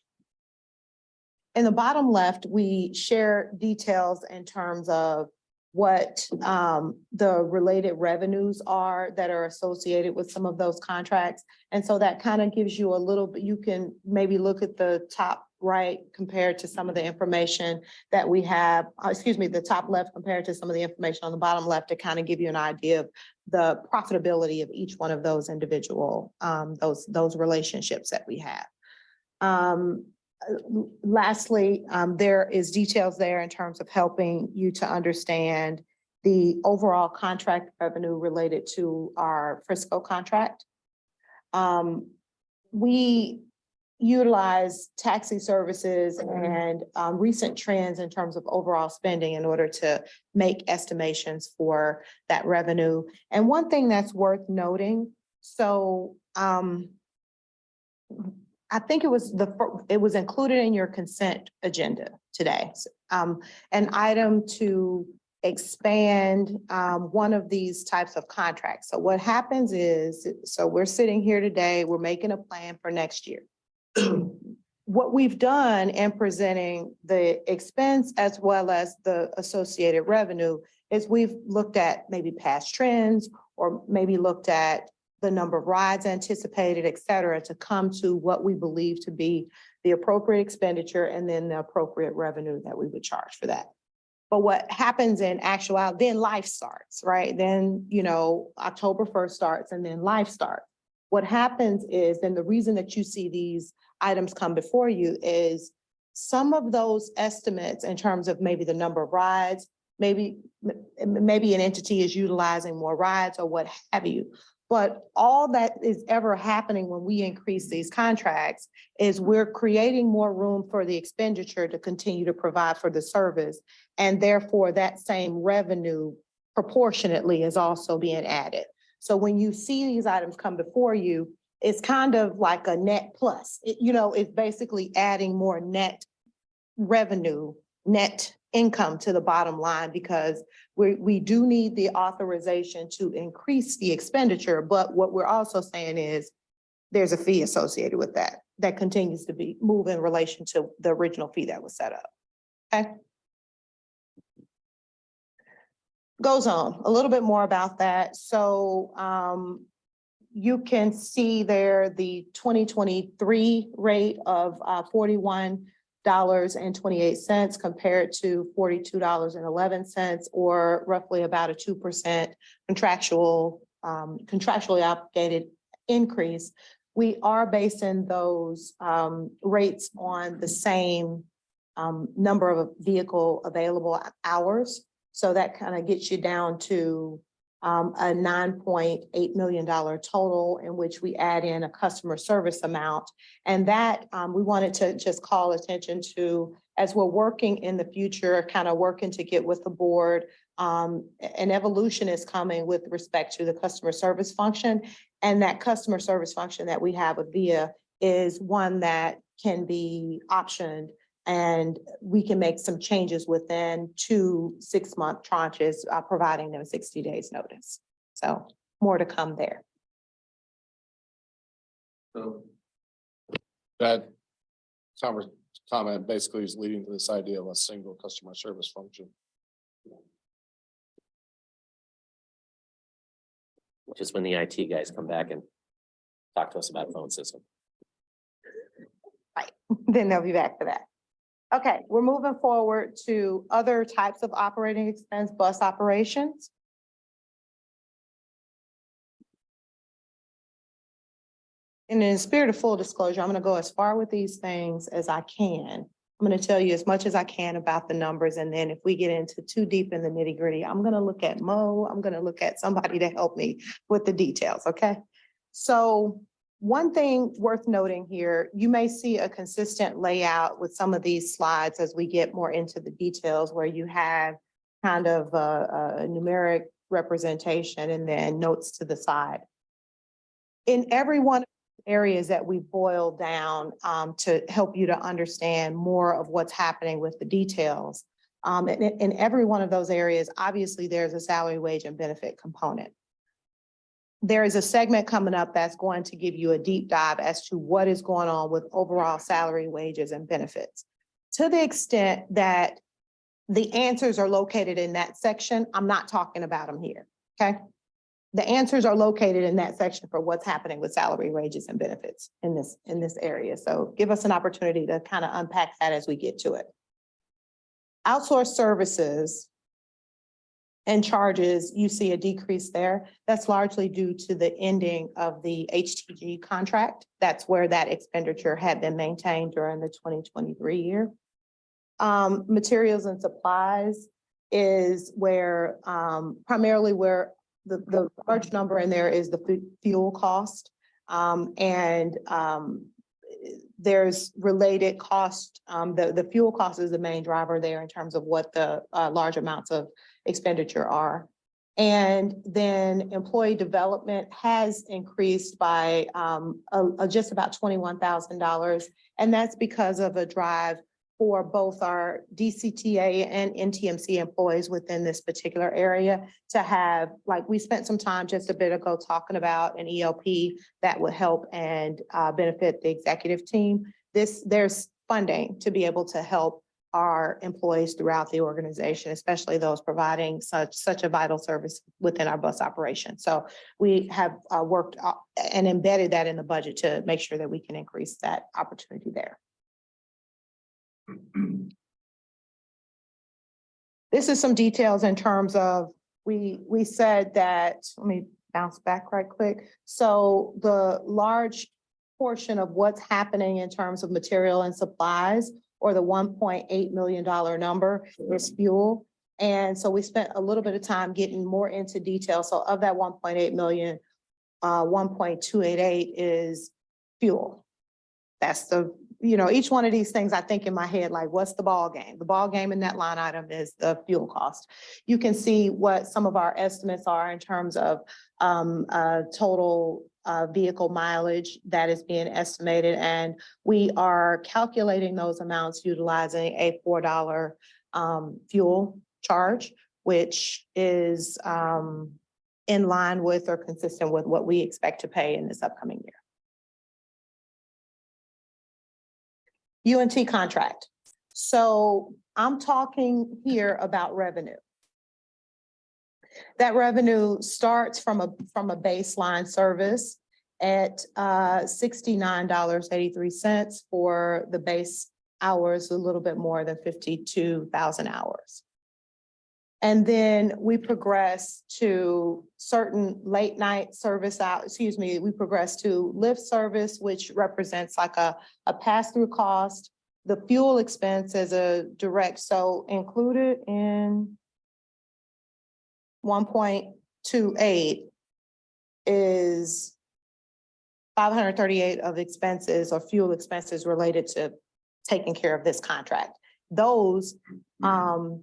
In the bottom left, we share details in terms of what the related revenues are that are associated with some of those contracts. And so that kind of gives you a little bit, you can maybe look at the top right, compared to some of the information that we have, the top left compared to some of the information on the bottom left to kind of give you an idea of the profitability of each one of those individual, those relationships that we have. Lastly, there is details there in terms of helping you to understand the overall contract revenue related to our Frisco contract. We utilize taxi services and recent trends in terms of overall spending in order to make estimations for that revenue. And one thing that's worth noting, so I think it was included in your consent agenda today. An item to expand one of these types of contracts. So what happens is, so we're sitting here today, we're making a plan for next year. What we've done in presenting the expense as well as the associated revenue is we've looked at maybe past trends or maybe looked at the number of rides anticipated, et cetera, to come to what we believe to be the appropriate expenditure and then the appropriate revenue that we would charge for that. But what happens in actuality, then life starts, right? Then, October 1st starts and then life starts. What happens is, then the reason that you see these items come before you is some of those estimates in terms of maybe the number of rides, maybe an entity is utilizing more rides or what have you. But all that is ever happening when we increase these contracts is we're creating more room for the expenditure to continue to provide for the service. And therefore that same revenue proportionately is also being added. So when you see these items come before you, it's kind of like a net plus. It's basically adding more net revenue, net income to the bottom line, because we do need the authorization to increase the expenditure. But what we're also saying is there's a fee associated with that continues to be moved in relation to the original fee that was set up. Okay. Goes on a little bit more about that. So you can see there the 2023 rate of $41.28 compared to $42.11, or roughly about a 2% contractually obligated increase. We are basing those rates on the same number of vehicle available hours. So that kind of gets you down to a $9.8 million total, in which we add in a customer service amount. And that we wanted to just call attention to as we're working in the future, kind of working to get with the board. An evolution is coming with respect to the customer service function. And that customer service function that we have with VIA is one that can be optioned, and we can make some changes within 2 6-month tranches, providing them 60 days notice. So more to come there. So that comment basically is leading to this idea of a single customer service function. Which is when the IT guys come back and talk to us about a phone system. Right, then they'll be back for that. Okay, we're moving forward to other types of operating expense, bus operations. And in the spirit of full disclosure, I'm going to go as far with these things as I can. I'm going to tell you as much as I can about the numbers. And then if we get into too deep in the nitty gritty, I'm going to look at Mo. I'm going to look at somebody to help me with the details. Okay. So one thing worth noting here, you may see a consistent layout with some of these slides as we get more into the details, where you have kind of a numeric representation and then notes to the side. In every one of the areas that we boil down to help you to understand more of what's happening with the details, in every one of those areas, obviously there's a salary, wage, and benefit component. There is a segment coming up that's going to give you a deep dive as to what is going on with overall salary, wages, and benefits. To the extent that the answers are located in that section, I'm not talking about them here, okay? the answers are located in that section for what's happening with salary, wages, and benefits in this area. So give us an opportunity to kind of unpack that as we get to it. Outsourced services and charges, you see a decrease there. That's largely due to the ending of the HTG contract. That's where that expenditure had been maintained during the 2023 year. Materials and supplies is where primarily where the large number in there is the fuel cost. There's related cost. The fuel cost is the main driver there in terms of what the large amounts of expenditure are. And then employee development has increased by just about $21,000. And that's because of a drive for both our DCTA and NTMC employees within this particular area to have, like we spent some time just a bit ago talking about an ELP that would help and benefit the executive team. There's funding to be able to help our employees throughout the organization, especially those providing such a vital service within our bus operation. So we have worked and embedded that in the budget to make sure that we can increase that opportunity there. This is some details in terms of, we said that, let me bounce back right quick. So the large portion of what's happening in terms of material and supplies, or the $1.8 million number, is fuel. And so we spent a little bit of time getting more into detail. So of that 1.8 million, 1.288 is fuel. That's the, each one of these things I think in my head, like, what's the ball game? The ball game in that line item is the fuel cost. You can see what some of our estimates are in terms of total vehicle mileage that is being estimated. And we are calculating those amounts utilizing a $4 fuel charge, which is in line with or consistent with what we expect to pay in this upcoming year. UNT contract. So I'm talking here about revenue. That revenue starts from a baseline service at $69.83 for the base hours, a little bit more than 52,000 hours. And then we progress to certain late night service out, we progress to lift service, which represents like a pass-through cost. The fuel expense as a direct, so included in 1.28 is 538 of expenses or fuel expenses related to taking care of this contract. Those are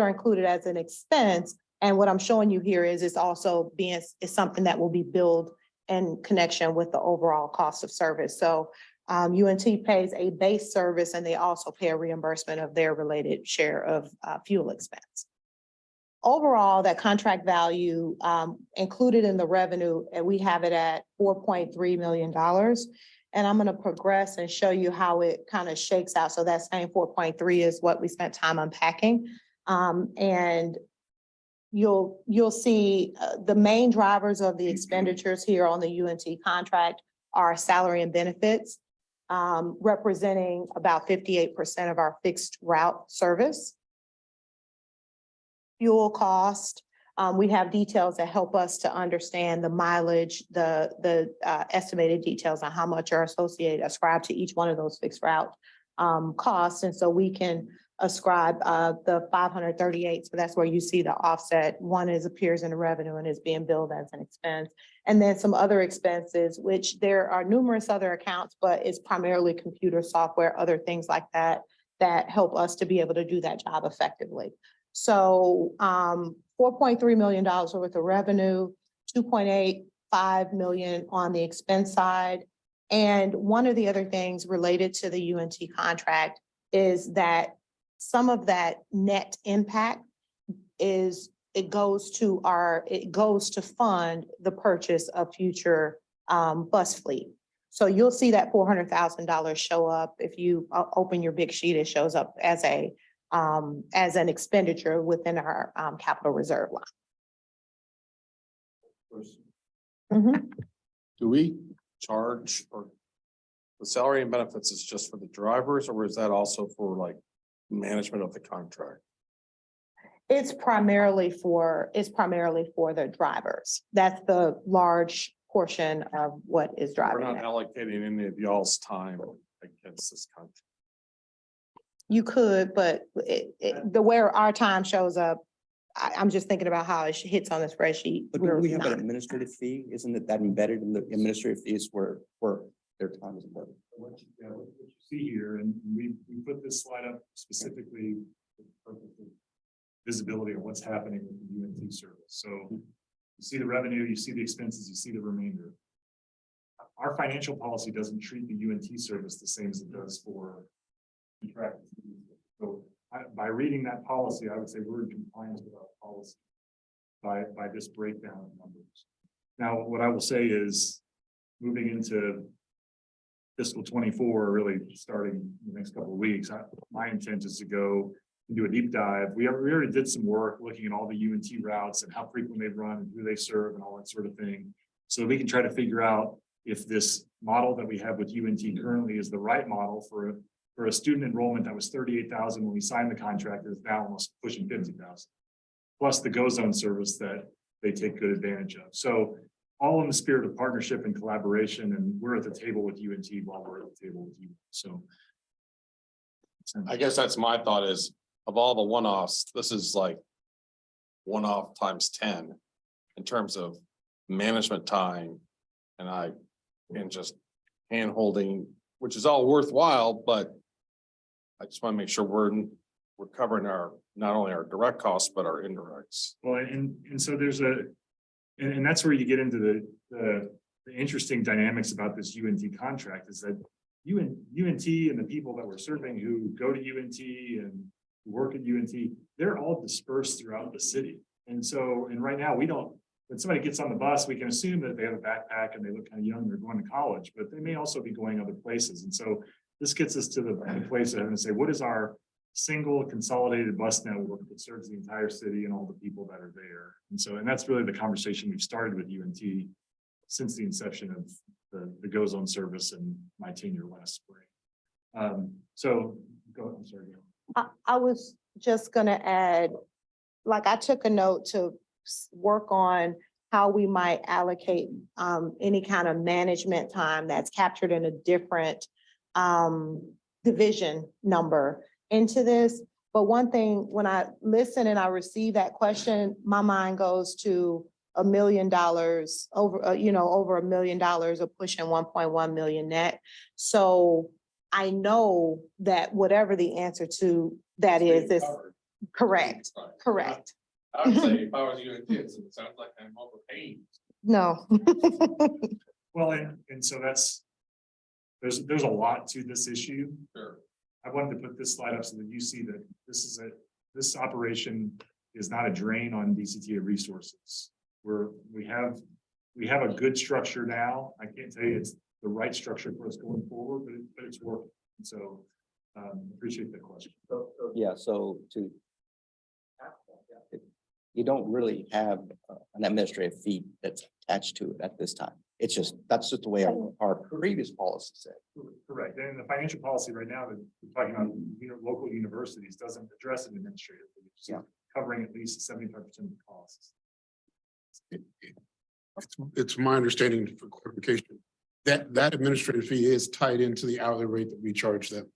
included as an expense. And what I'm showing you here is it's also is something that will be billed in connection with the overall cost of service. So UNT pays a base service and they also pay a reimbursement of their related share of fuel expense. Overall, that contract value included in the revenue, and we have it at $4.3 million. And I'm going to progress and show you how it kind of shakes out. So that same 4.3 is what we spent time unpacking. And you'll see the main drivers of the expenditures here on the UNT contract are salary and benefits, representing about 58% of our fixed route service. Fuel cost, we have details that help us to understand the mileage, the estimated details on how much are ascribed to each one of those fixed route costs. And so we can ascribe the 538. So that's where you see the offset. One appears in the revenue and is being billed as an expense. And then some other expenses, which there are numerous other accounts, but it's primarily computer software, other things like that, that help us to be able to do that job effectively. So $4.3 million worth of revenue, $2.85 million on the expense side. And one of the other things related to the UNT contract is that some of that net impact is it goes to fund the purchase of future bus fleet. So you'll see that $400,000 show up. If you open your big sheet, it shows up as an expenditure within our capital reserve line. Mhm. Do we charge or the salary and benefits is just for the drivers, or is that also for like management of the contract? It's primarily for the drivers. That's the large portion of what is We're driving not that. allocating any of y'all's time against this contract. You could, but the where our time shows up, I'm just thinking about how it hits on the spreadsheet. But We're do we have an not. administrative fee? Isn't it that embedded in the administrative fees where their time is embedded? What you see here, and we put this slide up specifically for the purpose of visibility of what's happening with the UNT service. So you see the revenue, you see the expenses, you see the remainder. Our financial policy doesn't treat the UNT service the same as it does for contracted. So by reading that policy, I would say we're in compliance with our policy by this breakdown of numbers. Now, what I will say is moving into fiscal 24, really starting the next couple of weeks, my intent is to go and do a deep dive. We already did some work looking at all the UNT routes and how frequent they run and who they serve and all that sort of thing. So we can try to figure out if this model that we have with UNT currently is the right model for a student enrollment that was 38,000 when we signed the contract is now almost pushing 50,000. Plus the Go Zone service that they take good advantage of. So all in the spirit of partnership and collaboration, and we're at the table with UNT while we're at the table with you. So I guess that's my thought is of all the one-offs, this is like one-off times 10 in terms of management time and just hand holding, which is all worthwhile, but I just want to make sure we're covering not only our direct costs, but our indirects. well, and so there's and that's where you get into the interesting dynamics about this UNT contract is that UNT and the people that we're serving who go to UNT and work at UNT, they're all dispersed throughout the city. And right now when somebody gets on the bus, we can assume that they have a backpack and they look kind of young, they're going to college, but they may also be going other places. And so this gets us to the place of having to say, what is our single consolidated bus network that serves the entire city and all the people that are there? And that's really the conversation we've started with UNT since the inception of the Go Zone service and my tenure last spring. I'm sorry. Go. I was just gonna add, like, I took a note to work on how we might allocate any kind of management time that's captured in a different division number into this. But one thing, when I listen and I receive that question, my mind goes to $1 million over $1 million of pushing 1.1 million net. So I know that whatever the answer to that is correct, correct. I would say if I was you, it sounds like I'm overpaying. No. Well, and so there's a lot to this issue. Sure. I wanted to put this slide up so that you see that this operation is not a drain on DCTA resources. We have a good structure now. I can't tell you it's the right structure for us going forward, but it's working. And so appreciate that question. Yeah, so you don't really have an administrative fee that's attached to it at this time. That's just the way our previous policy said. Correct. And the financial policy right now that we're talking about, local universities doesn't address an administrative fee. Yeah. Covering at least 75% of the costs. It's my understanding for clarification that administrative fee is tied into the hourly rate that we charge them.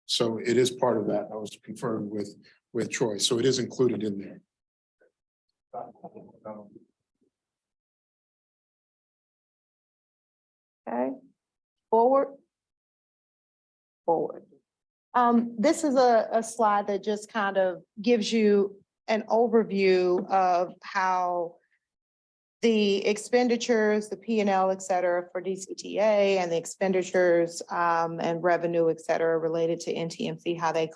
So it is part of that. I was confirmed with Troy. So it is included in there. Okay, forward. This is a slide that just kind of gives you an overview of how the expenditures, the P&L, et cetera, for DCTA and the expenditures and revenue, et cetera, related to NTMC, how they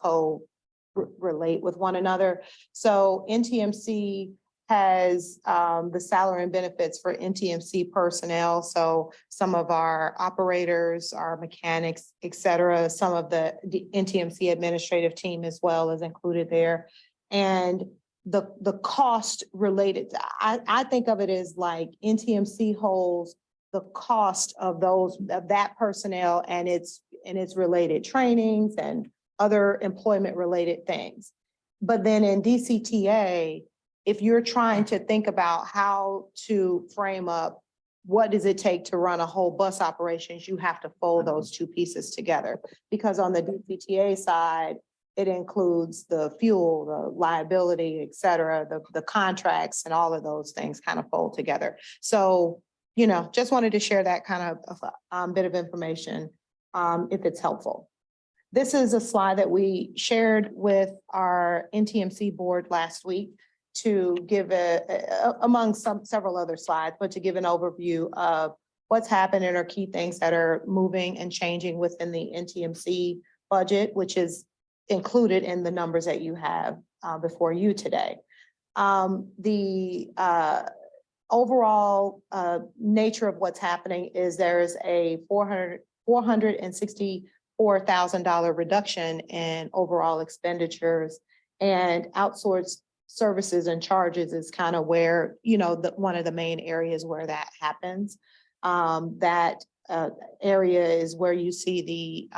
relate with one another. So NTMC has the salary and benefits for NTMC personnel. So some of our operators, our mechanics, et cetera, some of the NTMC administrative team as well is included there. And the cost related, I think of it as like NTMC holds the cost of that personnel and its related trainings and other employment related things. But then in DCTA, if you're trying to think about how to frame up what does it take to run a whole bus operations, you have to fold those two pieces together. Because on the DCTA side, it includes the fuel, the liability, et cetera, the contracts and all of those things kind of fold together. So, you know, just wanted to share that kind of bit of information if it's helpful. This is a slide that we shared with our NTMC board last week to give among several other slides, but to give an overview of what's happening or key things that are moving and changing within the NTMC budget, which is included in the numbers that you have before you today. The overall nature of what's happening is there is a $464,000 reduction in overall expenditures, and outsourced services and charges is kind of where, you know, one of the main areas where that happens. That area is where you see the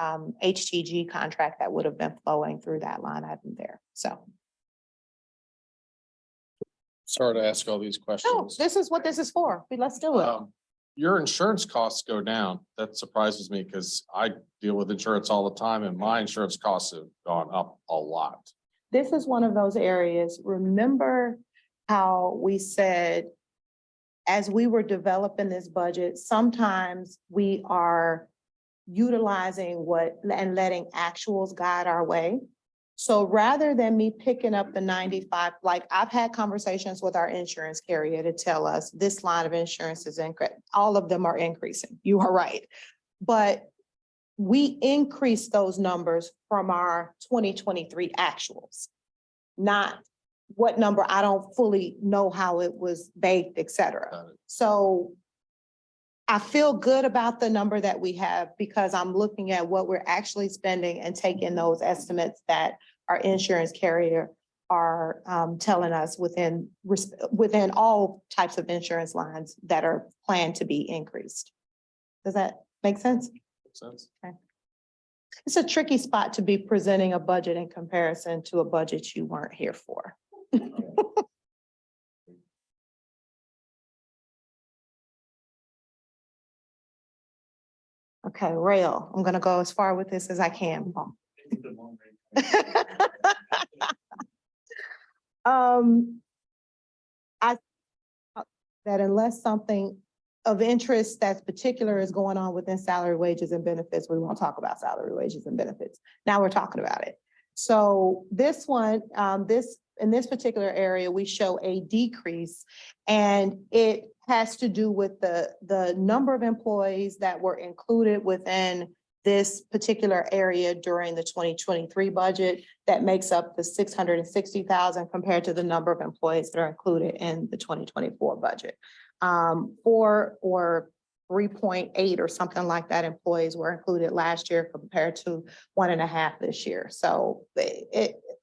HTG contract that would have been flowing through that line item there. So. Sorry to ask all these No, questions. this is what this is for. Let's do it. Your insurance costs go down. That surprises me because I deal with insurance all the time and my insurance costs have gone up a lot. This is one of those areas. Remember how we said, as we were developing this budget, sometimes we are utilizing and letting actuals guide our way. So rather than me picking up the 95, like I've had conversations with our insurance carrier to tell us this line of insurance is increasing. All of them are increasing. You are right. But we increased those numbers from our 2023 actuals, not what number, I don't fully know how it was baked, et cetera. So I feel good about the number that we have because I'm looking at what we're actually spending and taking those estimates that our insurance carrier are telling us within all types of insurance lines that are planned to be increased. Does that make sense? Makes sense. Okay. It's a tricky spot to be presenting a budget in comparison to a budget you weren't here for. Okay, rail. I'm gonna go as far with this as I can. I that unless something of interest that's particular is going on within salary, wages, and benefits, we won't talk about salary, wages, and benefits. Now we're talking about it. So this one, in this particular area, we show a decrease, and it has to do with the number of employees that were included within this particular area during the 2023 budget that makes up the 660,000 compared to the number of employees that are included in the 2024 budget. 4 or 3.8 or something like that employees were included last year compared to 1.5 this year. So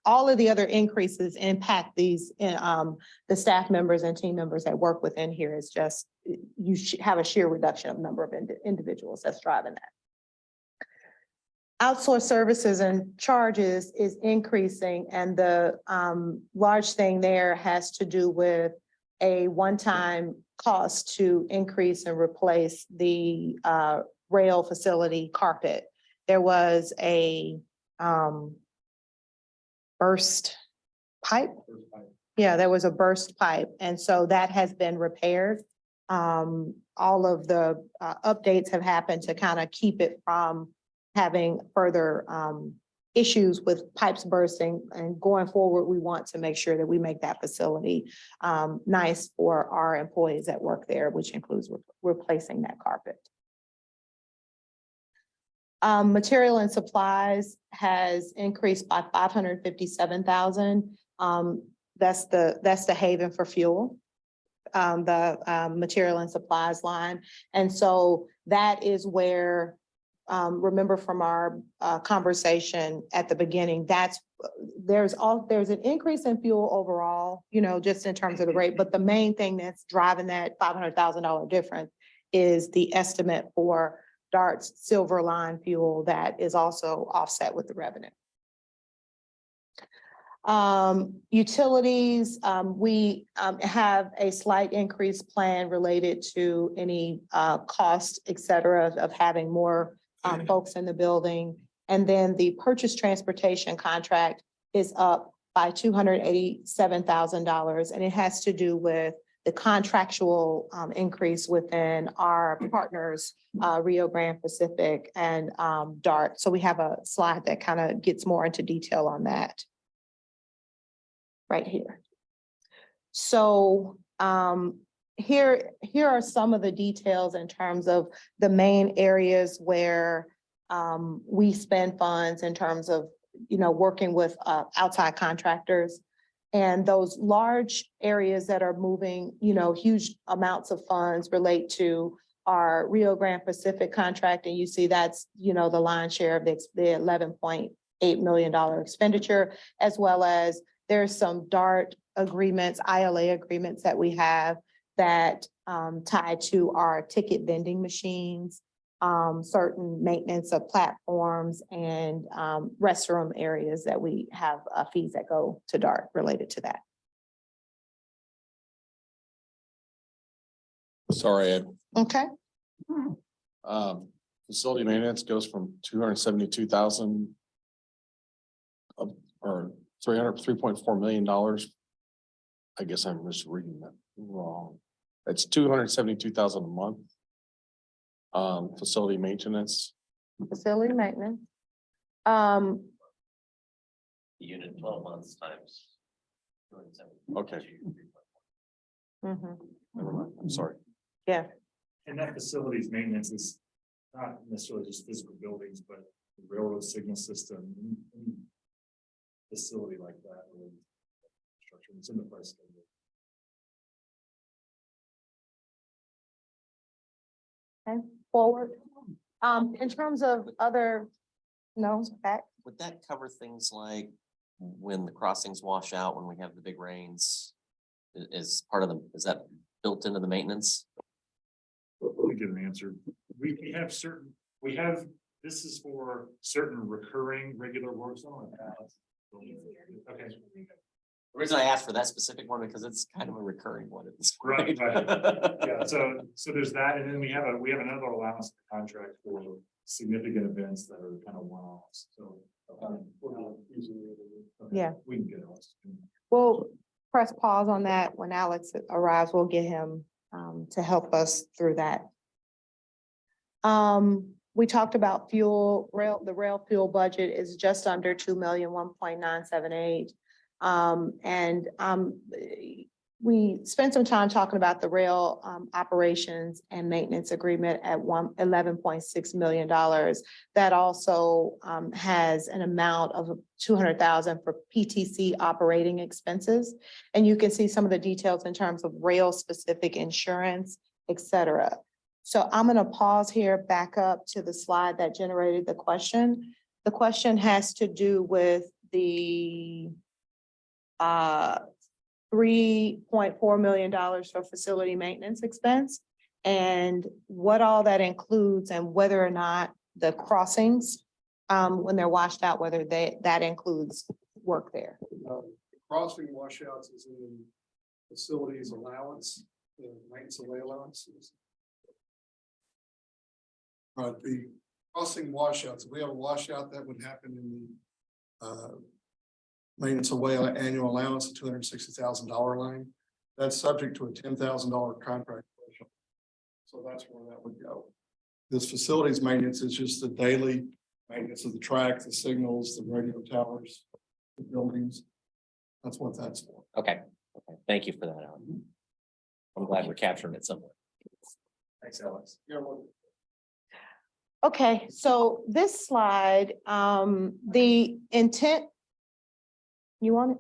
all of the other increases impact these, the staff members and team members that work within here. Is just, you have a sheer reduction of number of individuals that's driving that. Outsourced services and charges is increasing, and the large thing there has to do with a one-time cost to increase and replace the rail facility carpet. There was a burst pipe. Yeah, there was a burst pipe, and so that has been repaired. All of the updates have happened to kind of keep it from having further issues with pipes bursting, and going forward, we want to make sure that we make that facility nice for our employees that work there, which includes replacing that carpet. Material and supplies has increased by 557,000. That's the haven for fuel, the material and supplies line. And so that is where remember from our conversation at the beginning, there's an increase in fuel overall, just in terms of the rate, but the main thing that's driving that $500,000 difference is the estimate for DART's Silver Line fuel that is also offset with the revenue. Utilities, we have a slight increase plan related to any cost, et cetera, of having more folks in the building. And then the purchase transportation contract is up by $287,000, and it has to do with the contractual increase within our partners, Rio Grande Pacific and DART. So we have a slide that kind of gets more into detail on that right here. So here are some of the details in terms of the main areas where we spend funds in terms of, working with outside contractors. And those large areas that are moving, huge amounts of funds relate to our Rio Grande Pacific contract. And you see that's, the lion's share of the $11.8 million expenditure, as well as there's some DART agreements, ILA agreements that we have that tie to our ticket vending machines, certain maintenance of platforms and restroom areas that we have fees that go to DART related to that. Sorry, Ed. Okay. Facility maintenance goes from 272,000 or $3.4 million. I guess I'm just reading that wrong. It's 272,000 a month. Facility maintenance. Facility maintenance. Unit 12 months times. Okay, Mhm. never mind. I'm sorry. Yeah. And that facilities maintenance is not necessarily just physical buildings, but the railroad signal system. Any facility like that. Or structure, it's in the price schedule. Okay, forward. In terms of other, no, back. Would that cover things like when the crossings wash out, when we have the big rains? Is part of is that built into the maintenance? Let me get an answer. We have this is for certain recurring regular works on that. Okay. The reason I asked for that specific one, because it's kind of a recurring one at this point. Right. Yeah, so there's that, and then we have another allowance contract for significant events that are kind of one-offs, so. Yeah. We can get it. We'll press pause on that. When Alex arrives, we'll get him to help us through that. We talked about fuel, the rail fuel budget is just under 2 million, 1.978. We spent some time talking about the rail operations and maintenance agreement at $11.6 million. That also has an amount of $200,000 for PTC operating expenses. And you can see some of the details in terms of rail specific insurance, et cetera. So I'm going to pause here, back up to the slide that generated the question. The question has to do with the $3.4 million for facility maintenance expense and what all that includes and whether or not the crossings, when they're washed out, whether that includes work there. Crossing washouts is in the facilities allowance, the maintenance away allowances. The crossing washouts, we have a washout that would happen in the maintenance away annual allowance of $260,000 line. That's subject to a $10,000 contract. So that's where that would go. This facilities maintenance is just the daily maintenance of the track, the signals, the radio towers, the buildings. That's what that's for. Okay, thank you for that, Alan. I'm glad we're capturing it somewhere. Thanks, Alex. Okay, so this slide, the intent. You want it?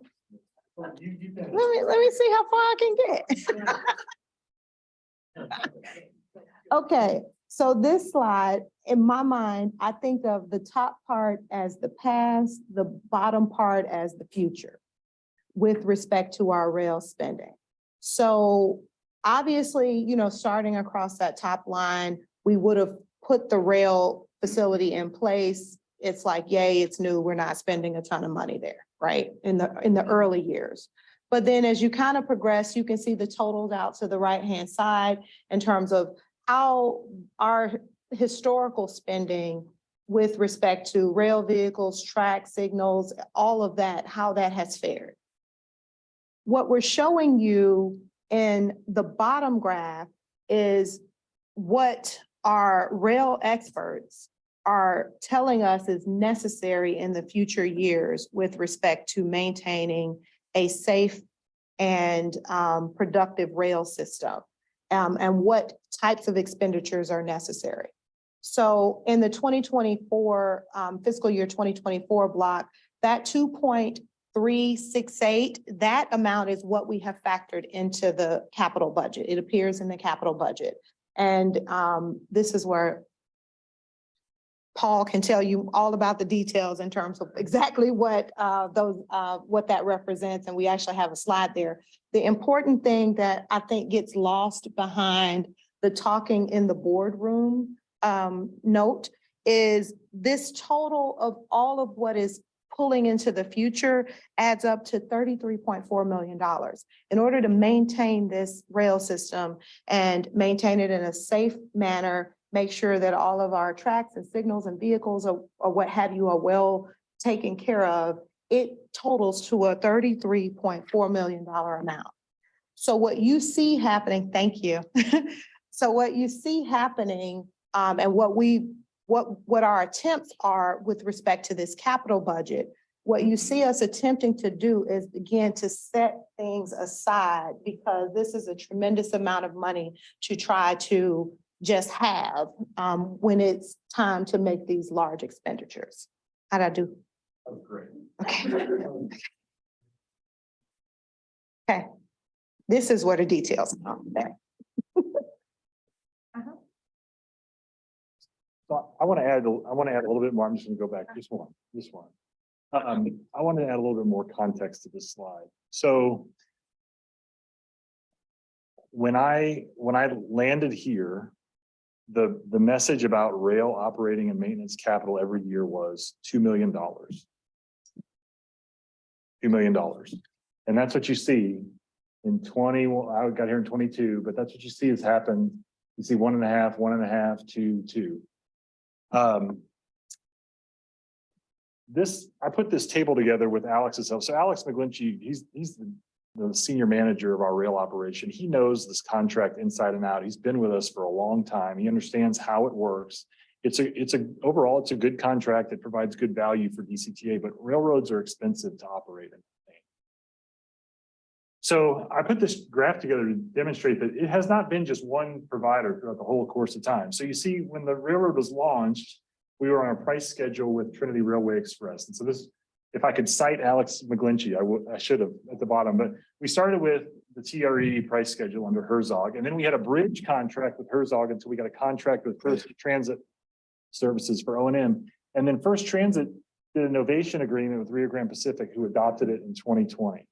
Let me see how far I can get. Okay, So this slide, in my mind, I think of the top part as the past, the bottom part as the future with respect to our rail spending. So obviously, you know, starting across that top line, we would have put the rail facility in place. It's like, yay, it's new. We're not spending a ton of money there, right? In the early years. But then as you kind of progress, you can see the totals out to the right-hand side in terms of how our historical spending with respect to rail vehicles, track signals, all of that, how that has fared. What we're showing you in the bottom graph is what our rail experts are telling us is necessary in the future years with respect to maintaining a safe and productive rail system, and what types of expenditures are necessary. So in the 2024 fiscal year 2024 block, that 2.368, that amount is what we have factored into the capital budget. It appears in the capital budget. And this is where Paul can tell you all about the details in terms of exactly what what that represents. And we actually have a slide there. The important thing that I think gets lost behind the talking in the boardroom note is this total of all of what is pulling into the future adds up to $33.4 million. In order to maintain this rail system and maintain it in a safe manner, make sure that all of our tracks and signals and vehicles or what have you are well taken care of, it totals to a $33.4 million amount. So what you see happening, thank you. So what you see happening and what our attempts are with respect to this capital budget, what you see us attempting to do is begin to set things aside, because this is a tremendous amount of money to try to just have when it's time to make these large expenditures. How'd I do? That was great. Okay. Okay. This is where the details are there. So I want to add a little bit more. I'm just going to go back just one. I want to add a little bit more context to this slide. So when I landed here, the message about rail operating and maintenance capital every year was $2 million. $2 million. And that's what you see in 20, well, I got here in 22, but that's what you see has happened. You see 1.5, 2. I put this table together with Alex's help. So Alex McGlinchey, he's the senior manager of our rail operation. He knows this contract inside and out. He's been with us for a long time. He understands how it works. Overall, it's a good contract. It provides good value for DCTA, but railroads are expensive to operate in. So I put this graph together to demonstrate that it has not been just one provider throughout the whole course of time. So you see, when the railroad was launched, we were on a price schedule with Trinity Railway Express. And so this, if I could cite Alex McGlinchey, I should have at the bottom, but we started with the TRE price schedule under Herzog. And then we had a bridge contract with Herzog until we got a contract with First Transit Services for O&M. And then First Transit did an innovation agreement with Rio Grande Pacific, who adopted it in 2020.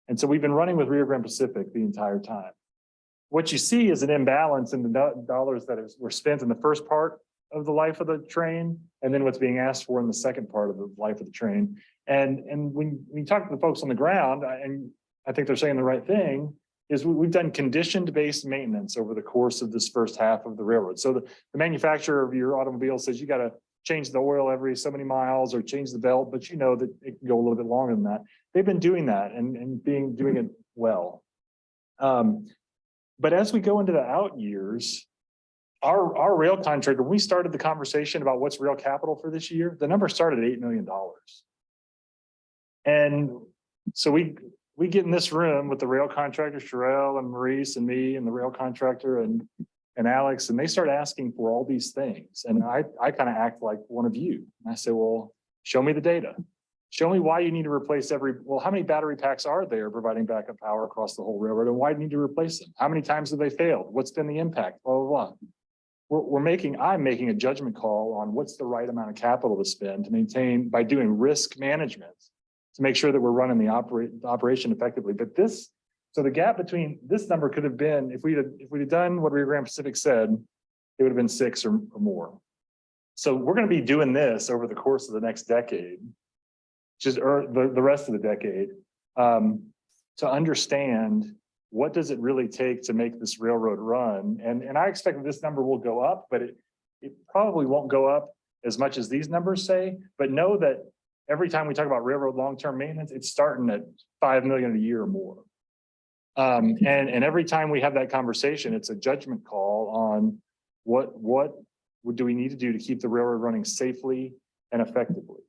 And so we've been running with Rio Grande Pacific the entire time. What you see is an imbalance in the dollars that were spent in the first part of the life of the train, and then what's being asked for in the second part of the life of the train. And when you talk to the folks on the ground, and I think they're saying the right thing, is we've done condition-based maintenance over the course of this first half of the railroad. So the manufacturer of your automobile says you got to change the oil every so many miles or change the belt, but you know that it can go a little bit longer than that. They've been doing that and doing it well. But as we go into the out years, our rail contract, when we started the conversation about what's rail capital for this year, the number started at $8 million. And so we get in this room with the rail contractor, Sherelle and Maurice and me and the rail contractor and Alex, and they start asking for all these things. And I kind of act like one of you. And I say, well, show me the data. Show me why you need to replace how many battery packs are there providing backup power across the whole railroad, and why do you need to replace them? How many times have they failed? What's been the impact? Blah, blah, blah. I'm making a judgment call on what's the right amount of capital to spend to maintain by doing risk management to make sure that we're running the operation effectively. But so the gap between this number could have been, if we'd have done what Rio Grande Pacific said, it would have been 6 or more. So we're going to be doing this over the course of the next decade, or the rest of the decade, to understand what does it really take to make this railroad run. And I expect that this number will go up, but it probably won't go up as much as these numbers say. But know that every time we talk about railroad long-term maintenance, it's starting at 5 million a year or more. And every time we have that conversation, it's a judgment call on what do we need to do to keep the railroad running safely and effectively.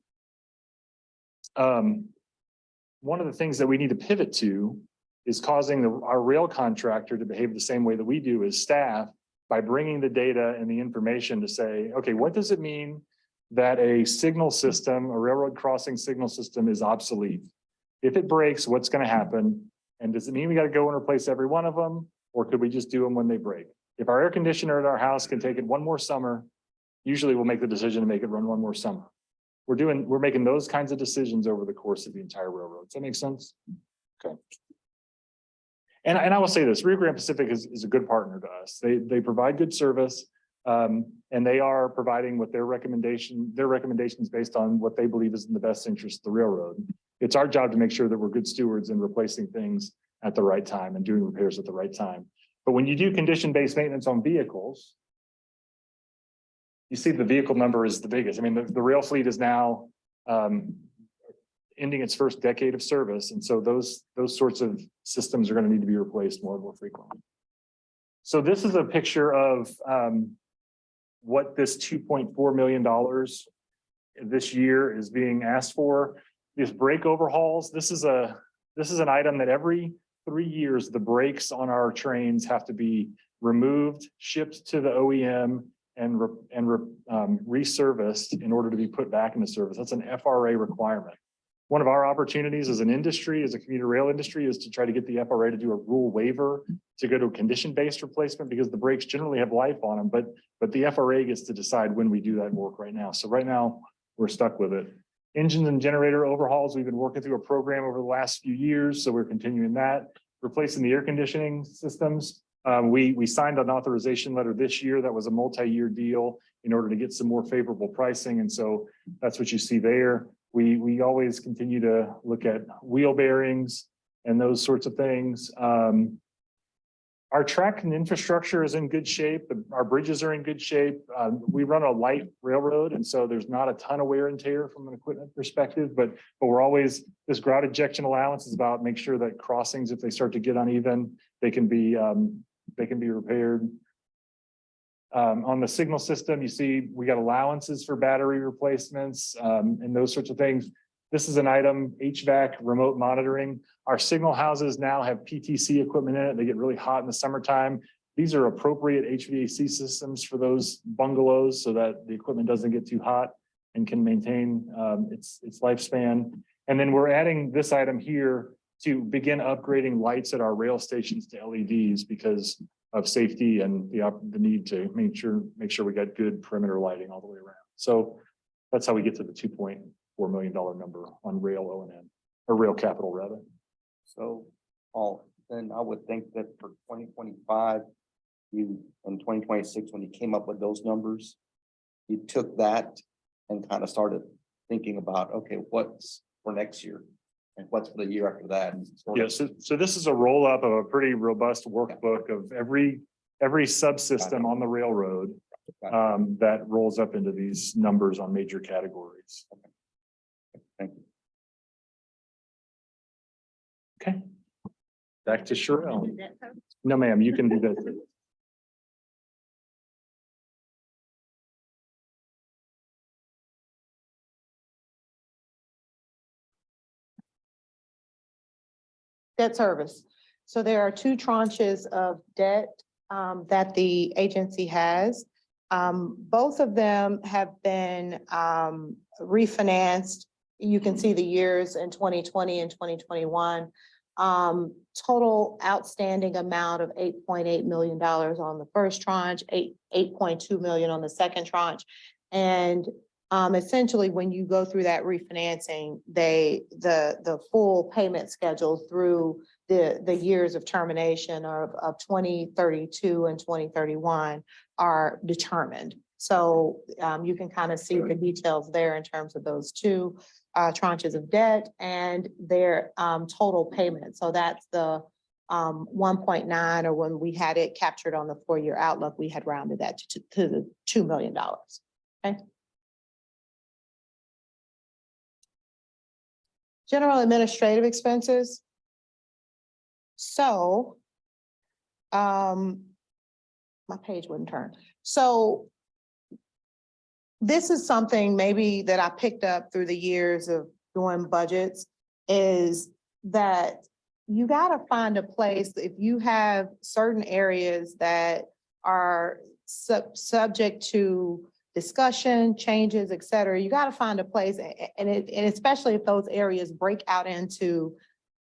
One of the things that we need to pivot to is causing our rail contractor to behave the same way that we do as staff by bringing the data and the information to say, okay, what does it mean that a signal system, a railroad crossing signal system is obsolete? If it breaks, what's going to happen? And does it mean we got to go and replace every one of them? Or could we just do them when they break? If our air conditioner at our house can take it one more summer, usually we'll make the decision to make it run one more summer. We're making those kinds of decisions over the course of the entire railroad. Does that make sense? Okay. And I will say this, Rio Grande Pacific is a good partner to us. They provide good service, and they are providing what their recommendations based on what they believe is in the best interest of the railroad. It's our job to make sure that we're good stewards in replacing things at the right time and doing repairs at the right time. But when you do condition-based maintenance on vehicles, you see the vehicle number is the biggest. I mean, the rail fleet is now ending its first decade of service. And so those sorts of systems are going to need to be replaced more and more frequently. So this is a picture of what this $2.4 million this year is being asked for. These brake overhauls, this is an item that every 3 years, the brakes on our trains have to be removed, shipped to the OEM, and reserviced in order to be put back into service. That's an FRA requirement. One of our opportunities as an industry, as a commuter rail industry, is to try to get the FRA to do a rule waiver to go to a condition-based replacement, because the brakes generally have life on them, but the FRA gets to decide when we do that work right now. So right now, we're stuck with it. Engines and generator overhauls, we've been working through a program over the last few years, so we're continuing that. Replacing the air conditioning systems. We signed an authorization letter this year that was a multi-year deal in order to get some more favorable pricing. And so that's what you see there. We always continue to look at wheel bearings and those sorts of things. Our track and infrastructure is in good shape. Our bridges are in good shape. We run a light railroad, and so there's not a ton of wear and tear from an equipment perspective, but we're always, this grout ejection allowance is about make sure that crossings, if they start to get uneven, they can be repaired. On the signal system, you see we got allowances for battery replacements and those sorts of things. This is an item, HVAC remote monitoring. Our signal houses now have PTC equipment in it. They get really hot in the summertime. These are appropriate HVAC systems for those bungalows so that the equipment doesn't get too hot and can maintain its lifespan. And then we're adding this item here to begin upgrading lights at our rail stations to LEDs because of safety and the need to make sure we got good perimeter lighting all the way around. So that's how we get to the $2.4 million number on rail O&M, or rail capital rather. So, Paul, then I would think that for 2025, and 2026, when you came up with those numbers, you took that and kind of started thinking about, okay, what's for next year and what's for the year after that. Yes. So this is a roll up of a pretty robust workbook of every subsystem on the railroad that rolls up into these numbers on major categories. Thank you. Okay. Back to Sherelle. No, ma'am, you can do that. Debt service. So there are 2 tranches of debt that the agency has. Both of them have been refinanced. You can see the years in 2020 and 2021. Total outstanding amount of $8.8 million on the first tranche, 8.2 million on the second tranche. And essentially, when you go through that refinancing, the full payment schedule through the years of termination of 2032 and 2031 are determined. So you can kind of see the details there in terms of those two tranches of debt and their total payment. So that's the 1.9, or when we had it captured on the 4-year outlook, we had rounded that to the $2 million. Okay. General administrative expenses. So my page wouldn't turn. So this is something maybe that I picked up through the years of doing budgets, is that you got to find a place, if you have certain areas that are subject to discussion, changes, et cetera, you got to find a place, and especially if those areas break out into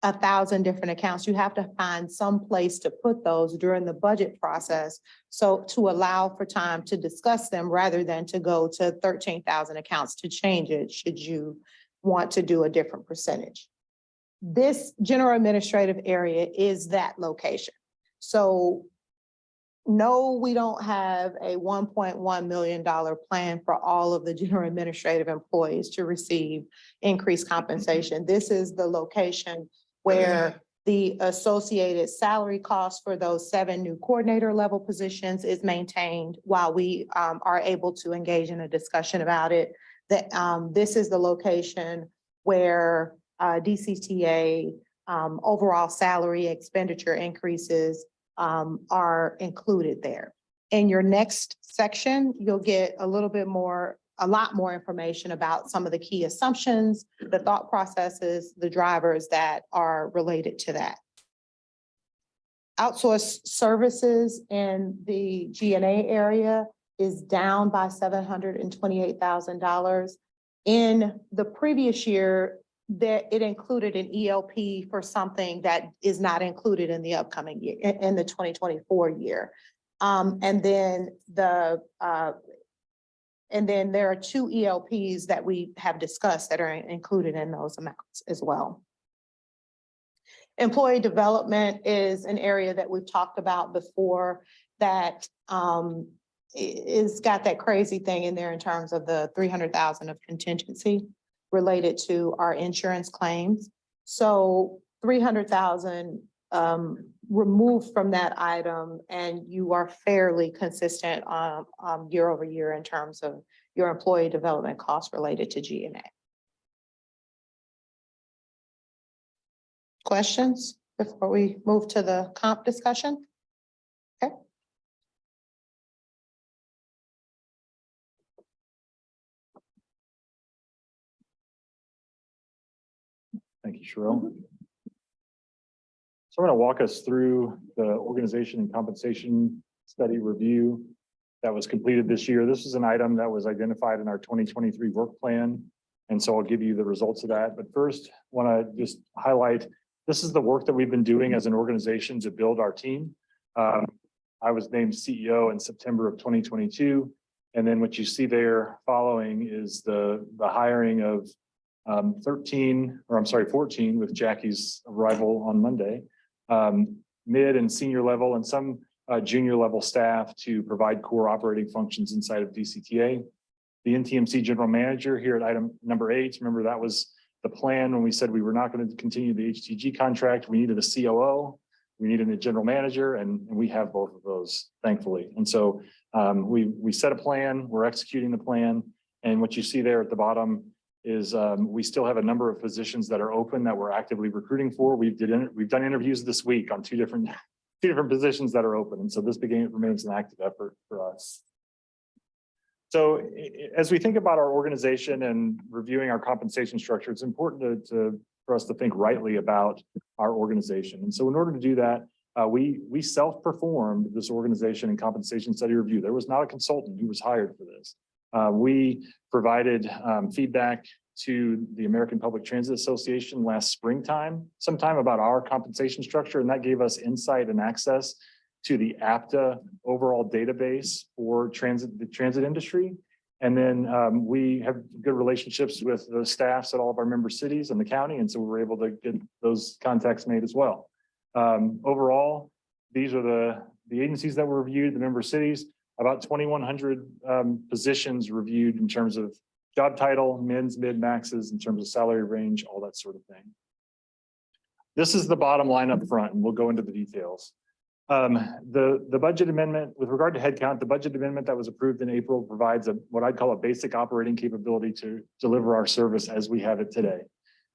1,000 different accounts, you have to find some place to put those during the budget process. So to allow for time to discuss them rather than to go to 13,000 accounts to change it, should you want to do a different percentage. This general administrative area is that location. So no, we don't have a $1.1 million plan for all of the general administrative employees to receive increased compensation. This is the location where the associated salary costs for those 7 new coordinator level positions is maintained while we are able to engage in a discussion about it. That this is the location where DCTA overall salary expenditure increases are included there. In your next section, you'll get a lot more information about some of the key assumptions, the thought processes, the drivers that are related to that. Outsourced services in the G&A area is down by $728,000. In the previous year, that it included an ELP for something that is not included in the upcoming year, in the 2024 year. And then there are 2 ELPs that we have discussed that are included in those amounts as well. Employee development is an area that we've talked about before that is got that crazy thing in there in terms of the 300,000 of contingency related to our insurance claims. So 300,000 removed from that item, and you are fairly consistent year over year in terms of your employee development costs related to G&A. Questions before we move to the comp discussion? Okay. Thank you, Cheryl. So I'm going to walk us through the organization and compensation study review that was completed this year. This is an item that was identified in our 2023 work plan. And so I'll give you the results of that. But first, I want to just highlight, this is the work that we've been doing as an organization to build our team. I was named CEO in September of 2022. And then what you see there following is the hiring of 14 with Jackie's arrival on Monday, mid and senior level and some junior level staff to provide core operating functions inside of DCTA. The NTMC general manager here at item number 8, remember that was the plan when we said we were not going to continue the HTG contract. We needed a COO, we needed a general manager, and we have both of those, thankfully. And so we set a plan, we're executing the plan, and what you see there at the bottom is we still have a number of positions that are open that we're actively recruiting for. We've done interviews this week on two different positions that are open. And so this remains an active effort for us. So as we think about our organization and reviewing our compensation structure, it's important for us to think rightly about our organization. And so in order to do that, we self-performed this organization and compensation study review. There was not a consultant who was hired for this. We provided feedback to the American Public Transit Association last springtime, sometime about our compensation structure, and that gave us insight and access to the APTA overall database for the transit industry. And then we have good relationships with the staffs at all of our member cities and the county, and so we were able to get those contacts made as well. Overall, these are the agencies that were reviewed, the member cities, about 2,100 positions reviewed in terms of job title, mid, maxes, in terms of salary range, all that sort of thing. This is the bottom line up front, and we'll go into the details. The budget amendment with regard to headcount, the budget amendment that was approved in April provides what I'd call a basic operating capability to deliver our service as we have it today.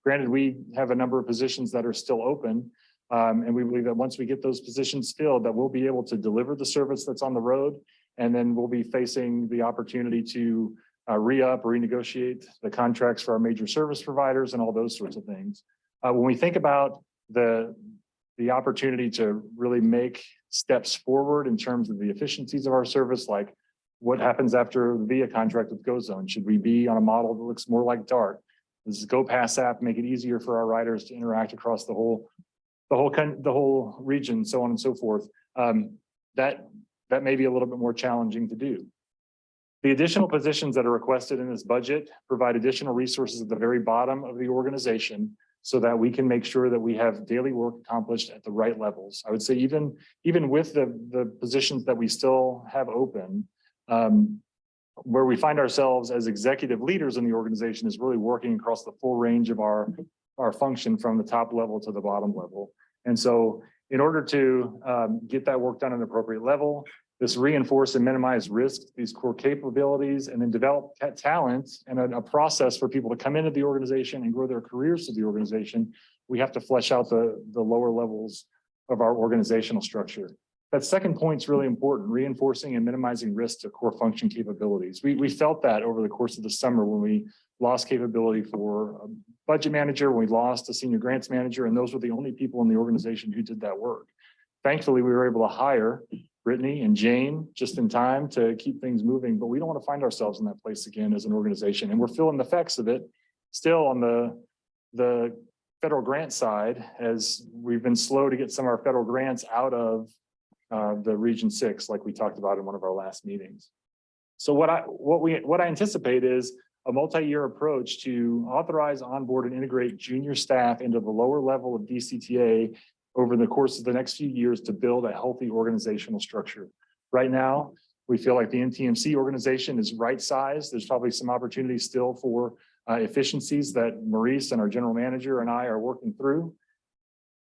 Granted, we have a number of positions that are still open, and we believe that once we get those positions filled, that we'll be able to deliver the service that's on the road, and then we'll be facing the opportunity to re-up or renegotiate the contracts for our major service providers and all those sorts of things. When we think about the opportunity to really make steps forward in terms of the efficiencies of our service, like what happens after the VIA contract with GoZone? Should we be on a model that looks more like DART? Does Go Pass app make it easier for our riders to interact across the whole region, so on and so forth? That may be a little bit more challenging to do. The additional positions that are requested in this budget provide additional resources at the very bottom of the organization so that we can make sure that we have daily work accomplished at the right levels. I would say even with the positions that we still have open, where we find ourselves as executive leaders in the organization is really working across the full range of our function from the top level to the bottom level. And so in order to get that work done at an appropriate level, this reinforce and minimize risk, these core capabilities, and then develop talent and a process for people to come into the organization and grow their careers to the organization, we have to flesh out the lower levels of our organizational structure. That second point is really important, reinforcing and minimizing risk to core function capabilities. We felt that over the course of the summer when we lost capability for a budget manager, when we lost a senior grants manager, and those were the only people in the organization who did that work. Thankfully, we were able to hire Brittany and Jane just in time to keep things moving, but we don't want to find ourselves in that place again as an organization. And we're feeling the effects of it still on the federal grant side, as we've been slow to get some of our federal grants out of the Region 6, like we talked about in one of our last meetings. So what I anticipate is a multi-year approach to authorize, onboard, and integrate junior staff into the lower level of DCTA over the course of the next few years to build a healthy organizational structure. Right now, we feel like the NTMC organization is right-sized. There's probably some opportunities still for efficiencies that Maurice and our general manager and I are working through.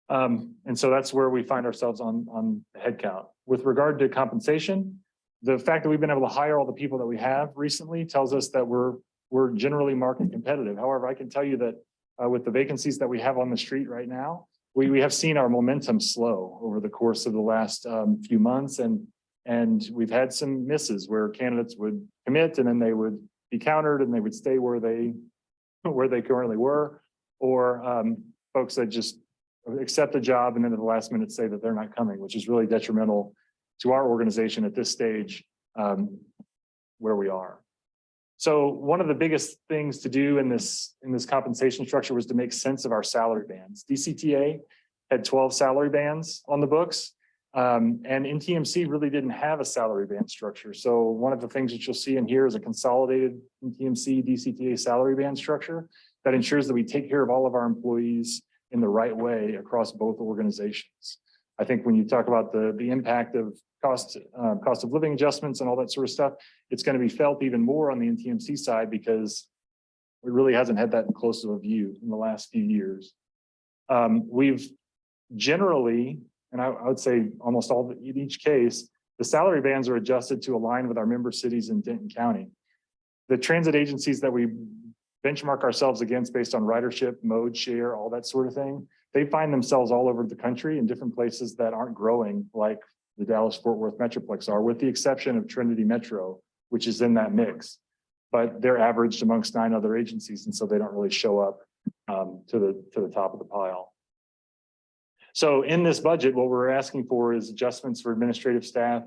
And so that's where we find ourselves on the headcount. With regard to compensation, the fact that we've been able to hire all the people that we have recently tells us that we're generally market competitive. However, I can tell you that with the vacancies that we have on the street right now, we have seen our momentum slow over the course of the last few months, and we've had some misses where candidates would commit and then they would be countered and they would stay where they currently were, or folks that just accept the job and then at the last minute say that they're not coming, which is really detrimental to our organization at this stage where we are. So one of the biggest things to do in this compensation structure was to make sense of our salary bands. DCTA had 12 salary bands on the books, and NTMC really didn't have a salary band structure. So one of the things that you'll see in here is a consolidated NTMC DCTA salary band structure that ensures that we take care of all of our employees in the right way across both organizations. I think when you talk about the impact of cost of living adjustments and all that sort of stuff, it's going to be felt even more on the NTMC side because it really hasn't had that close of a view in the last few years. We've generally, and I would say almost all in each case, the salary bands are adjusted to align with our member cities in Denton County. The transit agencies that we benchmark ourselves against based on ridership, mode share, all that sort of thing, they find themselves all over the country in different places that aren't growing like the Dallas-Fort Worth Metroplex are, with the exception of Trinity Metro, which is in that mix. But they're averaged amongst 9 other agencies, and so they don't really show up to the top of the pile. So in this budget, what we're asking for is adjustments for administrative staff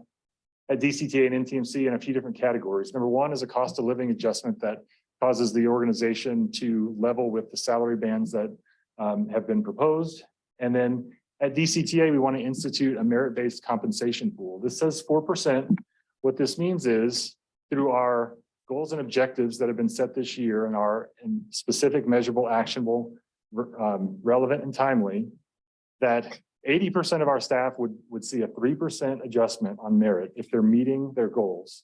at DCTA and NTMC in a few different categories. Number one is a cost of living adjustment that causes the organization to level with the salary bands that have been proposed. And then at DCTA, we want to institute a merit-based compensation pool. This says 4%. What this means is through our goals and objectives that have been set this year and are in specific, measurable, actionable, relevant and timely, that 80% of our staff would see a 3% adjustment on merit if they're meeting their goals.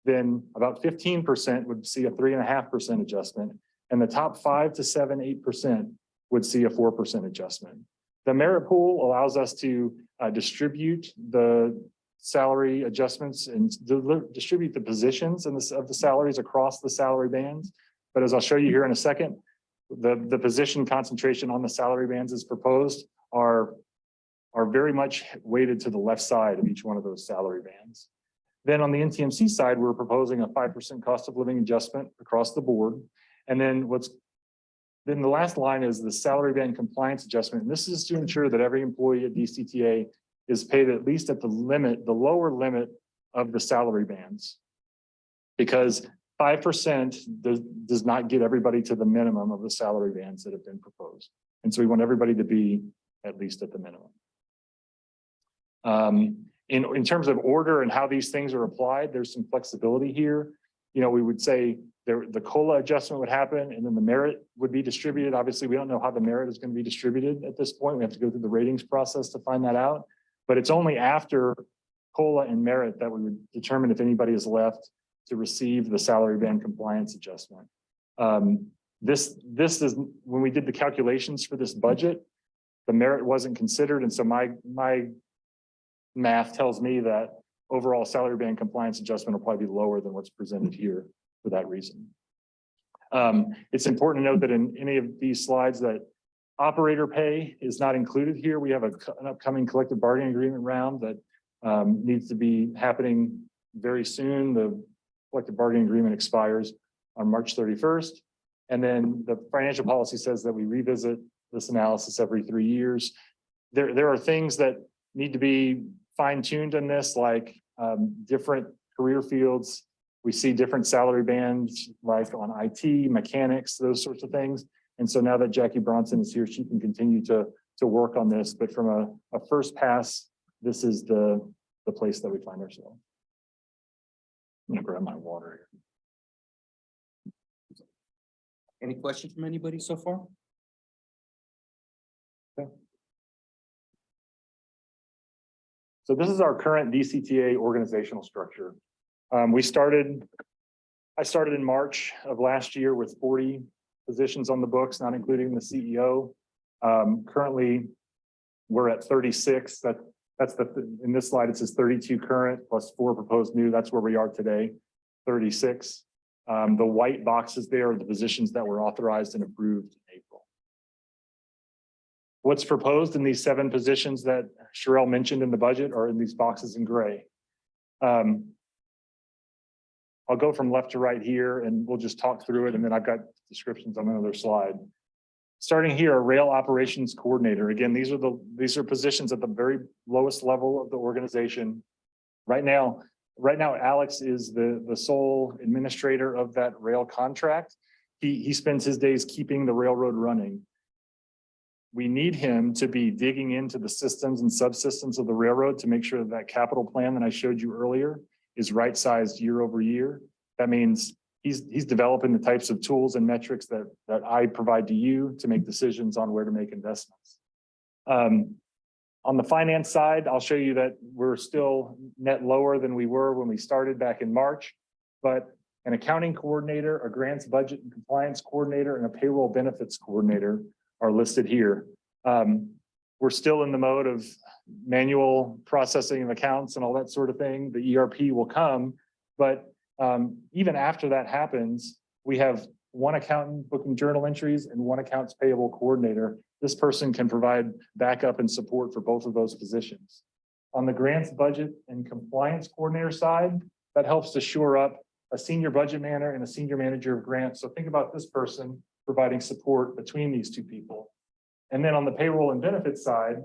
Then about 15% would see a 3.5% adjustment, and the top 5 to 7, 8% would see a 4% adjustment. The merit pool allows us to distribute the salary adjustments and distribute the positions of the salaries across the salary bands. But as I'll show you here in a second, the position concentration on the salary bands as proposed are very much weighted to the left side of each one of those salary bands. Then on the NTMC side, we're proposing a 5% cost of living adjustment across the board. And then then the last line is the salary band compliance adjustment. And this is to ensure that every employee at DCTA is paid at least at the lower limit of the salary bands. Because 5% does not get everybody to the minimum of the salary bands that have been proposed. And so we want everybody to be at least at the minimum. In terms of order and how these things are applied, there's some flexibility here. You know, we would say the COLA adjustment would happen and then the merit would be distributed. Obviously, we don't know how the merit is going to be distributed at this point. We have to go through the ratings process to find that out. But it's only after COLA and merit that we would determine if anybody is left to receive the salary band compliance adjustment. This is when we did the calculations for this budget, the merit wasn't considered. And so my math tells me that overall salary band compliance adjustment will probably be lower than what's presented here for that reason. It's important to note that in any of these slides that operator pay is not included here. We have an upcoming collective bargaining agreement round that needs to be happening very soon. The collective bargaining agreement expires on March 31st. And then the financial policy says that we revisit this analysis every 3 years. There are things that need to be fine-tuned in this, like different career fields. We see different salary bands, like on IT, mechanics, those sorts of things. And so now that Jackie Bronson is here, she can continue to work on this. But from a first pass, this is the place that we find ourselves. I'm gonna grab my water here. Any questions from anybody so far? Okay. So this is our current DCTA organizational structure. I started in March of last year with 40 positions on the books, not including the CEO. Currently, we're at 36. In this slide, it says 32 current plus 4 proposed new. That's where we are today, 36. The white boxes there are the positions that were authorized and approved in April. What's proposed in these 7 positions that Sherelle mentioned in the budget are in these boxes in gray. I'll go from left to right here and we'll just talk through it. And then I've got descriptions on another slide. Starting here, a rail operations coordinator. Again, these are positions at the very lowest level of the organization. Right now, Alex is the sole administrator of that rail contract. He spends his days keeping the railroad running. We need him to be digging into the systems and subsystems of the railroad to make sure that capital plan that I showed you earlier is right-sized year over year. That means he's developing the types of tools and metrics that I provide to you to make decisions on where to make investments. On the finance side, I'll show you that we're still net lower than we were when we started back in March, but an accounting coordinator, a grants budget and compliance coordinator, and a payroll benefits coordinator are listed here. We're still in the mode of manual processing of accounts and all that sort of thing. The ERP will come, but even after that happens, we have 1 accountant booking journal entries and 1 accounts payable coordinator. This person can provide backup and support for both of those positions. On the grants budget and compliance coordinator side, that helps to shore up a senior budget manager and a senior manager of grants. So think about this person providing support between these 2 people. And then on the payroll and benefits side,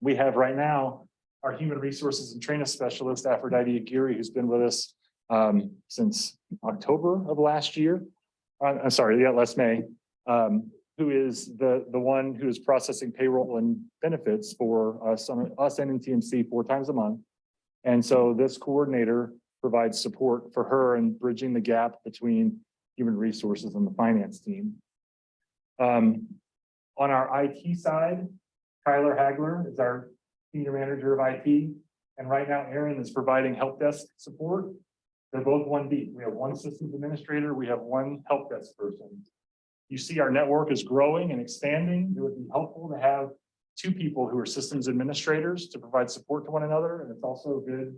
we have right now our human resources and training specialist, Aphrodite Aguirre, who's been with us since October of last year. I'm sorry, yeah, Les May, who is the one who is processing payroll and benefits for us and NTMC 4 times a month. And so this coordinator provides support for her in bridging the gap between human resources and the finance team. On our IT side, Kyler Hagler is our senior manager of IT. And right now, Aaron is providing help desk support. They're both one deep. We have one systems administrator. We have one help desk person. You see our network is growing and expanding. It would be helpful to have 2 people who are systems administrators to provide support to one another. And it's also a good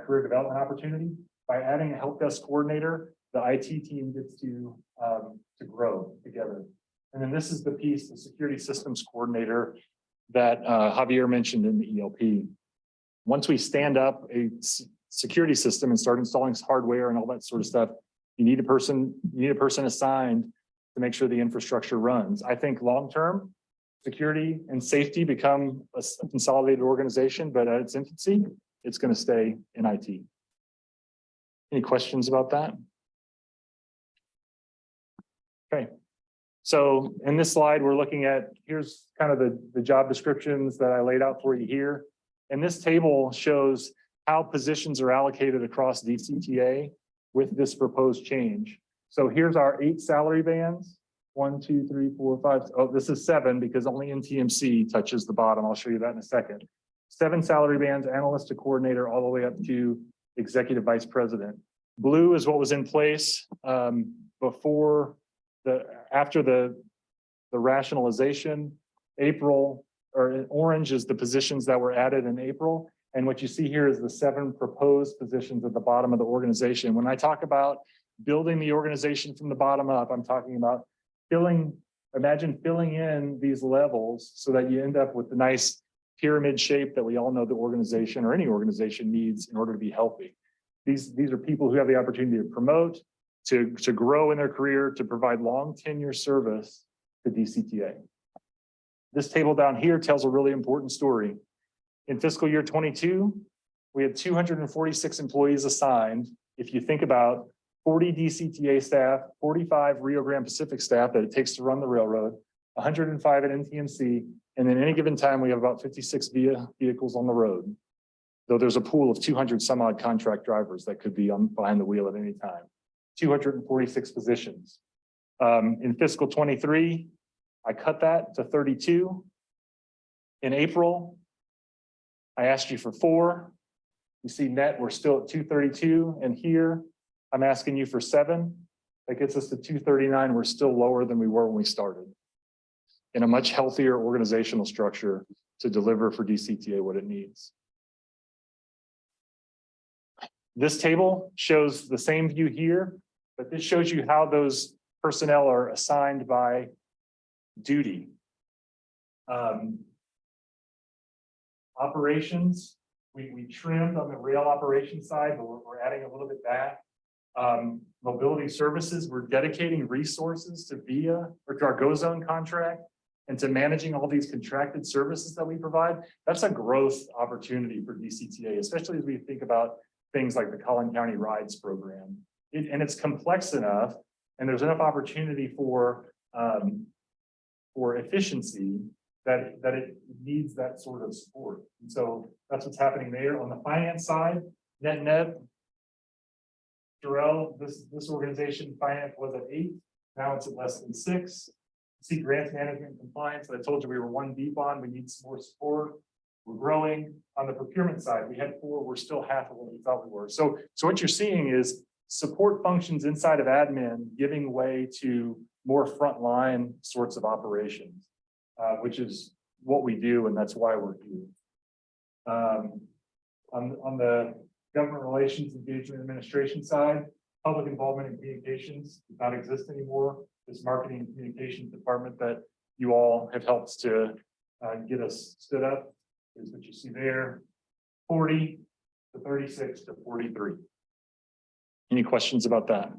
career development opportunity. By adding a help desk coordinator, the IT team gets to grow together. And then this is the piece, the security systems coordinator that Javier mentioned in the ELP. Once we stand up a security system and start installing hardware and all that sort of stuff, you need a person assigned to make sure the infrastructure runs. I think long-term, security and safety become a consolidated organization, but at its infancy, it's going to stay in IT. Any questions about that? Okay. So in this slide, we're looking at, here's kind of the job descriptions that I laid out for you here. And this table shows how positions are allocated across DCTA with this proposed change. So here's our 8 salary bands. 1, 2, 3, 4, 5. Oh, this is 7 because only NTMC touches the bottom. I'll show you that in a second. 7 salary bands, analyst to coordinator, all the way up to executive vice president. Blue is what was in place after the rationalization. April, or orange is the positions that were added in April. And what you see here is the 7 proposed positions at the bottom of the organization. When I talk about building the organization from the bottom up, I'm talking about imagine filling in these levels so that you end up with the nice pyramid shape that we all know the organization or any organization needs in order to be healthy. These are people who have the opportunity to promote, to grow in their career, to provide long tenure service to DCTA. This table down here tells a really important story. In fiscal year 22, we had 246 employees assigned. If you think about 40 DCTA staff, 45 Rio Grande Pacific staff that it takes to run the railroad, 105 at NTMC, and then any given time, we have about 56 vehicles on the road. Though there's a pool of 200 some odd contract drivers that could be behind the wheel at any time. 246 positions. In fiscal 23, I cut that to 32. In April, I asked you for 4. You see net, we're still at 232. And here, I'm asking you for 7. That gets us to 239. We're still lower than we were when we started. In a much healthier organizational structure to deliver for DCTA what it needs. This table shows the same view here, but this shows you how those personnel are assigned by duty. Operations, we trimmed on the rail operations side, but we're adding a little bit back. Mobility services, we're dedicating resources to VIA or to our Go Zone contract and to managing all these contracted services that we provide. That's a growth opportunity for DCTA, especially as we think about things like the Collin County Rides program. And it's complex enough, and there's enough opportunity for efficiency that it needs that sort of support. And so that's what's happening there. On the finance side, net, Jarrell, this organization finance was at 8, now it's at less than 6. See grants management and compliance that I told you we were 1 deep on, we need some more support. We're growing. On the procurement side, we had 4, we're still half of what we thought we were. So what you're seeing is support functions inside of admin giving way to more frontline sorts of operations, which is what we do, and that's why we're here. On the government relations, engagement, administration side, public involvement in communications does not exist anymore. This marketing and communications department that you all have helped to get us stood up is what you see there, 40 to 36 to 43. Any questions about that?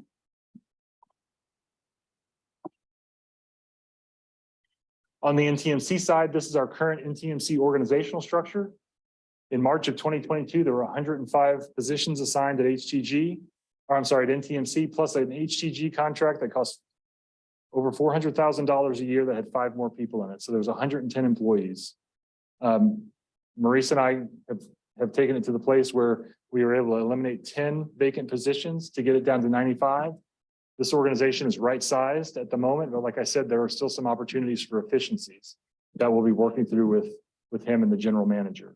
On the NTMC side, this is our current NTMC organizational structure. In March of 2022, there were 105 positions assigned at HTG, or I'm sorry, at NTMC, plus an HTG contract that costs over $400,000 a year that had 5 more people in it. So there was 110 employees. Maurice and I have taken it to the place where we were able to eliminate 10 vacant positions to get it down to 95. This organization is right-sized at the moment, but like I said, there are still some opportunities for efficiencies that we'll be working through with him and the general manager.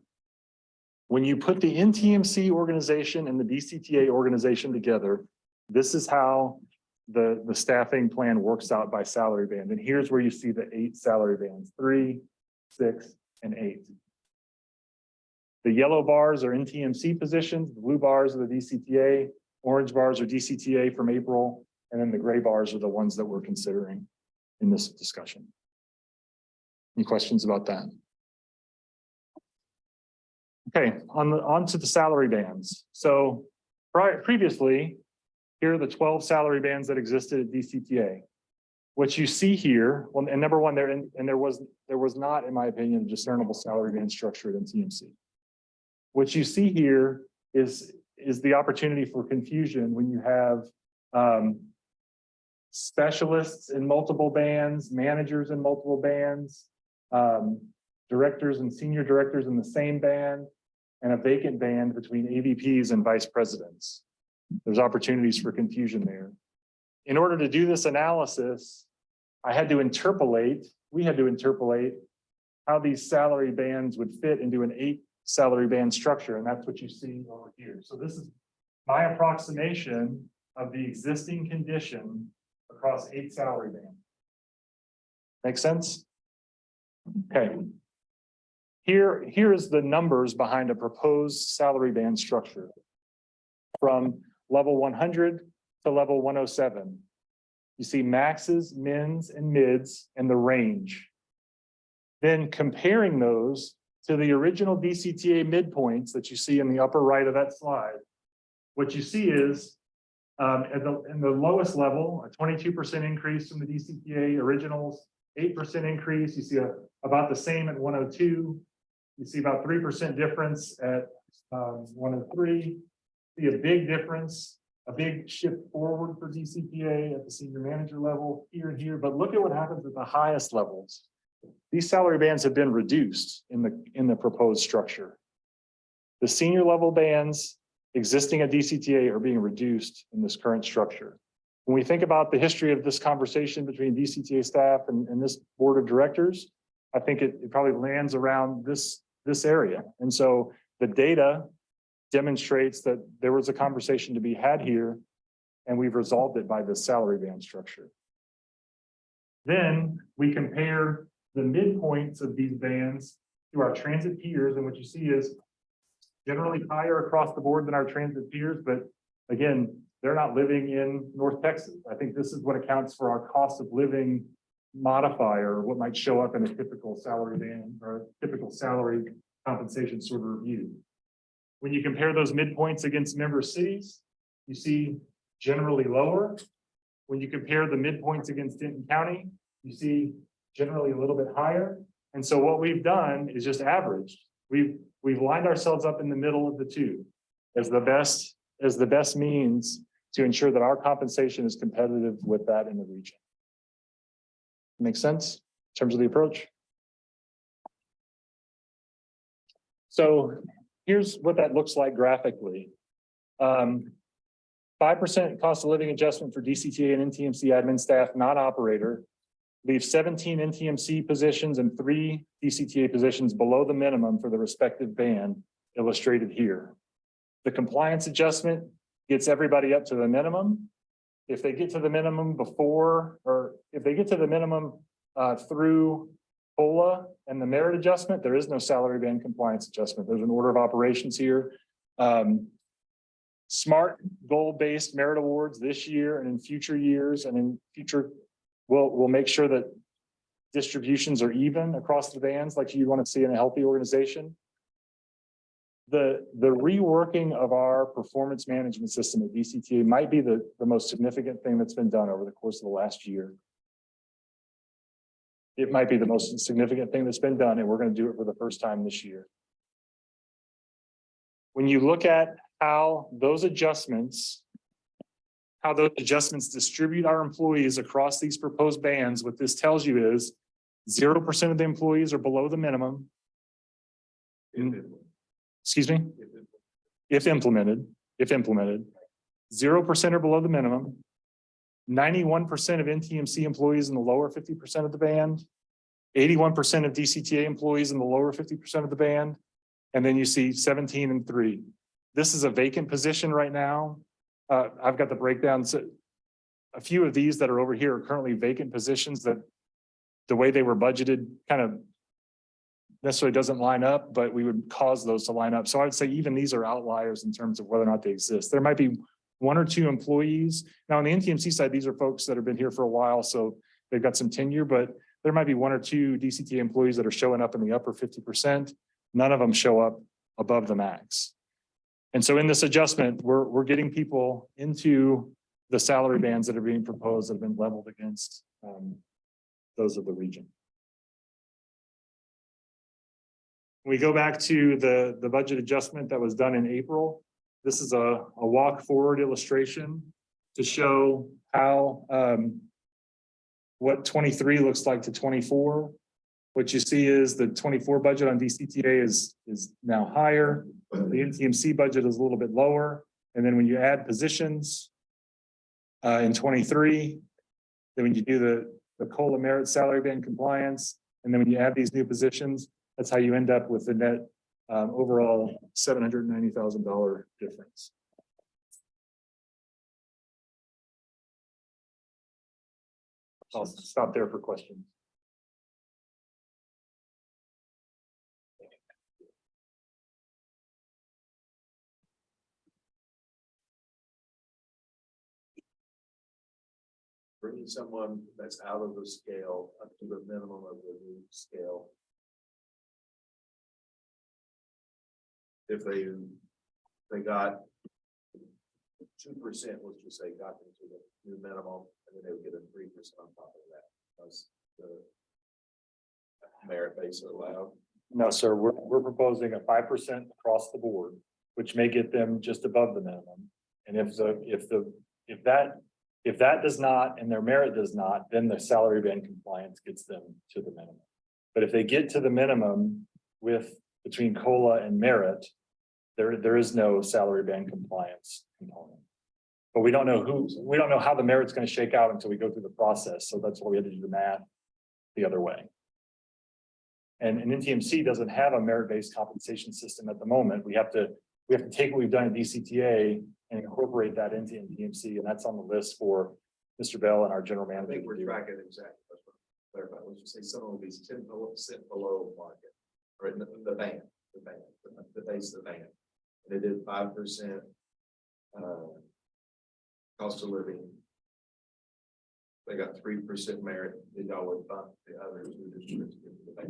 When you put the NTMC organization and the DCTA organization together, this is how the staffing plan works out by salary band. And here's where you see the 8 salary bands, 3, 6, and 8. The yellow bars are NTMC positions, the blue bars are the DCTA, orange bars are DCTA from April, and then the gray bars are the ones that we're considering in this discussion. Any questions about that? Okay, on to the salary bands. So previously, here are the 12 salary bands that existed at DCTA. What you see here, well, and number one, there was not, in my opinion, a discernible salary band structure at NTMC. What you see here is the opportunity for confusion when you have specialists in multiple bands, managers in multiple bands, directors and senior directors in the same band, and a vacant band between AVPs and vice presidents. There's opportunities for confusion there. In order to do this analysis, we had to interpolate how these salary bands would fit into an 8 salary band structure, and that's what you see over here. So this is my approximation of the existing condition across 8 salary bands. Make sense? Okay. Here is the numbers behind a proposed salary band structure from level 100 to level 107. You see maxes, mins, and mids, and the range. Then comparing those to the original DCTA midpoints that you see in the upper right of that slide, what you see is in the lowest level, a 22% increase from the DCTA originals, 8% increase. You see about the same at 102. You see about 3% difference at 103. See a big difference, a big shift forward for DCTA at the senior manager level here and here. But look at what happens at the highest levels. These salary bands have been reduced in the proposed structure. The senior level bands existing at DCTA are being reduced in this current structure. When we think about the history of this conversation between DCTA staff and this board of directors, I think it probably lands around this area. And so the data demonstrates that there was a conversation to be had here, and we've resolved it by this salary band structure. Then we compare the midpoints of these bands to our transit peers, and what you see is generally higher across the board than our transit peers, but again, they're not living in North Texas. I think this is what accounts for our cost of living modifier, what might show up in a typical salary band or a typical salary compensation sort of review. When you compare those midpoints against member cities, you see generally lower. When you compare the midpoints against Denton County, you see generally a little bit higher. And so what we've done is just averaged. We've lined ourselves up in the middle of the two as the best means to ensure that our compensation is competitive with that in the region. Make sense in terms of the approach? So here's what that looks like graphically. 5% cost of living adjustment for DCTA and NTMC admin staff, non-operator, leaves 17 NTMC positions and 3 DCTA positions below the minimum for the respective band illustrated here. The compliance adjustment gets everybody up to the minimum. If they get to the minimum before, or if they get to the minimum through COLA and the merit adjustment, there is no salary band compliance adjustment. There's an order of operations here. Smart goal-based merit awards this year and in future years and in future, we'll make sure that distributions are even across the bands like you want to see in a healthy organization. The reworking of our performance management system at DCTA might be the most significant thing that's been done over the course of the last year. It might be the most significant thing that's been done, and we're going to do it for the first time this year. When you look at how those adjustments how those adjustments distribute our employees across these proposed bands, what this tells you is 0% of the employees are below the minimum. Excuse me? If implemented, 0% are below the minimum. 91% of NTMC employees in the lower 50% of the band. 81% of DCTA employees in the lower 50% of the band. And then you see 17 and 3. This is a vacant position right now. I've got the breakdowns. A few of these that are over here are currently vacant positions that the way they were budgeted kind of necessarily doesn't line up, but we would cause those to line up. So I would say even these are outliers in terms of whether or not they exist. There might be 1 or 2 employees. Now on the NTMC side, these are folks that have been here for a while, so they've got some tenure, but there might be 1 or 2 DCTA employees that are showing up in the upper 50%. None of them show up above the max. And so in this adjustment, we're getting people into the salary bands that are being proposed that have been leveled against those of the region. We go back to the budget adjustment that was done in April. This is a walk forward illustration to show how what 23 looks like to 24. What you see is the 24 budget on DCTA is now higher. The NTMC budget is a little bit lower. And then when you add positions in 23, then when you do the COLA merit salary band compliance, and then when you add these new positions, that's how you end up with the net overall $790,000 difference. I'll stop there for questions. Bringing someone that's out of the scale up to the minimum of the new scale. If they got 2%, let's just say, got them to the new minimum, and then they would get a 3% on top of that. That's the merit base allowed. No, sir, we're proposing a 5% across the board, which may get them just above the minimum. And if that does not, and their merit does not, then the salary band compliance gets them to the minimum. But if they get to the minimum with between COLA and merit, there is no salary band compliance component. But we don't know how the merit's going to shake out until we go through the process. So that's why we had to do the math the other way. And NTMC doesn't have a merit-based compensation system at the moment. We have to take what we've done at DCTA and incorporate that into NTMC, and that's on the list for Mr. Bell and our general manager. I think we're tracking exactly. Let's clarify. Let's just say some of these 10% below market, or in the band, the base of the band. They did 5% cost of living. They got 3% merit. Did y'all would bump the others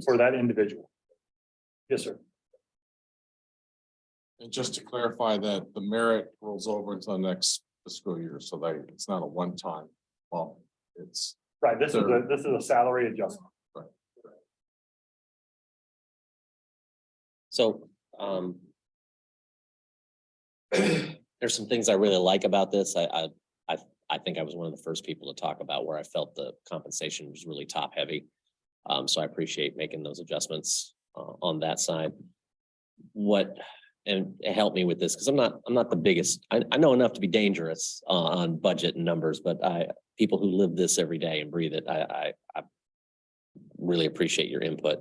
for that individual? Yes, sir. And just to clarify that the merit rolls over into the next fiscal year, so that it's not a one-time bump. It's right. This is a salary adjustment. Right. So there's some things I really like about this. I think I was one of the first people to talk about where I felt the compensation was really top heavy. So I appreciate making those adjustments on that side. And it helped me with this because I'm not the biggest. I know enough to be dangerous on budget and numbers, but people who live this every day and breathe it, I really appreciate your input.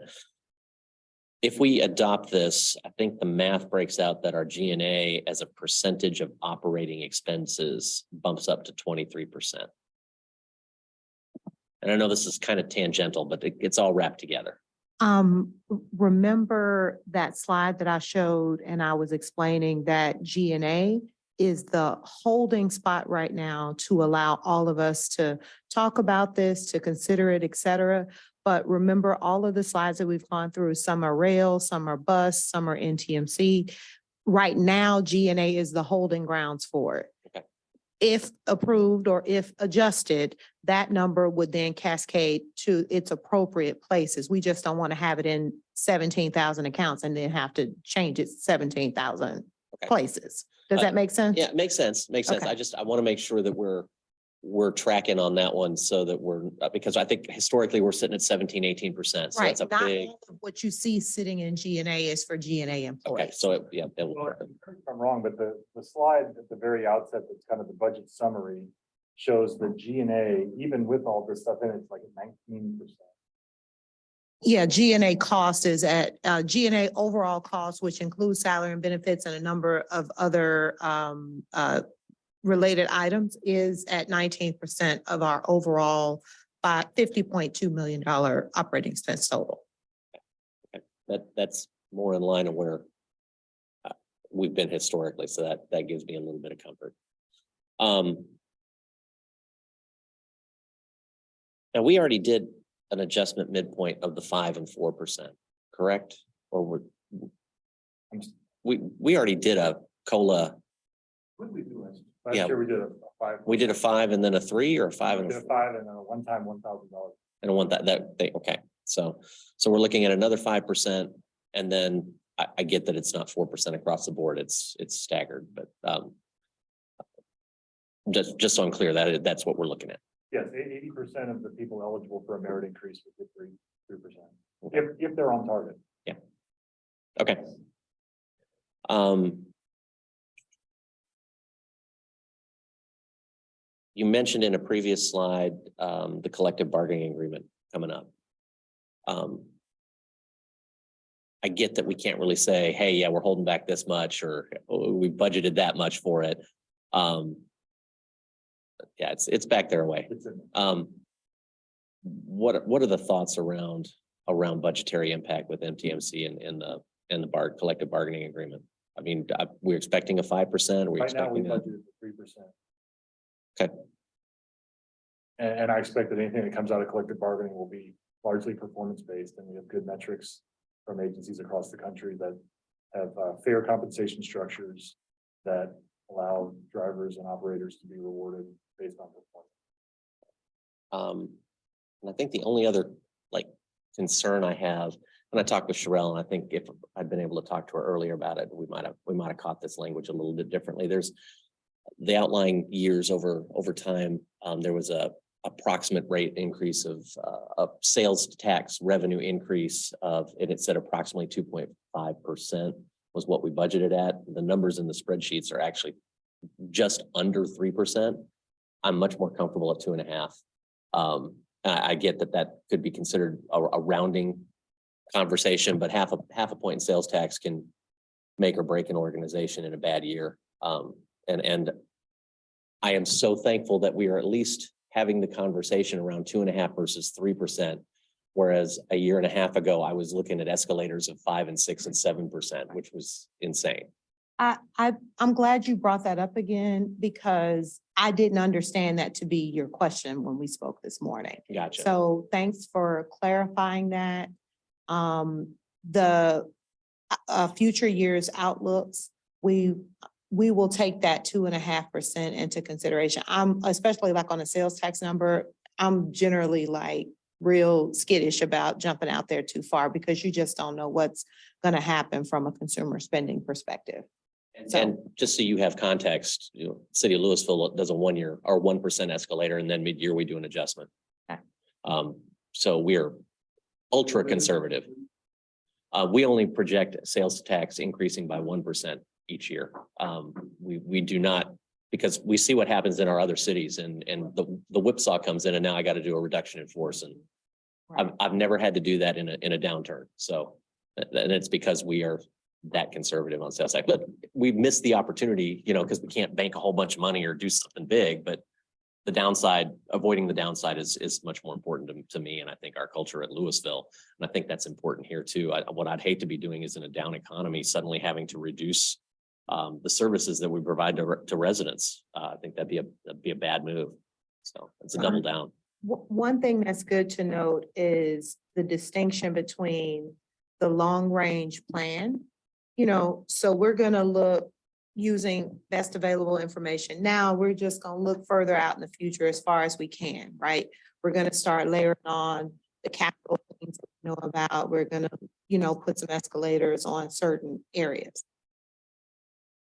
If we adopt this, I think the math breaks out that our G&A as a percentage of operating expenses bumps up to 23%. And I know this is kind of tangential, but it's all wrapped together. Remember that slide that I showed and I was explaining that G&A is the holding spot right now to allow all of us to talk about this, to consider it, et cetera. But remember all of the slides that we've gone through, some are rail, some are bus, some are NTMC. Right now, G&A is the holding grounds for it. Okay. If approved or if adjusted, that number would then cascade to its appropriate places. We just don't want to have it in 17,000 accounts and then have to change it 17,000 places. Does that make sense? Yeah, it makes sense, makes sense. Okay. I want to make sure that we're tracking on that one so that because I think historically we're sitting at 17-18%. So Right, that's a not big, all of what you see sitting in G&A is for G&A okay, employees. so it Well, will. correct me if I'm wrong, but the slide at the very outset, that's kind of the budget summary, shows the G&A, even with all this stuff in it, it's like 19%. Yeah, G&A cost is at, G&A overall cost, which includes salary and benefits and a number of other related items, is at 19% of our overall $50.2 million operating expense total. That's more in line of where we've been historically, so that gives me a little bit of comfort. And we already did an adjustment midpoint of the 5% and 4%, correct? Or we already did a COLA. What did we do last? Yeah. Last year we did a 5. We did a 5 and then a 3 or a 5 We and did a a 5 and then a one-time $1,000. and I want okay. So we're looking at another 5%, and then I get that it's not 4% across the board. It's staggered, but just so I'm clear, that's what we're looking at. Yes, 80% of the people eligible for a merit increase would get 3%. If they're on target. Yeah. Okay. You mentioned in a previous slide, the collective bargaining agreement coming up. I get that we can't really say, hey, yeah, we're holding back this much, or oh, we budgeted that much for it. Yeah, it's back there away. What are the thoughts around budgetary impact with MTMC and the collective bargaining agreement? I mean, we're expecting a 5%. Right now, we budgeted for 3%. Okay. And I expect that anything that comes out of collective bargaining will be largely performance-based, and we have good metrics from agencies across the country that have fair compensation structures that allow drivers and operators to be rewarded based on performance. And I think the only other concern I have, and I talked with Sherelle, and I think if I'd been able to talk to her earlier about it, we might have caught this language a little bit differently. There's the outlying years over time. There was a approximate rate increase of sales tax revenue increase and it said approximately 2.5% was what we budgeted at. The numbers in the spreadsheets are actually just under 3%. I'm much more comfortable at 2.5%. I get that could be considered a rounding conversation, but half a point in sales tax can make or break an organization in a bad year. And I am so thankful that we are at least having the conversation around 2.5% versus 3%. Whereas a year and a half ago, I was looking at escalators of 5% and 6% and 7%, which was insane. I'm glad you brought that up again, because I didn't understand that to be your question when we spoke this morning. Gotcha. So thanks for clarifying that. The future years outlooks, we will take that 2.5% into consideration. I'm especially on a sales tax number, I'm generally real skittish about jumping out there too far, because you just don't know what's going to happen from a consumer spending perspective. And just so you have context, City of Louisville does a 1 year or 1% escalator, and then mid-year we do an adjustment. Okay. So we're ultra conservative. We only project sales tax increasing by 1% each year. We do not, because we see what happens in our other cities, and the whipsaw comes in, and now I got to do a reduction in force, and I've never had to do that in a downturn. So, and it's because we are that conservative on sales tax, but we missed the opportunity, because we can't bank a whole bunch of money or do something big. But the downside, avoiding the downside is much more important to me, and I think our culture at Louisville, and I think that's important here too. What I'd hate to be doing is in a down economy, suddenly having to reduce the services that we provide to residents. I think that'd be a bad move. So it's a double down. One thing that's good to note is the distinction between the long range plan. So we're going to look using best available information. Now we're just going to look further out in the future as far as we can, right? We're going to start layering on the capital things that we know about. We're going to, put some escalators on certain areas.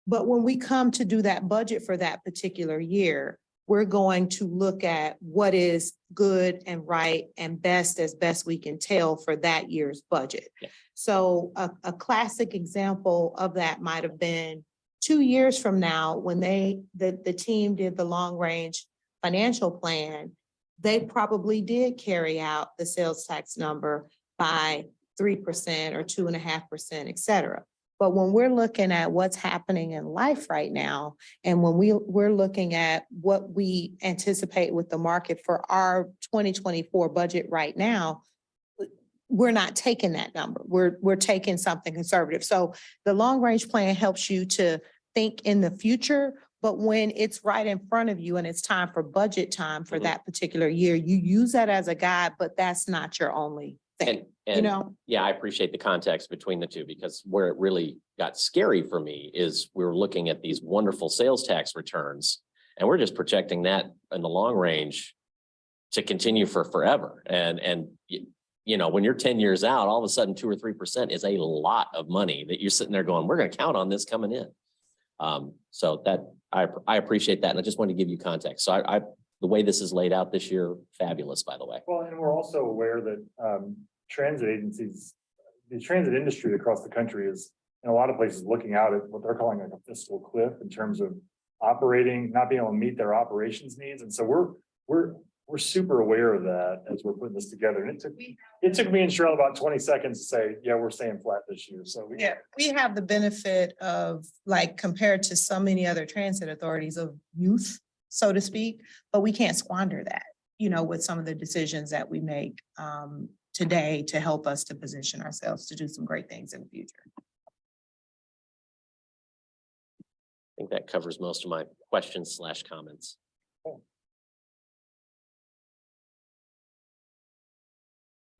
But when we come to do that budget for that particular year, we're going to look at what is good and right and best as best we can tell for that year's budget. Yeah. So a classic example of that might have been 2 years from now, when the team did the long range financial plan, they probably did carry out the sales tax number by 3% or 2.5%, et cetera. But when we're looking at what's happening in life right now, and when we're looking at what we anticipate with the market for our 2024 budget right now, we're not taking that number. We're taking something conservative. So the long range plan helps you to think in the future, but when it's right in front of you and it's time for budget time for that particular year, you use that as a guide, but that's not your only thing, you know? Yeah, I appreciate the context between the two, because where it really got scary for me is we were looking at these wonderful sales tax returns, and we're just projecting that in the long range to continue for forever. And you know, when you're 10 years out, all of a sudden 2 or 3% is a lot of money that you're sitting there going, we're going to count on this coming in. So that I appreciate that. And I just wanted to give you context. So the way this is laid out this year, fabulous, by the way. Well, and we're also aware that transit agencies, the transit industry across the country is in a lot of places looking out at what they're calling like a fiscal cliff in terms of operating, not being able to meet their operations needs. And so we're super aware of that as we're putting this together. And it took me and Cheryl about 20 seconds to say, yeah, we're staying flat this year. So We have the benefit of, like, compared to so many other transit authorities, of youth, so to speak, but we can't squander that, you know, with some of the decisions that we make today to help us to position ourselves to do some great things in the future. I think that covers most of my questions / comments.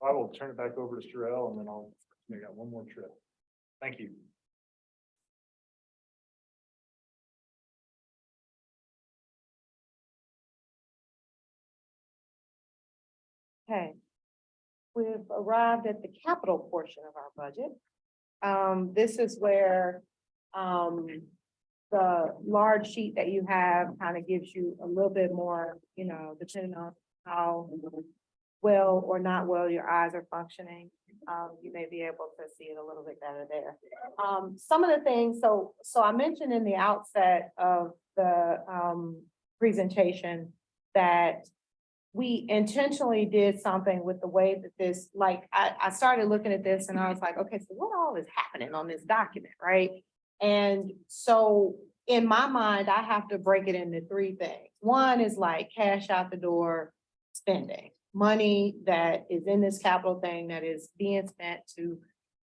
I will turn it back over to Cheryl, and then I'll make out one more trip. Thank you. Okay. We've arrived at the capital portion of our budget. This is where the large sheet that you have kind of gives you a little bit more, you know, depending on how well or not well your eyes are functioning. You may be able to see it a little bit better there. Some of the things, so I mentioned in the outset of the presentation that we intentionally did something with the way that this, like, I started looking at this and I was like, okay, so what all is happening on this document, right? And so in my mind, I have to break it into 3 things. One is like cash out the door spending, money that is in this capital thing that is being spent to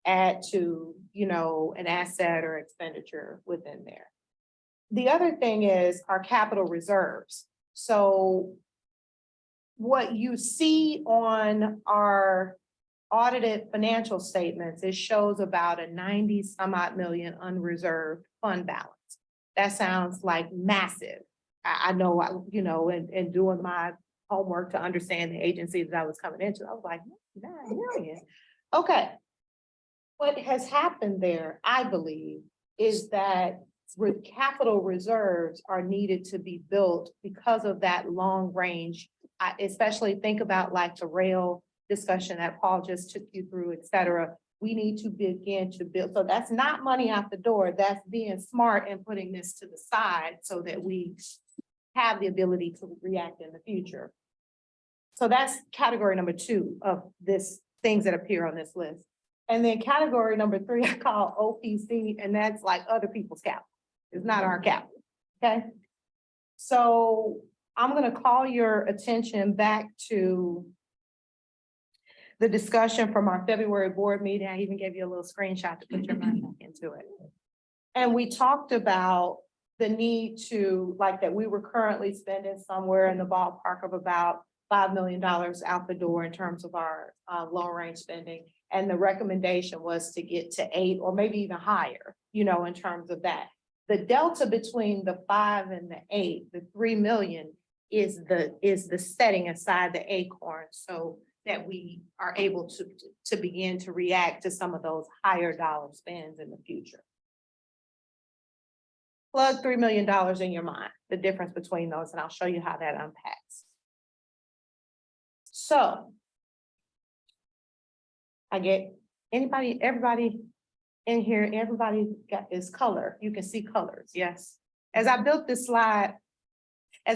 add to, you know, an asset or expenditure within there. The other thing is our capital reserves. So what you see on our audited financial statements, it shows about a 90 some odd million unreserved fund balance. That sounds like massive. I know, you know, in doing my homework to understand the agency that I was coming into, I was like, 9 million. Okay. What has happened there, I believe, is that capital reserves are needed to be built because of that long range. I especially think about like the rail discussion that Paul just took you through, et cetera. We need to begin to build. So that's not money out the door. That's being smart and putting this to the side so that we have the ability to react in the future. So that's category number 2 of this things that appear on this list. And then category number 3, I call OPC, and that's like other people's capital. It's not our capital, okay? So I'm gonna call your attention back to the discussion from our February board meeting. I even gave you a little screenshot to put your mind back into it. And we talked about the need to, like, that we were currently spending somewhere in the ballpark of about $5 million out the door in terms of our long range spending. And the recommendation was to get to 8 or maybe even higher, you know, in terms of that. The delta between the 5 and the 8, the 3 million, is the setting aside the acorn so that we are able to begin to react to some of those higher dollar spends in the future. plug $3 million in your mind, the difference between those, and I'll show you how that unpacks. So I get everybody in here, everybody got this color. You can see colors, yes. As I built this slide, I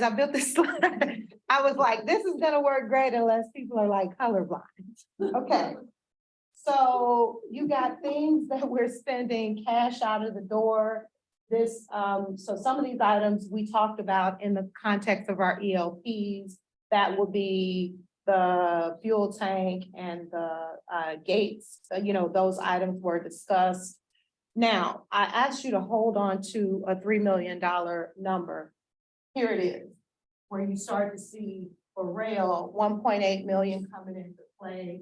was like, this is gonna work great unless people are like colorblind. Okay. So you got things that we're spending cash out of the door. This, so some of these items we talked about in the context of our ELPs, that would be the fuel tank and the gates, those items were discussed. Now, I asked you to hold on to a $3 million number. Here it is, where you start to see for rail, 1.8 million coming into play.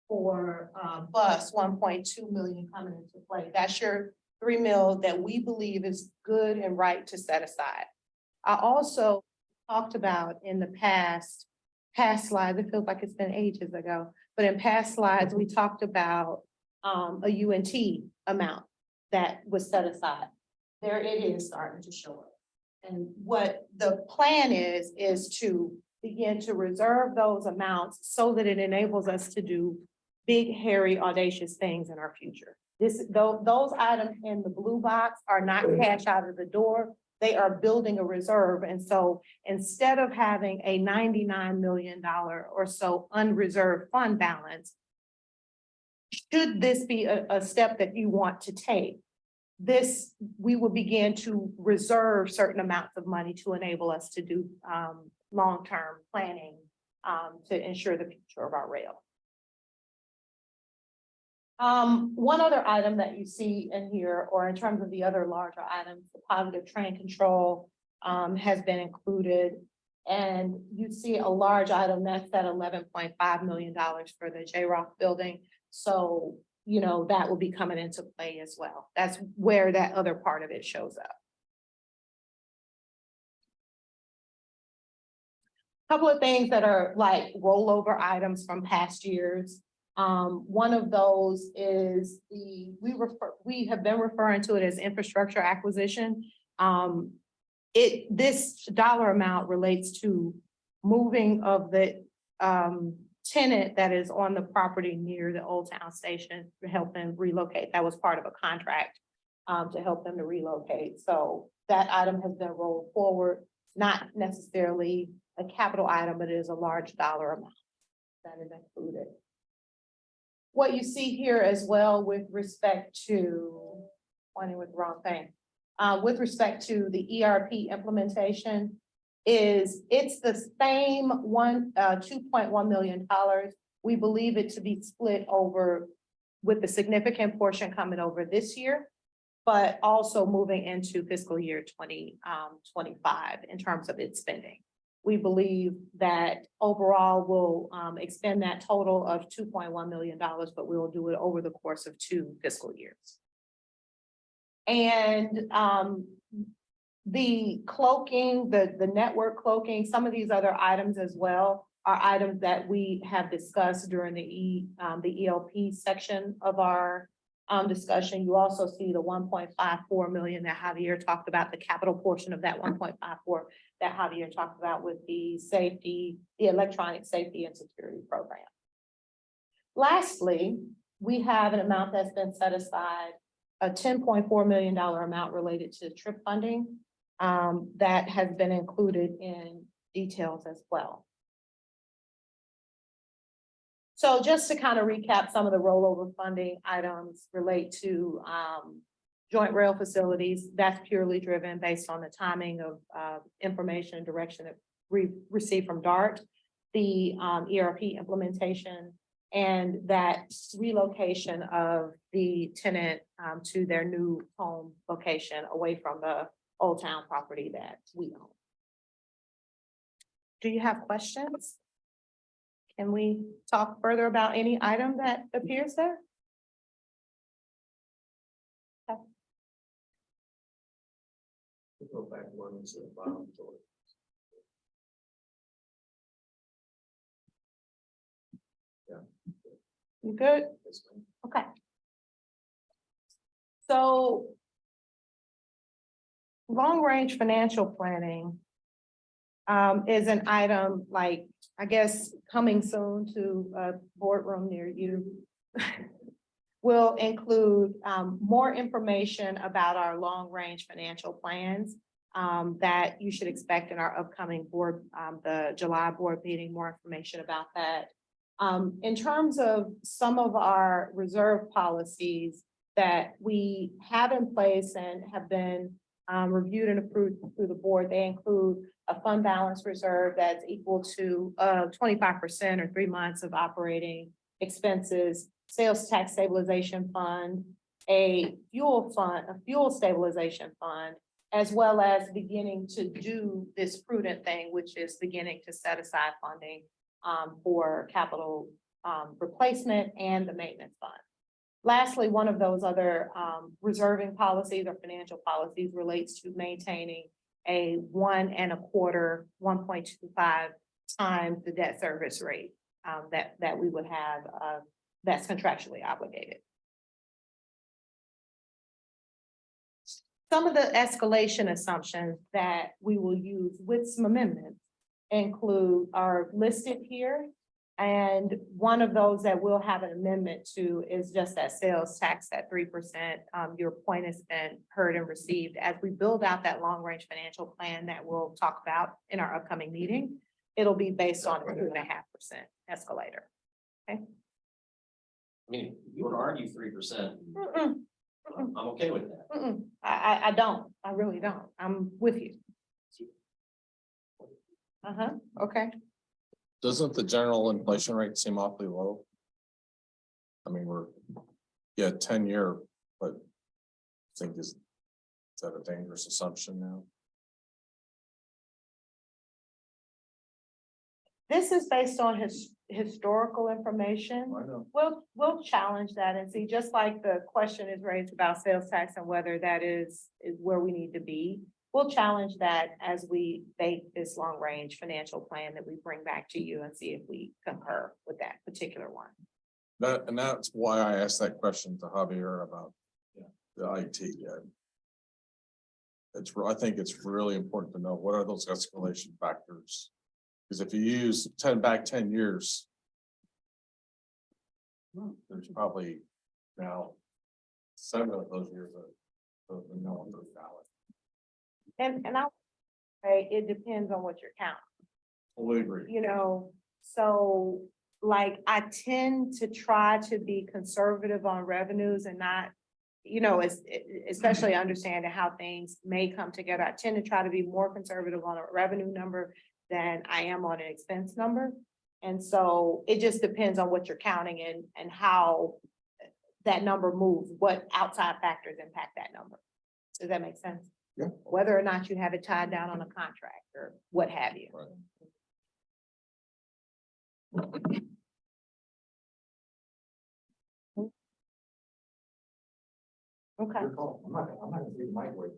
For bus, 1.2 million coming into play. That's your $3 million that we believe is good and right to set aside. I also talked about in the past slides, it feels like it's been ages ago, but in past slides, we talked about a UNT amount that was set aside. There it is starting to show up. And what the plan is to begin to reserve those amounts so that it enables us to do big, hairy, audacious things in our future. Those items in the blue box are not cash out of the door. They are building a reserve. And so instead of having a $99 million or so unreserved fund balance, should this be a step that you want to take, we will begin to reserve certain amounts of money to enable us to do long-term planning to ensure the future of our rail. One other item that you see in here, or in terms of the other larger items, the positive train control has been included. And you see a large item that's at $11.5 million for the J-Rock building. So, that will be coming into play as well. That's where that other part of it shows up. Couple of things that are like rollover items from past years. One of those is we have been referring to it as infrastructure acquisition. This dollar amount relates to moving of the tenant that is on the property near the Old Town Station to help them relocate. That was part of a contract to help them to relocate. So that item has been rolled forward, not necessarily a capital item, but it is a large dollar amount that is included. What you see here as well with respect to, pointing with the wrong thing, with respect to the ERP implementation, it's the same $2.1 million. We believe it to be split over with the significant portion coming over this year, but also moving into fiscal year 2025 in terms of its spending. We believe that overall we'll expend that total of $2.1 million, but we will do it over the course of 2 fiscal years. And the cloaking, the network cloaking, some of these other items as well are items that we have discussed during the ELP section of our discussion. You also see the 1.54 million that Javier talked about, the capital portion of that 1.54 that Javier talked about with the electronic safety and security program. Lastly, we have an amount that's been set aside, a $10.4 million amount related to TRIP funding that has been included in details as well. So just to kind of recap, some of the rollover funding items relate to joint rail facilities. That's purely driven based on the timing of information and direction that we received from DART, the ERP implementation, and that relocation of the tenant to their new home location away from the Old Town property that we own. Do you have questions? Can we talk further about any item that appears there? Okay. We'll go back one to the bottom. Yeah. You good? Okay. So long-range financial planning is an item like, I guess, coming soon to a boardroom near you. Will include more information about our long-range financial plans that you should expect in our upcoming board, the July board meeting, more information about that. In terms of some of our reserve policies that we have in place and have been reviewed and approved through the board, they include a fund balance reserve that's equal to 25% or 3 months of operating expenses, sales tax stabilization fund, a fuel stabilization fund, as well as beginning to do this prudent thing, which is beginning to set aside funding for capital replacement and the maintenance fund. Lastly, one of those other reserving policies or financial policies relates to maintaining a 1.25 times the debt service rate that we would have that's contractually obligated. Some of the escalation assumptions that we will use with some amendments are listed here. And one of those that we'll have an amendment to is just that sales tax at 3%. Your point has been heard and received. As we build out that long-range financial plan that we'll talk about in our upcoming meeting, it'll be based on a 2.5% escalator. Okay. I mean, you would argue 3%. I'm okay with that. I don't. I really don't. I'm with you. Okay. Doesn't the general inflation rate seem awfully low? I mean, we're, 10-year, but I think is that a dangerous assumption now? This is based on historical information. I know. We'll challenge that and see, just like the question is raised about sales tax and whether that is where we need to be. We'll challenge that as we bake this long range financial plan that we bring back to you and see if we concur with that particular one. And that's why I asked that question to Javier about the IT. I think it's really important to know what are those escalation factors. Because if you use 10 years, there's probably now 7 of those years that no one goes valid. And I would say it depends on what you're counting. Totally agree. So like I tend to try to be conservative on revenues and not, especially understanding how things may come together. I tend to try to be more conservative on a revenue number than I am on an expense number. And so it just depends on what you're counting and how that number moves, what outside factors impact that number. Does that make sense? Yeah. Whether or not you have it tied down on a contract or what have you. Right. Okay. I'm not gonna leave my way.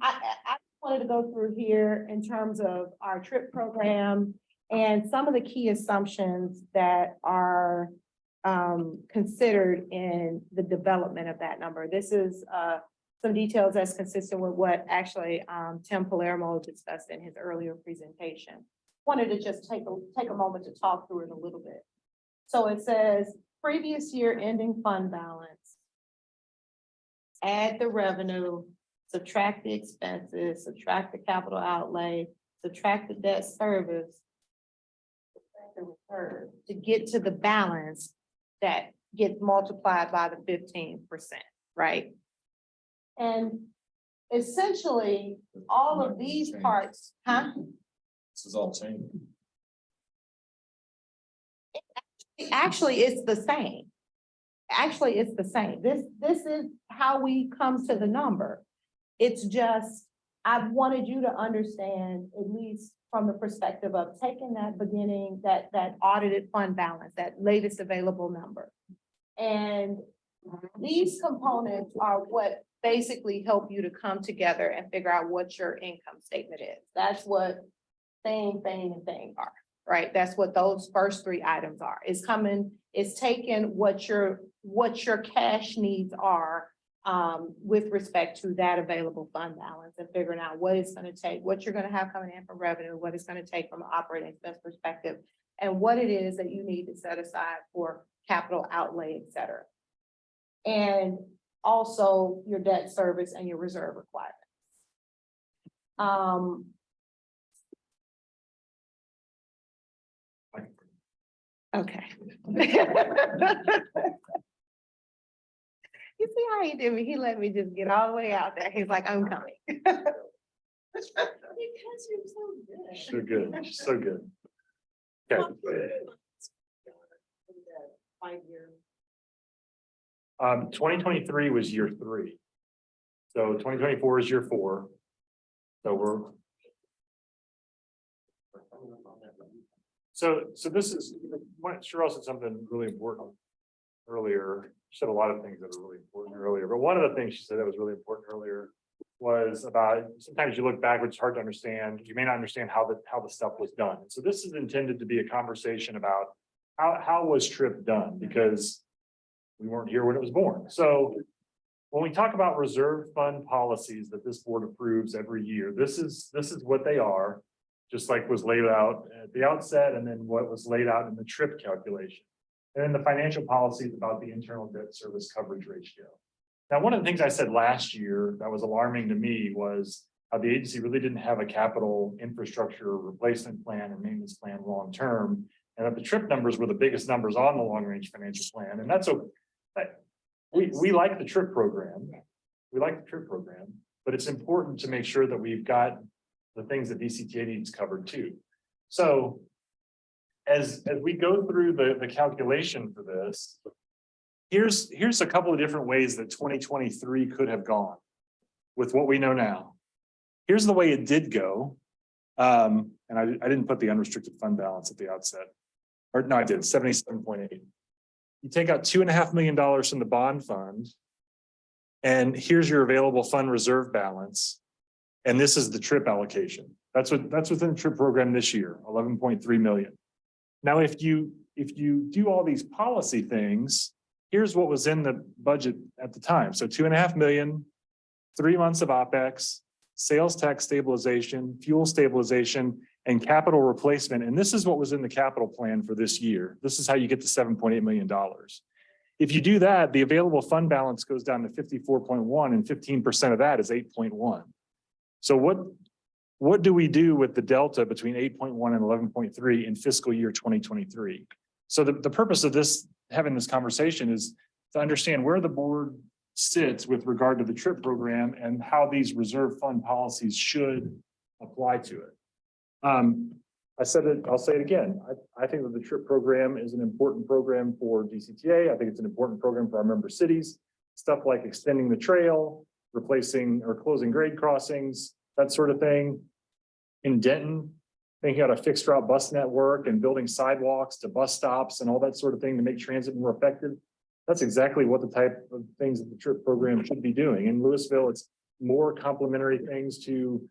I wanted to go through here in terms of our TRIP program and some of the key assumptions that are considered in the development of that number. This is some details that's consistent with what actually Tim Palermo discussed in his earlier presentation. Wanted to just take a moment to talk through it a little bit. So it says previous year ending fund balance, add the revenue, subtract the expenses, subtract the capital outlay, subtract the debt service, subtract the reserve to get to the balance that gets multiplied by the 15%, right? And essentially, all of these parts, This is all changed. Actually, it's the same. Actually, it's the same. This is how we come to the number. It's just, I wanted you to understand, at least from the perspective of taking that beginning, that audited fund balance, that latest available number. And these components are what basically help you to come together and figure out what your income statement is. That's what thing, and thing are, right? That's what those first 3 items are. It's taking what your cash needs are with respect to that available fund balance and figuring out what it's gonna take, what you're gonna have coming in from revenue, what it's gonna take from an operating expense perspective, and what it is that you need to set aside for capital outlay, et cetera. And also your debt service and your reserve requirements. Okay. You see how he did me? He let me just get all the way out there. He's like, I'm coming. Because you're so good. So good, so good. Okay. 5 year. 2023 was year 3. So 2024 is year 4. So we're. So this is, Cheryl said something really important earlier. She said a lot of things that are really important earlier, but one of the things she said that was really important earlier was about, sometimes you look backwards, it's hard to understand. You may not understand how the stuff was done. So this is intended to be a conversation about how was TRIP done? Because we weren't here when it was born. So when we talk about reserve fund policies that this board approves every year, this is what they are, just like was laid out at the outset, and then what was laid out in the TRIP calculation. And then the financial policies about the internal debt service coverage ratio. Now, one of the things I said last year that was alarming to me was how the agency really didn't have a capital infrastructure replacement plan or maintenance plan long-term, and that the TRIP numbers were the biggest numbers on the long-range financial plan. And that's we like the TRIP program. We like the TRIP program, but it's important to make sure that we've got the things that DCTA needs covered too. So as we go through the calculation for this, here's a couple of different ways that 2023 could have gone with what we know now. Here's the way it did go. And I didn't put the unrestricted fund balance at the outset. Or no, I did 77.8. You take out $2.5 million from the bond fund, and here's your available fund reserve balance. And this is the TRIP allocation. That's within the TRIP program this year, 11.3 million. Now, if you do all these policy things, here's what was in the budget at the time. So 2.5 million, 3 months of OpEx, sales tax stabilization, fuel stabilization, and capital replacement. And this is what was in the capital plan for this year. This is how you get to $7.8 million. If you do that, the available fund balance goes down to 54.1, and 15% of that is 8.1. So what do we do with the delta between 8.1 and 11.3 in fiscal year 2023? So the purpose of this, having this conversation, is to understand where the board sits with regard to the TRIP program and how these reserve fund policies should apply to it. I said it, I'll say it again. I think that the TRIP program is an important program for DCTA. I think it's an important program for our member cities. Stuff like extending the trail, replacing or closing grade crossings, that sort of thing. In Denton, thinking out a fixed route bus network and building sidewalks to bus stops and all that sort of thing to make transit more effective. That's exactly what the type of things that the TRIP program should be doing. In Louisville, it's more complementary things to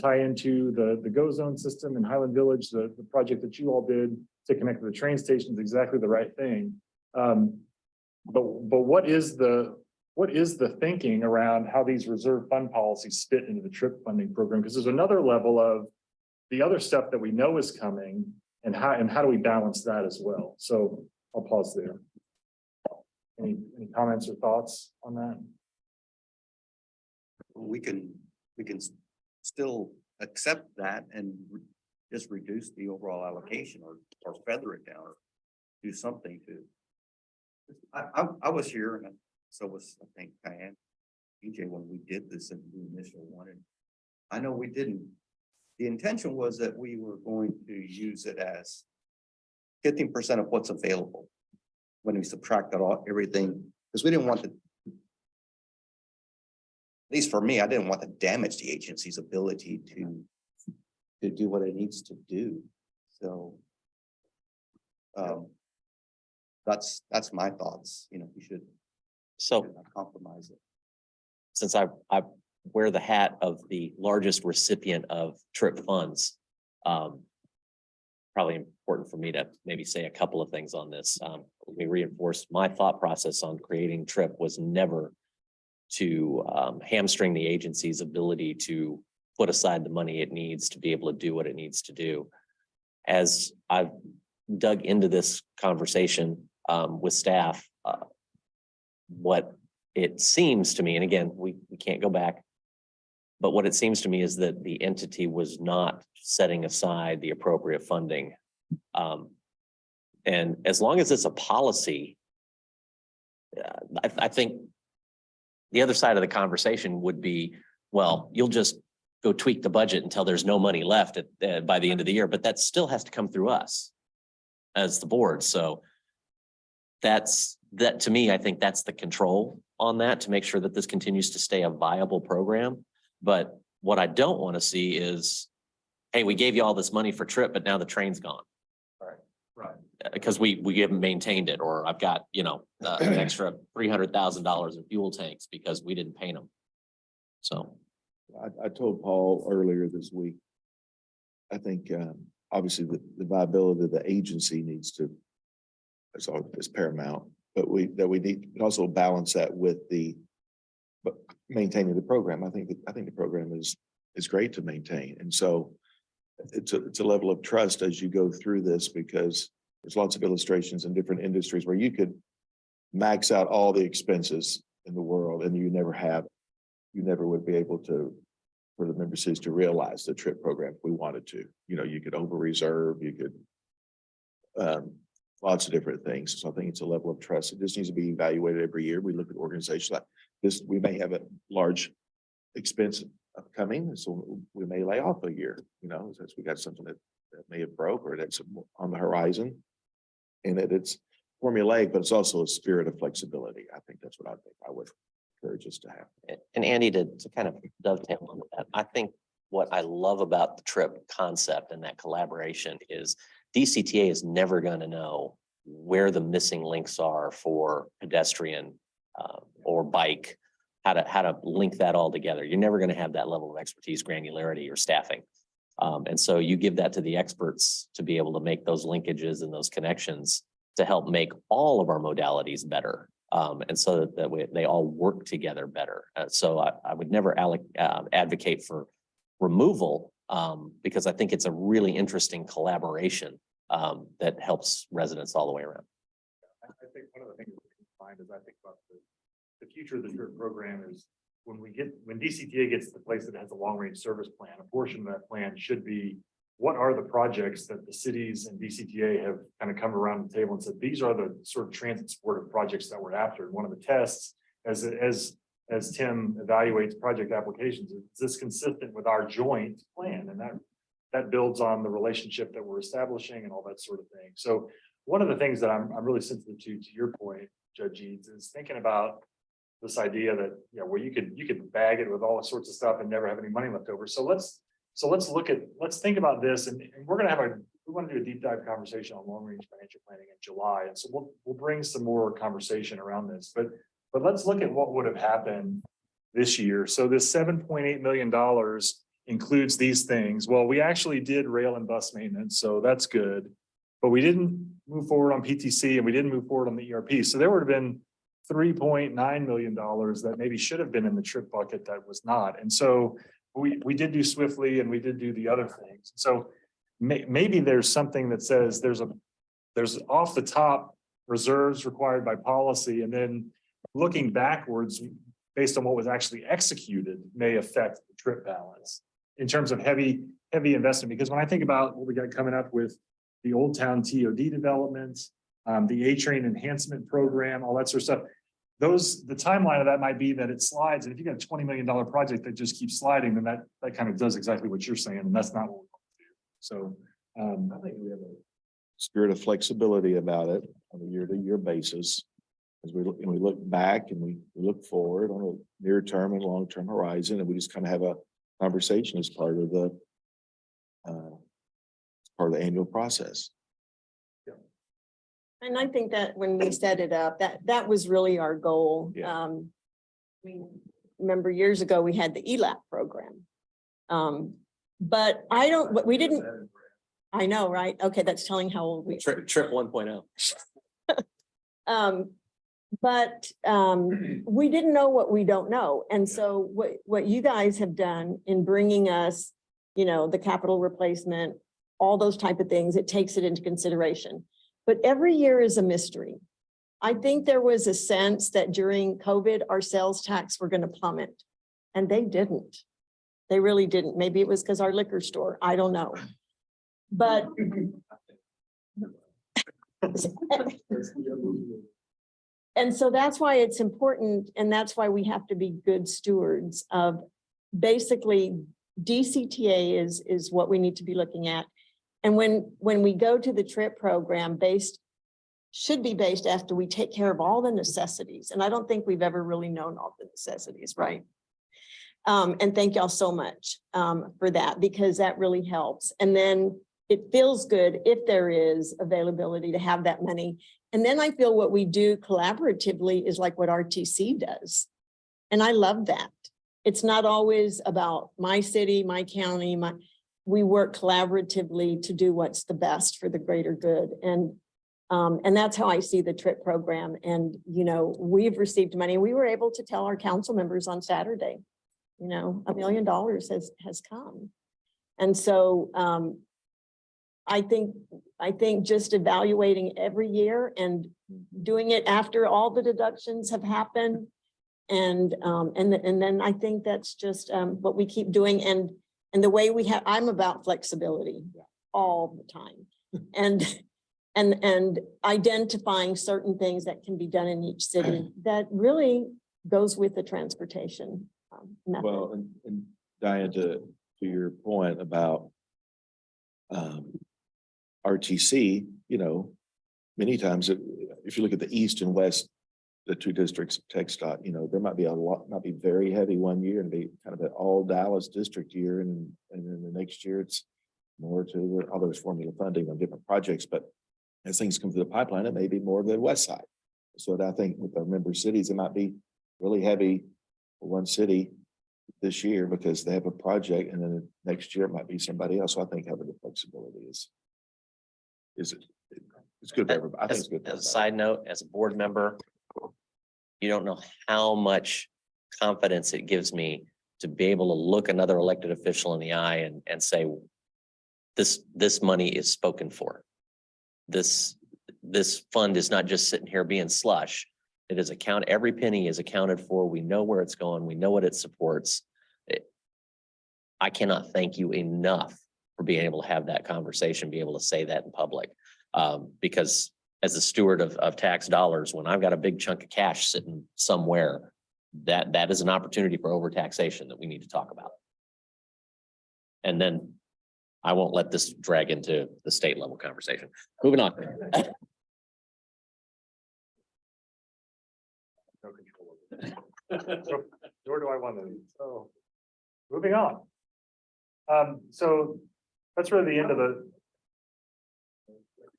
tie into the GO Zone system in Highland Village. The project that you all did to connect to the train station is exactly the right thing. But what is the thinking around how these reserve fund policies fit into the TRIP funding program? Because there's another level of the other stuff that we know is coming, and how do we balance that as well? So I'll pause there. Any comments or thoughts on that? We can still accept that and just reduce the overall allocation or feather it down or do something to. I was here, and so was, I think, Diane, EJ, when we did this in the initial one. And I know we didn't. The intention was that we were going to use it as 15% of what's available when we subtracted everything, because we didn't want to. At least for me, I didn't want to damage the agency's ability to do what it needs to do. So that's my thoughts. You know, we should not compromise it. Since I wear the hat of the largest recipient of TRIP funds, probably important for me to maybe say a couple of things on this. Let me reinforce my thought process on creating TRIP was never to hamstring the agency's ability to put aside the money it needs to be able to do what it needs to do. As I've dug into this conversation with staff, what it seems to me, and again, we can't go back, but what it seems to me is that the entity was not setting aside the appropriate funding. And as long as it's a policy, I think the other side of the conversation would be, well, you'll just go tweak the budget until there's no money left by the end of the year, but that still has to come through us as the board. So that to me, I think that's the control on that, to make sure that this continues to stay a viable program. But what I don't want to see is, hey, we gave you all this money for TRIP, but now the train's gone. Right. Because we haven't maintained it, or I've got, an extra $300,000 in fuel tanks because we didn't paint them. So. I told Paul earlier this week, I think obviously the viability of the agency needs to, it's paramount, but we need to also balance that with but maintaining the program. I think the program is great to maintain. And so it's a level of trust as you go through this, because there's lots of illustrations in different industries where you could max out all the expenses in the world and you never would be able to, for the member cities to realize the TRIP program if we wanted to. You could over reserve, you could lots of different things. So I think it's a level of trust. It just needs to be evaluated every year. We look at organizations like this, we may have a large expense upcoming, so we may lay off a year, since we got something that may have broke or that's on the horizon. And it's formulaic, but it's also a spirit of flexibility. I think that's what I would encourage us to have. And Andy, to kind of dovetail on that, I think what I love about the TRIP concept and that collaboration is DCTA is never going to know where the missing links are for pedestrian or bike, how to link that all together. You're never going to have that level of expertise, granularity, or staffing. And so you give that to the experts to be able to make those linkages and those connections to help make all of our modalities better. And so that they all work together better. So I would never advocate for removal because I think it's a really interesting collaboration that helps residents all the way around. I think one of the things we can find as I think about the future of the TRIP program is when DCTA gets to the place that has a long range service plan, a portion of that plan should be what are the projects that the cities and DCTA have kind of come around the table and said, these are the sort of transit supportive projects that we're after. And one of the tests as Tim evaluates project applications, is this consistent with our joint plan? And that builds on the relationship that we're establishing and all that sort of thing. So one of the things that I'm really sensitive to your point, Judge Eads, is thinking about this idea that, where you could bag it with all sorts of stuff and never have any money left over. So let's think about this, and we're going to we want to do a deep dive conversation on long range financial planning in July. And so we'll bring some more conversation around this, but let's look at what would have happened this year. So this $7.8 million includes these things. Well, we actually did rail and bus maintenance, so that's good, but we didn't move forward on PTC and we didn't move forward on the ERP. So there would have been $3.9 million that maybe should have been in the TRIP bucket that was not. And so we did do swiftly and we did do the other things. So maybe there's something that says there's off the top reserves required by policy, and then looking backwards based on what was actually executed may affect the TRIP balance in terms of heavy investment. Because when I think about what we got coming up with the Old Town TOD development, the A-Train enhancement program, all that sort of stuff, the timeline of that might be that it slides. And if you got a $20 million project that just keeps sliding, then that kind of does exactly what you're saying. And that's not what we want to do. So I think we have a spirit of flexibility about it on a year-to-year basis. As we look back and we look forward on a near term and long term horizon, and we just kind of have a conversation as part of the annual process. And I think that when we set it up, that was really our goal. Yeah. We remember years ago, we had the ELAP program. But we didn't, I know, right? Okay, that's telling how old we are. TRIP 1.0. But we didn't know what we don't know. And so what you guys have done in bringing us, you know, the capital replacement, all those type of things, it takes it into consideration. But every year is a mystery. I think there was a sense that during COVID, our sales tax were going to plummet, and they didn't. They really didn't. Maybe it was because our liquor store, I don't know. But and so that's why it's important, and that's why we have to be good stewards of basically DCTA is what we need to be looking at. And when we go to the TRIP program should be based after we take care of all the necessities. And I don't think we've ever really known all the necessities, right? And thank y'all so much for that, because that really helps. And then it feels good if there is availability to have that money. And then I feel what we do collaboratively is like what RTC does. And I love that. It's not always about my city, my county, we work collaboratively to do what's the best for the greater good. And that's how I see the TRIP program. And, you know, we've received money. We were able to tell our council members on Saturday, you know, $1 million has come. And so I think just evaluating every year and doing it after all the deductions have happened. And then I think that's just what we keep doing. And the way we have, I'm about flexibility all the time. And identifying certain things that can be done in each city that really goes with the transportation method. Well, and Diane, to your point about RTC, you know, many times if you look at the east and west, the two districts of TxDOT, you know, there might be a lot, might be very heavy one year and be kind of an all Dallas district year, and then the next year it's more to all those formula funding on different projects. But as things come through the pipeline, it may be more of the west side. So I think with our member cities, it might be really heavy for one city this year because they have a project, and then next year it might be somebody else. So I think having the flexibility is it's good for everybody. I think it's good. As a side note, as a board member, you don't know how much confidence it gives me to be able to look another elected official in the eye and say, this money is spoken for. This fund is not just sitting here being slush. It is every penny is accounted for. We know where it's going. We know what it supports. I cannot thank you enough for being able to have that conversation, be able to say that in public. Because as a steward of tax dollars, when I've got a big chunk of cash sitting somewhere, that is an opportunity for overtaxation that we need to talk about. And then I won't let this drag into the state level conversation. Moving on. No control over it. Nor do I want to. So moving on. So that's really the end of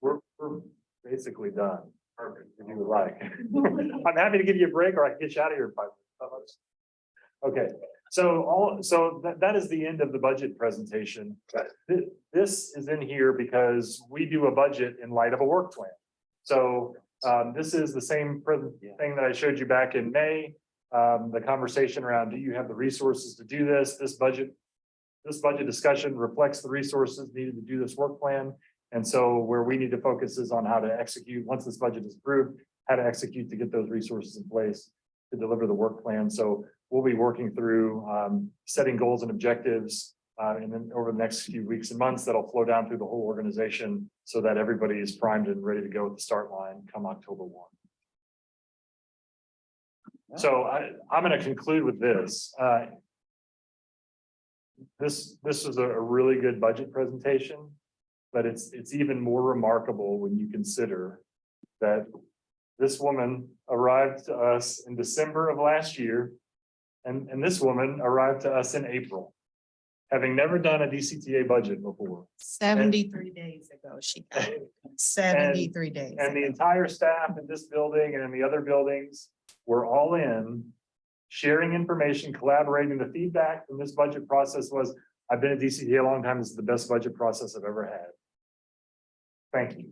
we're basically done. Perfect. If you would like. I'm happy to give you a break, or I can get you out of here in 5 minutes. Okay. So that is the end of the budget presentation. This is in here because we do a budget in light of a work plan. So this is the same thing that I showed you back in May. The conversation around, do you have the resources to do this? This budget discussion reflects the resources needed to do this work plan. And so where we need to focus is on how to execute, once this budget is approved, how to execute to get those resources in place to deliver the work plan. So we'll be working through setting goals and objectives and then over the next few weeks and months, that'll flow down through the whole organization so that everybody is primed and ready to go at the start line come October 1. So I'm going to conclude with this. This is a really good budget presentation, but it's even more remarkable when you consider that this woman arrived to us in December of last year, and this woman arrived to us in April, having never done a DCTA budget before. 73 days ago, she got it. 73 days. And the entire staff in this building and in the other buildings were all in, sharing information, collaborating. The feedback from this budget process was, I've been at DCTA a long time. This is the best budget process I've ever had. Thank you.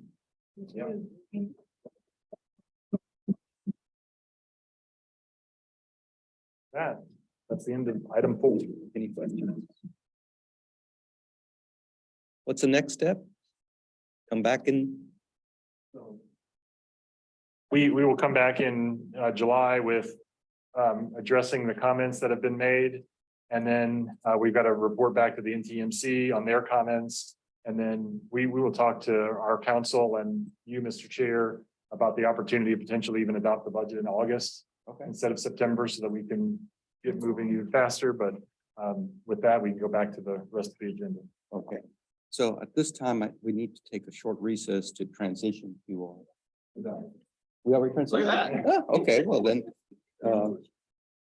That's the end of item 4. Any questions? What's the next step? Come back in. We will come back in July with addressing the comments that have been made. And then we've got to report back to the NTMC on their comments. And then we will talk to our council and you, Mr. Chair, about the opportunity to potentially even adopt the budget in August instead of September, so that we can get moving even faster. But with that, we can go back to the rest of the agenda. Okay. So at this time, we need to take a short recess to transition you all. We already transitioned? Oh, okay, well then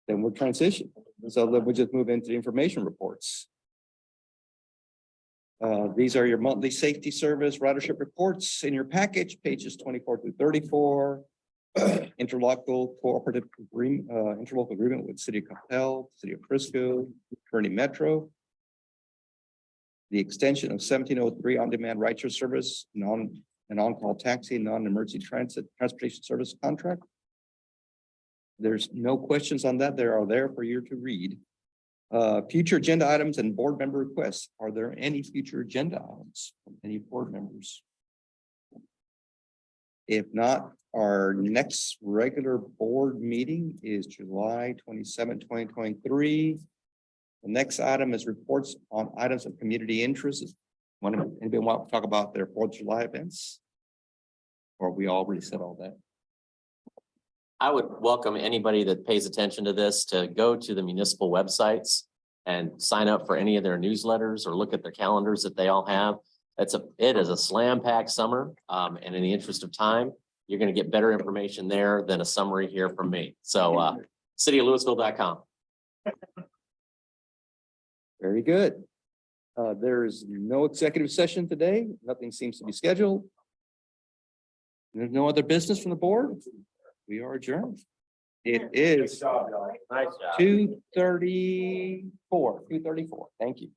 we're transitioned. So then we'll just move into the information reports. These are your monthly safety service ridership reports in your package, pages 24 through 34. Interlocal cooperative agreement, interlocal agreement with City of Capel, City of Frisco, Kearney Metro. The extension of 1703 on-demand rideshare service, an on-call taxi, non-emergency transportation service contract. There's no questions on that. They are there for you to read. Future agenda items and board member requests. Are there any future agenda items from any board members? If not, our next regular board meeting is July 27, 2023. The next item is reports on items of community interest. Anybody want to talk about their 4th of July events? Or we already said all that? I would welcome anybody that pays attention to this to go to the municipal websites and sign up for any of their newsletters or look at their calendars that they all have. It is a slam-packed summer. And in the interest of time, you're going to get better information there than a summary here from me. So cityoflouisville.com. Very good. There's no executive session today. Nothing seems to be scheduled. There's no other business from the board. We are adjourned. It is 2:34. Thank you.